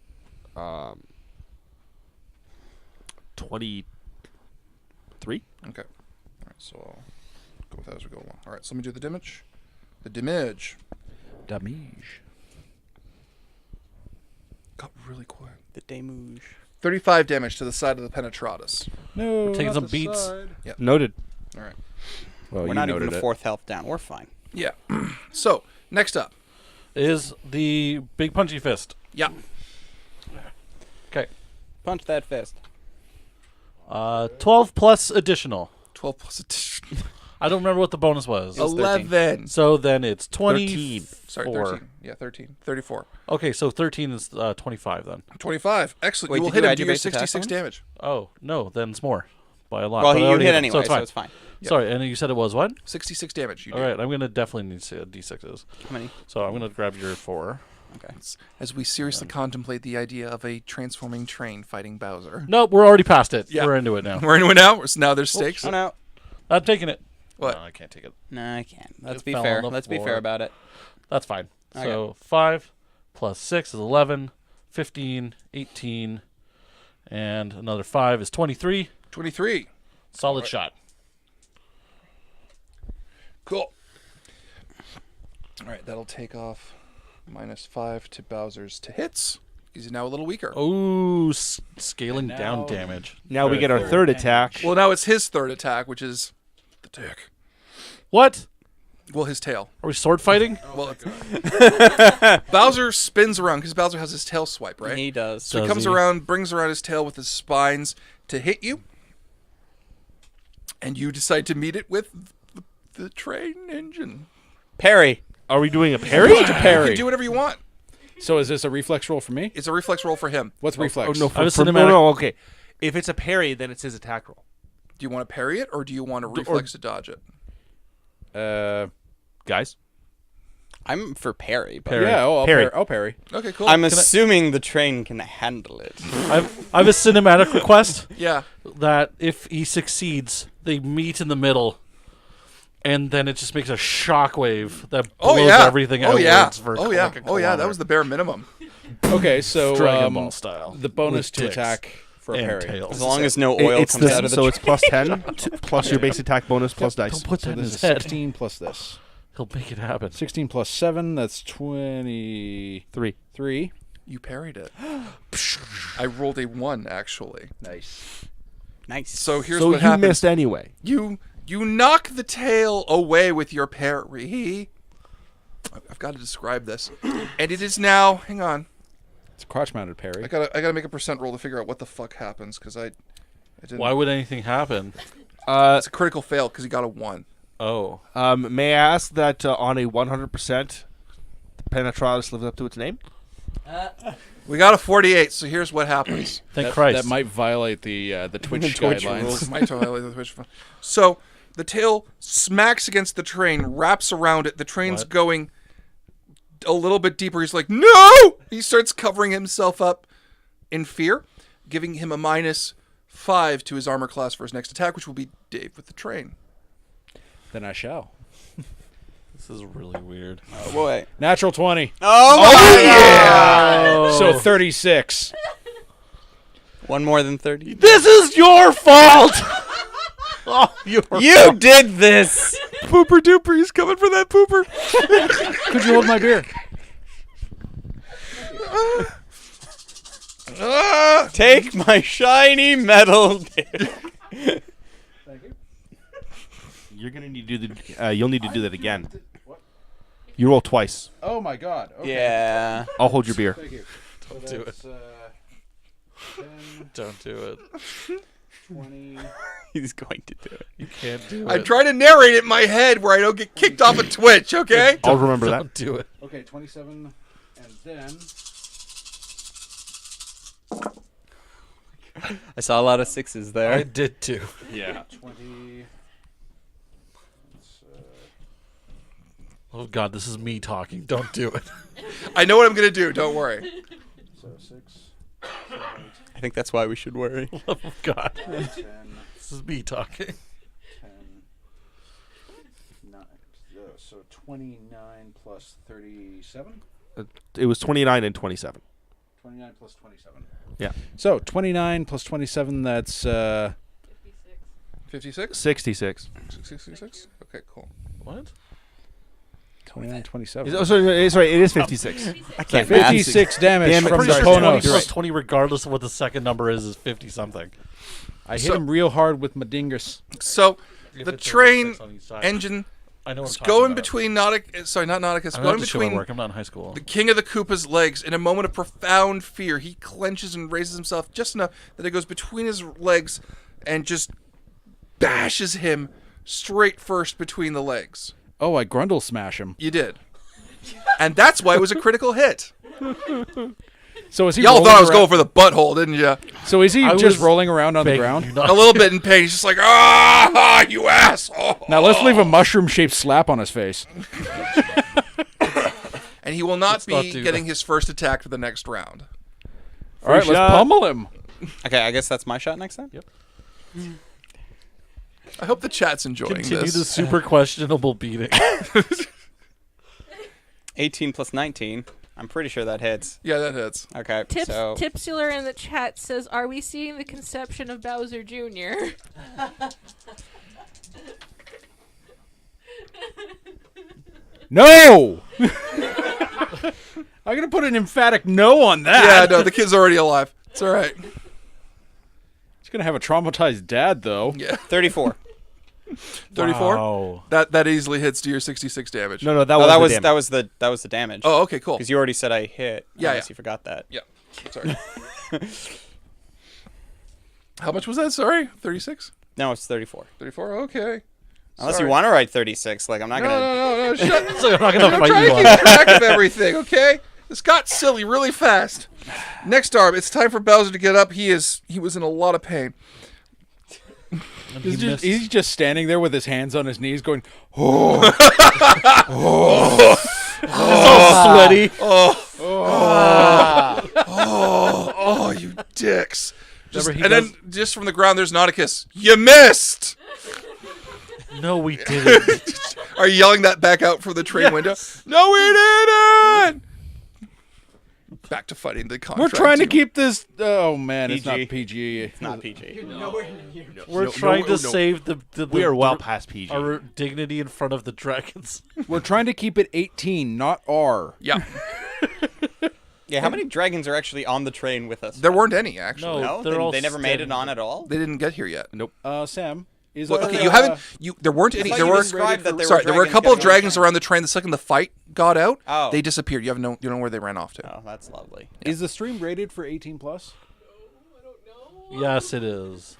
23. Okay. All right. So I'll go with that as we go along. All right. So let me do the damage. The damage Damage. got really quiet. The demuge. 35 damage to the side of the penetratus. No, taking not some the beats. side. Noted. All right. Well, We're you not even noted a it. fourth health down. We're fine. Yeah. So next up. Is the big punchy fist. Yeah. Okay. Punch that fist. 12 plus additional. 12 plus addition. I don't remember what the bonus was. 11. So then it's 13. Sorry, 13. Yeah, 13. 34. Okay, so 13 is 25 then. 25. Excellent. Wait, you will did hit you him. add Do your your base attack 66 bonus? damage. Oh, no, then it's more. By a lot. Well, But I you already hit him, anyway, so it's fine. fine. Sorry, and you said it was what? 66 damage. You All do. right, I'm going to definitely need to say D6s. How many? So I'm going to grab your 4. Okay. As we seriously contemplate the idea of a transforming train fighting Bowser. Nope, we're already past it. Yeah. We're into it now. We're into it now. So now there's stakes. Oh, no. I'm taking it. What? No, I can't take it. No, I can't. Let's It be fell fair. on the Let's be floor. fair about it. That's fine. Okay. So 5 plus 6 is 11, 15, 18, and another 5 is 23. 23. Solid shot. Cool. All right, that'll take off -5 to Bowser's to hits. He's now a little weaker. Oh, scaling And down now- damage. Now we get our third attack. Well, now it's his third attack, which is the dick. What? Well, his tail. Are we sword fighting? Well, Bowser spins around because Bowser has his tail swipe, right? He does. So he Does comes he? around, brings around his tail with his spines to hit you, and you decide to meet it with the train engine. Parry. Are we doing a parry? You can do whatever you want. So is this a reflex roll for me? It's a reflex roll for him. What's reflex? Oh, no, I was for, cinematic- no, okay. If it's a parry, then it's his attack roll. Do you want to parry it, or do you want to reflex to dodge it? Guys? I'm for parry, but Parry. Yeah, I'll Parry. parry. I'll parry. Okay, cool. I'm assuming the train can handle it. I've a cinematic request yeah. that if he succeeds, they meet in the middle, and then it just makes a shockwave that blows everything oh outwards yeah. for Oh yeah. like a Oh yeah. That kilometer. was the bare minimum. Okay, so Dragon Ball style. the bonus With to ticks attack for a and parry. tails. As long as no oil It's comes this, out of the so it's plus 10 plus your base attack bonus plus dice. Don't put So that in this his is head. 16 plus this. He'll make it happen. 16 plus 7, that's 23. 3. You parried it. I rolled a 1 actually. Nice. Nice. So here's So what you happens. missed anyway. You knock the tail away with your parry. I've got to describe this, and it is now. Hang on. It's a crotch-mounted parry. I gotta make a percent roll to figure out what the fuck happens because I didn't. Why would anything happen? It's a critical fail because he got a 1. Oh, May I ask that on a 100%, the Penetratus lives up to its name? We got a 48. So here's what happens. thank that, Christ. that might violate the Twitch Twitch guidelines. rules. My toe highlighted the Twitch. So the tail smacks against the train, wraps around it. The train's What? going a little bit deeper. He's like, no! He starts covering himself up in fear, giving him a -5 to his armor class for his next attack, which will be Dave with the train. Then I shall. This is really weird. Oh boy. Natural 20. Oh my yeah! So 36. One more than 30. This is your fault. Oh, You did this. Pooper duper, he's coming for that pooper. Could you hold my beer? Take my shiny metal. You're gonna need to do you'll need to do that again. You roll twice. Oh my god. Okay. Yeah. I'll hold your beer. Thank you. Don't do it. 10, Don't do it. 20. He's going to do it. You can't do I'm it. trying to narrate it in my head where I don't get kicked off of Twitch, okay? I'll remember that. Don't do it. Okay, 27. And then. I saw a lot of 6s there. I did too. Yeah. 20. Oh God, this is me talking. Don't do it. I know what I'm going to do. Don't worry. So 6, 7, 8, I think that's why we should worry. Oh God, 10, this is me talking. 10, 9. So 29 plus 37? It was 29 and 27. 29 plus 27. Yeah. So 29 plus 27, that's 56? 66. 66? Okay, cool. What? 29, 27. Oh, sorry, it is 56. I can't math. 56 damage Damn it, from Pretty the sure 20 Konos. plus 20, regardless of what the second number is 50 something. I hit So- him real hard with my dingus. So If the it's train 6 on each side. engine I know what is I'm talking going about. between Nauticus. Sorry, not Nauticus. I'm Going not between between work. I'm not in high school. the King of the Koopa's legs. In a moment of profound fear, he clenches and raises himself just enough that it goes between his legs and just bashes him straight first between the legs. Oh, I grundle smash him. You did. And that's why it was a critical hit. So is he Y'all rolling thought I was around- going for the butthole, didn't you? So is he I just was rolling around on the begging ground? you not- A little bit in pain. He's just like, ah, you asshole. Now let's leave a mushroom-shaped slap on his face. And he will not Let's not be do getting that. his first attack for the next round. All right, let's shot. pummel him. Okay, I guess that's my shot next time. Yep. I hope the chat's enjoying Continue this. the super questionable beating. 18 plus 19. I'm pretty sure that hits. Yeah, that hits. Okay, Tips, so Tipsular in the chat says, "Are we seeing the conception of Bowser Jr.?" No! I'm going to put an emphatic no on that. Yeah, no, the kid's already alive. It's all right. He's going to have a traumatized dad, though. Yeah, 34. 34. Wow. That easily hits to your 66 damage. No, that Oh, was that the was damage. that was the damage. Oh, okay, cool. Because you already said I hit. Yeah, unless yeah. you forgot that. Yeah. Sorry. How much was that? Sorry, 36, No, it's 34. 34. Okay. Unless Sorry. you want to write 36, like I'm not No, gonna. no, no. Shut. So I'm not gonna I'm fight trying you to on keep it. track of everything. Okay. This got silly really fast. Next arm, it's time for Bowser to get up. He was in a lot of pain. He's just standing there with his hands on his knees going, oh, so sweaty. Oh, you dicks. Remember, he And does- then just from the ground, there's Nauticus. You missed. No, we didn't. Are you yelling that back out from the train window? Yes. No, we didn't. Back to fighting the we're contract. trying to team. keep this. Oh, man, it's not PG. PG. It's not PG. We're trying to save the We are well past PG. our dignity in front of the dragons. We're trying to keep it 18, not R. Yeah, Yeah, how many dragons are actually on the train with us? there weren't any actually. No. No, They're all they never made it standing. on at all. They didn't get here yet. Sam, is Well, there, okay, you haven't. There weren't any. thought There you were. described that there Sorry, were there were a dragons couple of getting on the dragons train. around the train. The second the fight got out, Oh. they disappeared. You don't know where they ran off to. Oh, that's lovely. Is the stream rated for 18 plus? Yes, it is.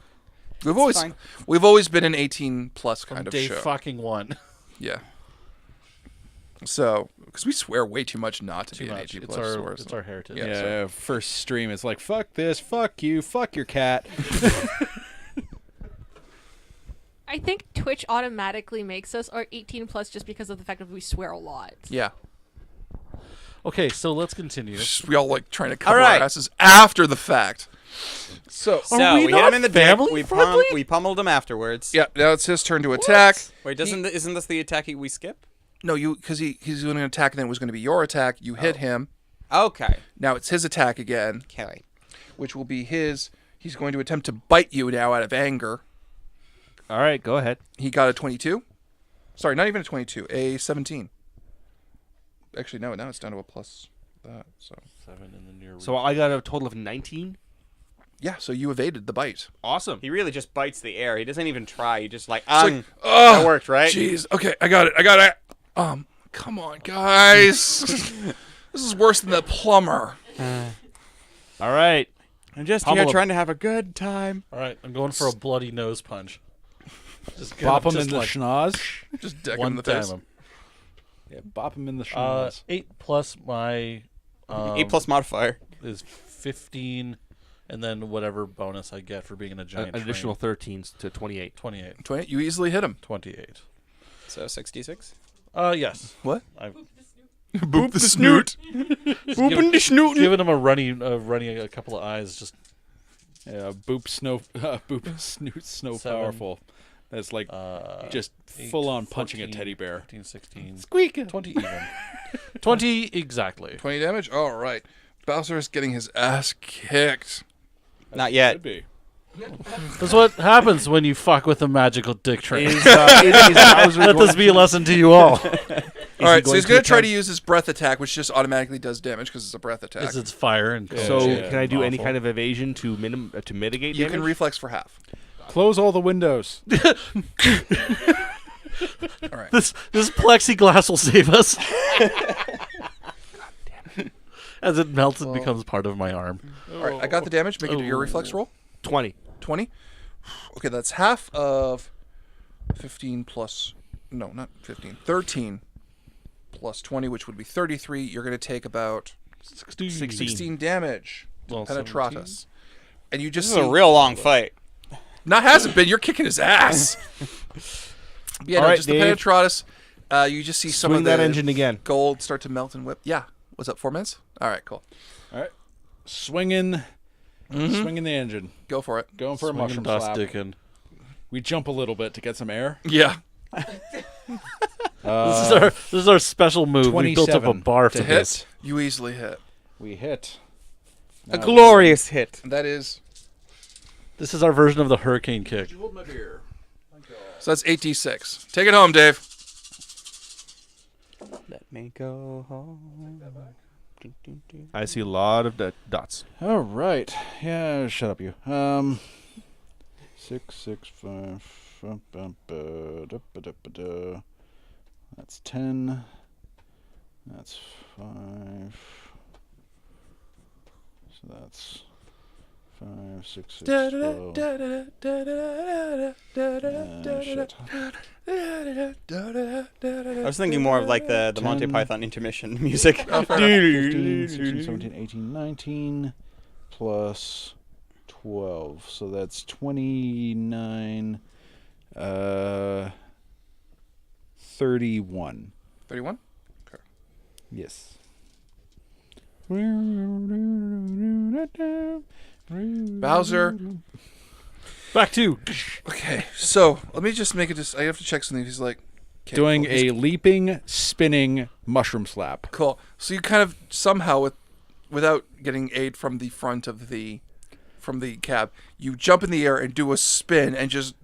fine. We've always been an 18 plus From kind of day show. fucking one. Yeah. So, because we swear way too much not to Too be an much. 18 It's plus our source. it's our heritage. Yeah. Yeah, first stream, it's like, fuck this, fuck you, fuck your cat. I think Twitch automatically makes us our 18 plus just because of the fact that we swear a lot. Yeah. Okay, so let's continue. We all like trying to cover right. our asses after the fact. So, So we we hit not him in the dick. family We, friendly? we pummeled him afterwards. yeah, now it's his turn to attack. Wait, isn't this the attack we skip? No, because he's going to attack and then it was going to be your attack. You hit him. Okay. Now it's his attack again, Okay. which will be his. He's going to attempt to bite you now out of anger. All right, go ahead. He got a 22. Sorry, not even a 22. A 17. Actually, no. Now it's down to a plus that. So 7 in the near. So I got a total of 19. yeah. So you evaded the bite. Awesome. He really just bites the air. He doesn't even try. He just like, like, that worked, right? Jeez. Okay, I got it. Come on, guys. This is worse than the plumber. All right. I'm just Pummel here him. trying to have a good time. All right, I'm going for a bloody nose punch. Just Bop him just in the like schnoz. Just deck him one in the time face. him. Yeah, bop him in the schnoz. 8 plus my 8 plus modifier. is 15, and then whatever bonus I get for being in a giant An additional train. 13 to 28. 28. 20. You easily hit him. 28. So 66. Yes. What? I've Boop the snoot. Booping the snootin'. given him a runny a couple of eyes, just Yeah, boop snoot snow 7. powerful. That's like just 8, full on punching 14, a teddy bear. 15, 16, Squeak. 20 even. 20 exactly. 20 damage? All right. Bowser is getting his ass kicked. Not yet. Could be. That's what happens when you fuck with a magical dick train. Is Bowser Let going this be a lesson to you all. All right, so he's going to try to attempt- use his breath attack, which just automatically does damage because it's a breath attack. Because it's fire and cold. So Yeah, can I do any awful. kind of evasion to mitigate You damage? can reflex for half. Close all the windows. All right. This plexiglass will save us. As it melts, it becomes part of my arm. All right, I got the damage. Make it your reflex roll. 20. 20. Okay, that's half of 15 plus... No, not 15. 13 plus 20, which would be 33. You're going to take about 16 damage. Well, Penetratus. And you just This is see... a real long fight. Not hasn't been. You're kicking his ass. Yeah, All no, right, just the Dave. Penetratus. You just see some Swing of the that engine again. gold start to melt and whip. Yeah. What's up, 4 minutes? All right, cool. All right. Swinging the engine. Go for it. Going for a Swinging mushroom dust slap. dickin'. We jump a little bit to get some air. Yeah. This is our special move. We built up a 27 bar to for Hit. this. You easily hit. We hit. A glorious hit. That is... This is our version of the hurricane kick. Hold my beer. So that's 8d6. Take it home, Dave. Let me go home. I see a lot of dots. All right. Yeah, shut up, you. 6, 6, 5. That's 10. That's 5. So that's 5, 6, 6, 12. Shit. I was thinking more of like the Monty 10. Python intermission music. 15, 16, 17, 18, 19, plus 12. So that's 29, 31. 31? Yes. Bowser. Back to. Okay, so let me just make it just... I have to check something. He's like... Okay, Doing cool. He's- a leaping, spinning mushroom slap. Cool. So you kind of somehow, without getting aid from the front of the cab, you jump in the air and do a spin and just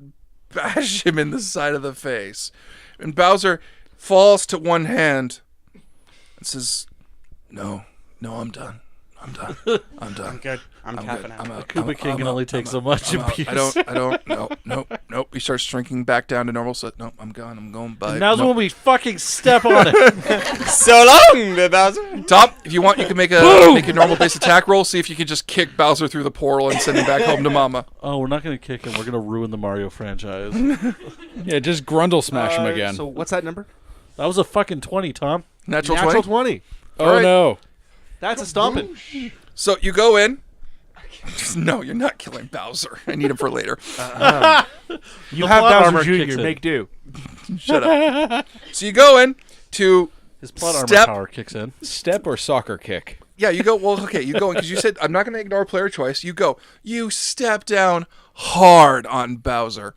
bash him in the side of the face. And Bowser falls to one hand and says, "No, I'm done. I'm done. I'm done. Good. I'm tapping good. out. I'm out. Koopa King can only take so much I'm out. abuse. I don't. Nope. He starts shrinking back down to normal. So nope, I'm gone. I'm going by. Now's when we fucking step on it. So long, Bowser. Tom, if you want, you can make a normal base attack roll. See if you can just kick Bowser through the portal and send him back home to Mama. Oh, we're not going to kick him. We're going to ruin the Mario franchise. Yeah, just Grundle smash him again. So what's that number? That was a fucking 20, Tom. Natural Natural 20. 20. Oh, Alright. no. That's a stomping. So you go in. No, you're not killing Bowser. I need him for later. You The have plot armor Bowser kicks Jr. in. Make do. Shut up. So you go in to His plot armor Step. power kicks in. Step or soccer kick? Yeah, you go. Well, okay, you go in because you said I'm not going to ignore player choice. You go. You step down hard on Bowser,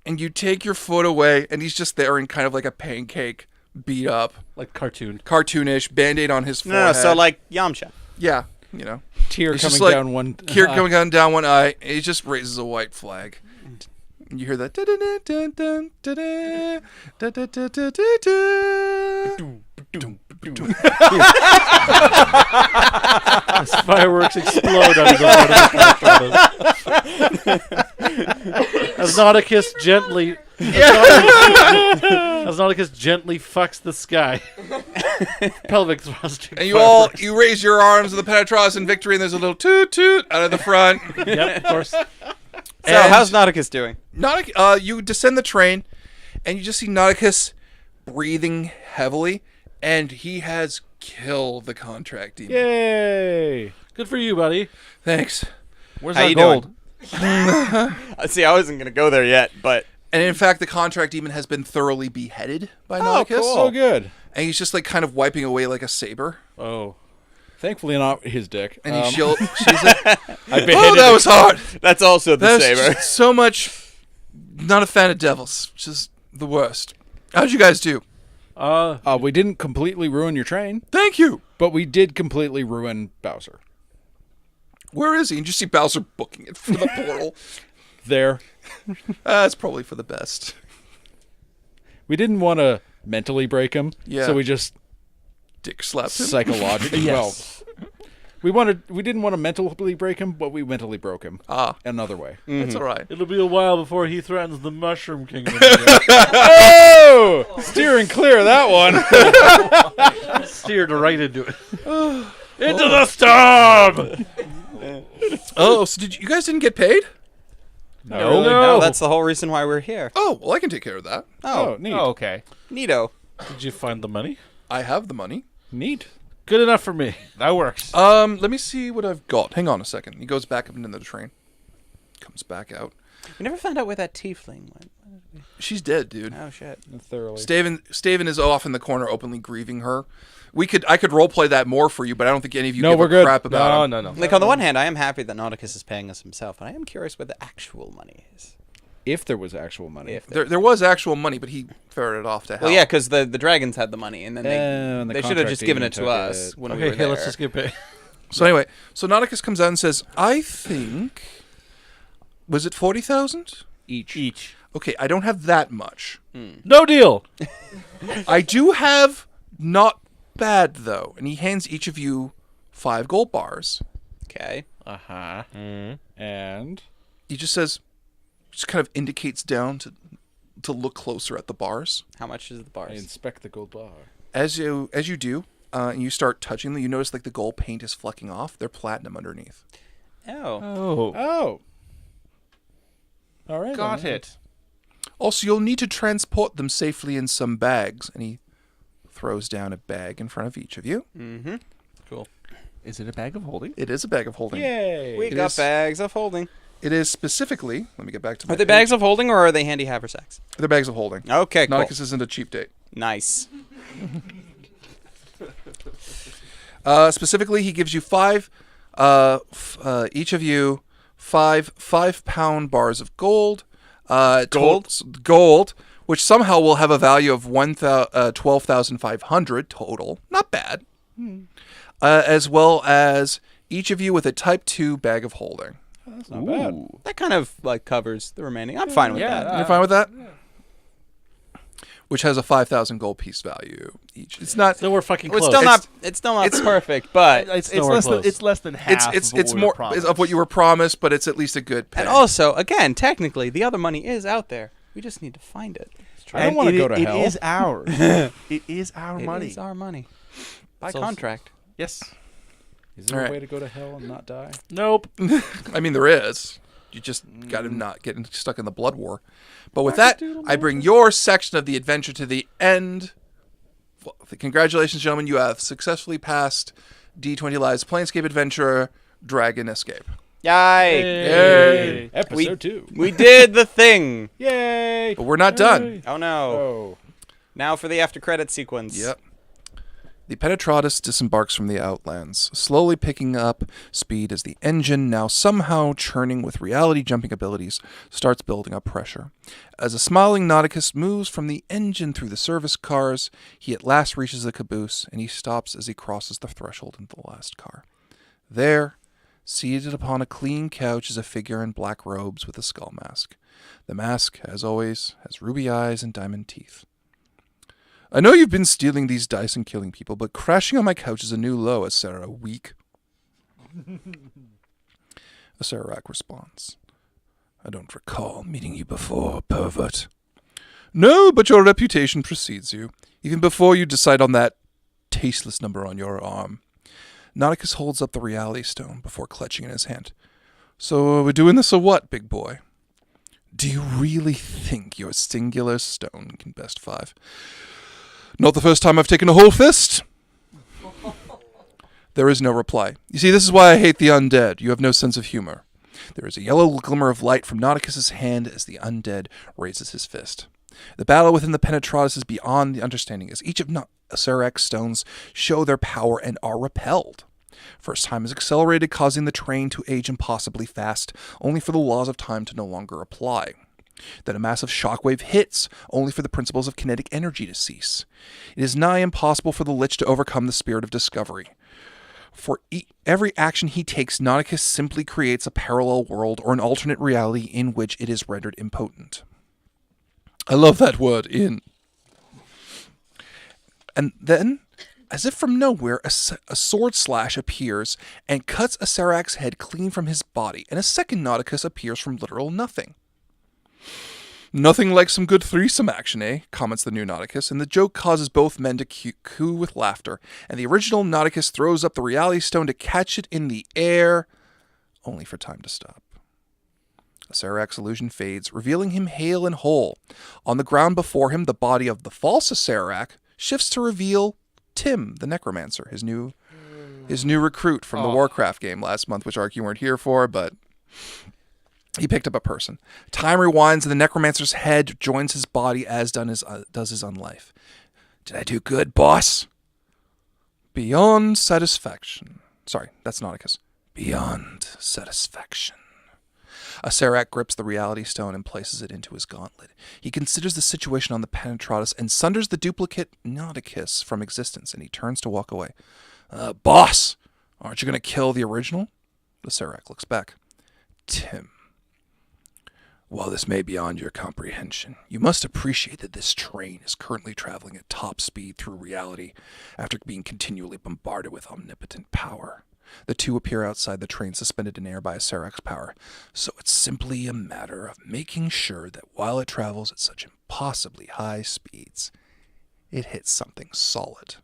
and you take your foot away, and he's just there in kind of like a pancake, beat up, Like cartoon. cartoonish Band-Aid on his forehead. No, so like Yamcha. yeah, you know, Tear It's coming just like down one. tear coming down one eye. And he just raises a white flag. And you hear that. As fireworks explode out of the front of the As Nauticus gently... As Nauticus gently fucks the sky. Pelvic thrusting. And you raise your arms with the Penetras in victory, and there's a little toot toot out of the front. Yep, of course. So And- how's Nauticus doing? You descend the train, and you just see Nauticus breathing heavily, and he has killed the contract demon. Yay! Good for you, buddy. Thanks. Where's How our you gold? See, I wasn't gonna go there yet, but And in fact, the contract demon has been thoroughly beheaded by Oh, Nauticus. cool. So good. And he's just like kind of wiping away like a saber. Oh. Thankfully not his dick. And she's like, I beheaded oh, that was hard. That's also the That's saber. just so much. Not a fan of devils. Just the worst. How'd you guys do? we didn't completely ruin your train, Thank you. but we did completely ruin Bowser. Where is he? And you see Bowser booking it for the portal. There. That's probably for the best. We didn't want to mentally break him, Yeah. so we just Dick slapped him. psychologically. Yes. Well, we didn't want to mentally break him, but we mentally broke him. Another way. That's all right. It'll be a while before he threatens the Mushroom Kingdom. Oh! Steering clear of that one. Steered right into it. Into the storm! Oh, so you guys didn't get paid? No. No, that's the whole reason why we're here. Oh, well, I can take care of that. Oh, neat. Oh, okay. Neato. Did you find the money? I have the money. Neat. Good enough for me. That works. Let me see what I've got. Hang on a second. He goes back up into the train. Comes back out. We never found out where that tiefling went. She's dead, dude. Oh shit. Thoroughly. Staven is off in the corner, openly grieving her. I could roleplay that more for you, but I don't think any of you No, give we're a good. crap about him. No. Like on the one hand, I am happy that Nauticus is paying us himself, but I am curious where the actual money is. If there was actual money. If There was actual money, but he ferreted off to hell. Well, yeah, because the dragons had the money, and then and the they should have just contract given it agent to took us it. when we Okay, were hey, there. let's just get paid. So anyway, Nauticus comes out and says, I think... Was it 40,000? Each. Okay, I don't have that much. No deal! I do have not bad, though. And he hands each of you 5 gold bars. Okay. Uh-huh. And? He just says... Just kind of indicates down to look closer at the bars. How much is the I bars? inspect the gold bar. As you do, and you start touching them, you notice like the gold paint is flecking off. They're platinum underneath. Oh. Oh. All right. Got then. it. Also, you'll need to transport them safely in some bags. And he throws down a bag in front of each of you. Mm-hmm. Cool. Is it a bag of holding? It is a bag of holding. Yay. We It got is- bags of holding. It is specifically... Let me get back to my Are they page. bags of holding or are they handy haversacks? They're bags of holding. Okay, cool. Nauticus isn't a cheap date. Nice. Specifically, he gives you 5... each of you 5 5-pound bars of gold. Gold, which somehow will have a value of 12,500 total. Not bad. As well as each of you with a Type 2 bag of holding. That's not bad. That kind of like covers the remaining. I'm fine with that. You're fine with that? Which has a 5,000 gold piece value each. It's not... So we're fucking Well, close. it's still not perfect, but It's nowhere less than close. it's less than half. It's more of what you were promised, but it's at least a good pay. and also again, technically, the other money is out there. We just need to find it. I don't want to go to hell. It is ours. It is our It money. is our money by So- contract. Yes. Is there Alright. a way to go to hell and not die? Nope. I mean, there is. You just got to not get stuck in the blood war. But with that, I bring your section of the adventure to the end. Well, congratulations, gentlemen. You have successfully passed D20 Live's Planescape Adventure Dragon Escape. Yay! Yay! Episode 2. We did the thing. Yay! But we're not done. Oh no! Oh. Now for the after credit sequence. Yep. The Penetratus disembarks from the Outlands, slowly picking up speed as the engine, now somehow churning with reality-jumping abilities, starts building up pressure. As a smiling Nauticus moves from the engine through the service cars, he at last reaches the caboose, and he stops as he crosses the threshold into the last car. There, seated upon a clean couch, is a figure in black robes with a skull mask. The mask, as always, has ruby eyes and diamond teeth. I know you've been stealing these dice and killing people, but crashing on my couch is a new low, Asera. Weak. Aserak responds. I don't recall meeting you before, pervert. No, but your reputation precedes you, even before you decide on that tasteless number on your arm. Nauticus holds up the reality stone before clutching in his hand. So, are we doing this or what, big boy? Do you really think your singular stone can best 5? Not the first time I've taken a whole fist. There is no reply. You see, this is why I hate the undead. You have no sense of humor. There is a yellow glimmer of light from Nauticus's hand as the undead raises his fist. The battle within the Penetratus is beyond the understanding, as each of Aserak's stones show their power and are repelled. First time is accelerated, causing the train to age impossibly fast, only for the laws of time to no longer apply. Then a massive shockwave hits, only for the principles of kinetic energy to cease. It is nigh impossible for the Lich to overcome the spirit of discovery. For every action he takes, Nauticus simply creates a parallel world or an alternate reality in which it is rendered impotent. I love that word, in. And then, as if from nowhere, a sword slash appears and cuts Acerak's head clean from his body, and a second Nauticus appears from literal nothing. Nothing like some good threesome action, eh? Comments the new Nauticus, and the joke causes both men to coo with laughter, and the original Nauticus throws up the reality stone to catch it in the air, only for time to stop. Acerak's illusion fades, revealing him hale and whole. On the ground before him, the body of the false Acerak shifts to reveal Tim, the Necromancer, his new recruit from the Warcraft game last month, which Ark, you weren't here for, but he picked up a person. Time rewinds, and the Necromancer's head joins his body, as does his unlife. Did I do good, boss? Beyond satisfaction. Sorry, that's Nauticus. Beyond satisfaction. Acerak grips the reality stone and places it into his gauntlet. He considers the situation on the Penetratus and sunders the duplicate Nauticus from existence, and he turns to walk away. Boss, aren't you going to kill the original? Acerak looks back. Tim. While this may be beyond your comprehension, you must appreciate that this train is currently traveling at top speed through reality after being continually bombarded with omnipotent power. The two appear outside the train, suspended in air by Acerak's power, so it's simply a matter of making sure that while it travels at such impossibly high speeds, it hits something solid.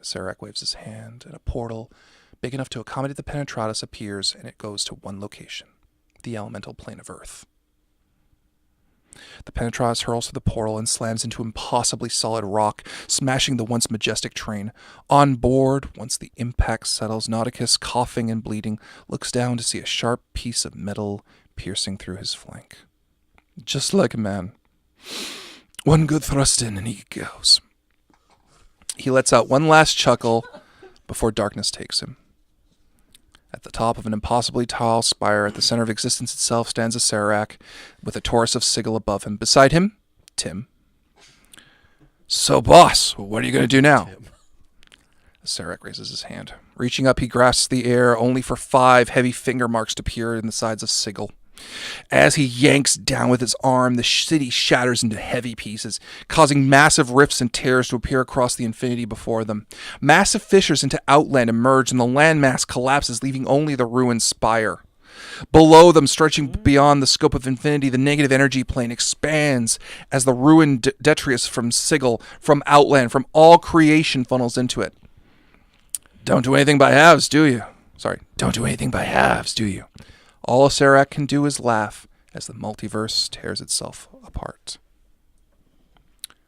Acerak waves his hand, and a portal big enough to accommodate the Penetratus appears, and it goes to one location, the elemental plane of Earth. The Penetratus hurls through the portal and slams into impossibly solid rock, smashing the once majestic train. On board, once the impact settles, Nauticus, coughing and bleeding, looks down to see a sharp piece of metal piercing through his flank. Just like a man. One good thrust in and he goes. He lets out one last chuckle before darkness takes him. At the top of an impossibly tall spire, at the center of existence itself, stands Acerak, with a Taurus of Sigil above him. Beside him, Tim. So, boss, what are you going to do now? Acerak raises his hand. Reaching up, he grasps the air, only for 5 heavy finger marks to appear in the sides of Sigil. As he yanks down with his arm, the city shatters into heavy pieces, causing massive rifts and tears to appear across the infinity before them. Massive fissures into Outland emerge, and the landmass collapses, leaving only the ruined spire. Below them, stretching beyond the scope of infinity, the negative energy plane expands as the ruined detritus from Sigil, from Outland, from all creation funnels into it. Don't do anything by halves, do you? Don't do anything by halves, do you? All Acerak can do is laugh as the multiverse tears itself apart.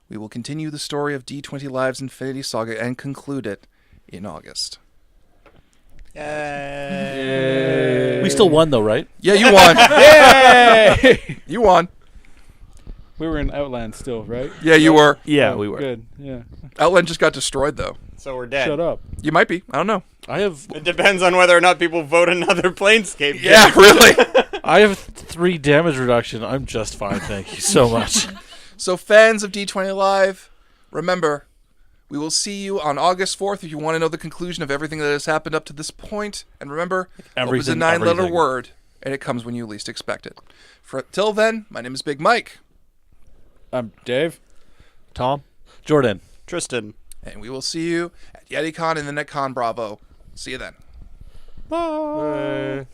We will continue the story of D20 Live's Infinity Saga and conclude it in August. We still won, though, right? Yeah, you won. Yay! You won. We were in Outland still, right? Yeah, you were. Yeah, we were. Good, yeah. Outland just got destroyed, though. So we're dead. Shut up. You might be. I don't know. It depends on whether or not people vote another Planescape game. Yeah, really. I have 3 damage reduction. I'm just fine, thank you so much. So, fans of D20 Live, remember, we will see you on August 4th if you want to know the conclusion of everything that has happened up to this point. And remember, hope is a 9-letter word, and it comes when you least expect it. Till then, my name is Big Mike. I'm Dave. Tom? Jordan. Tristan. And we will see you at YetiCon and the NetCon Bravo. See you then. Bye.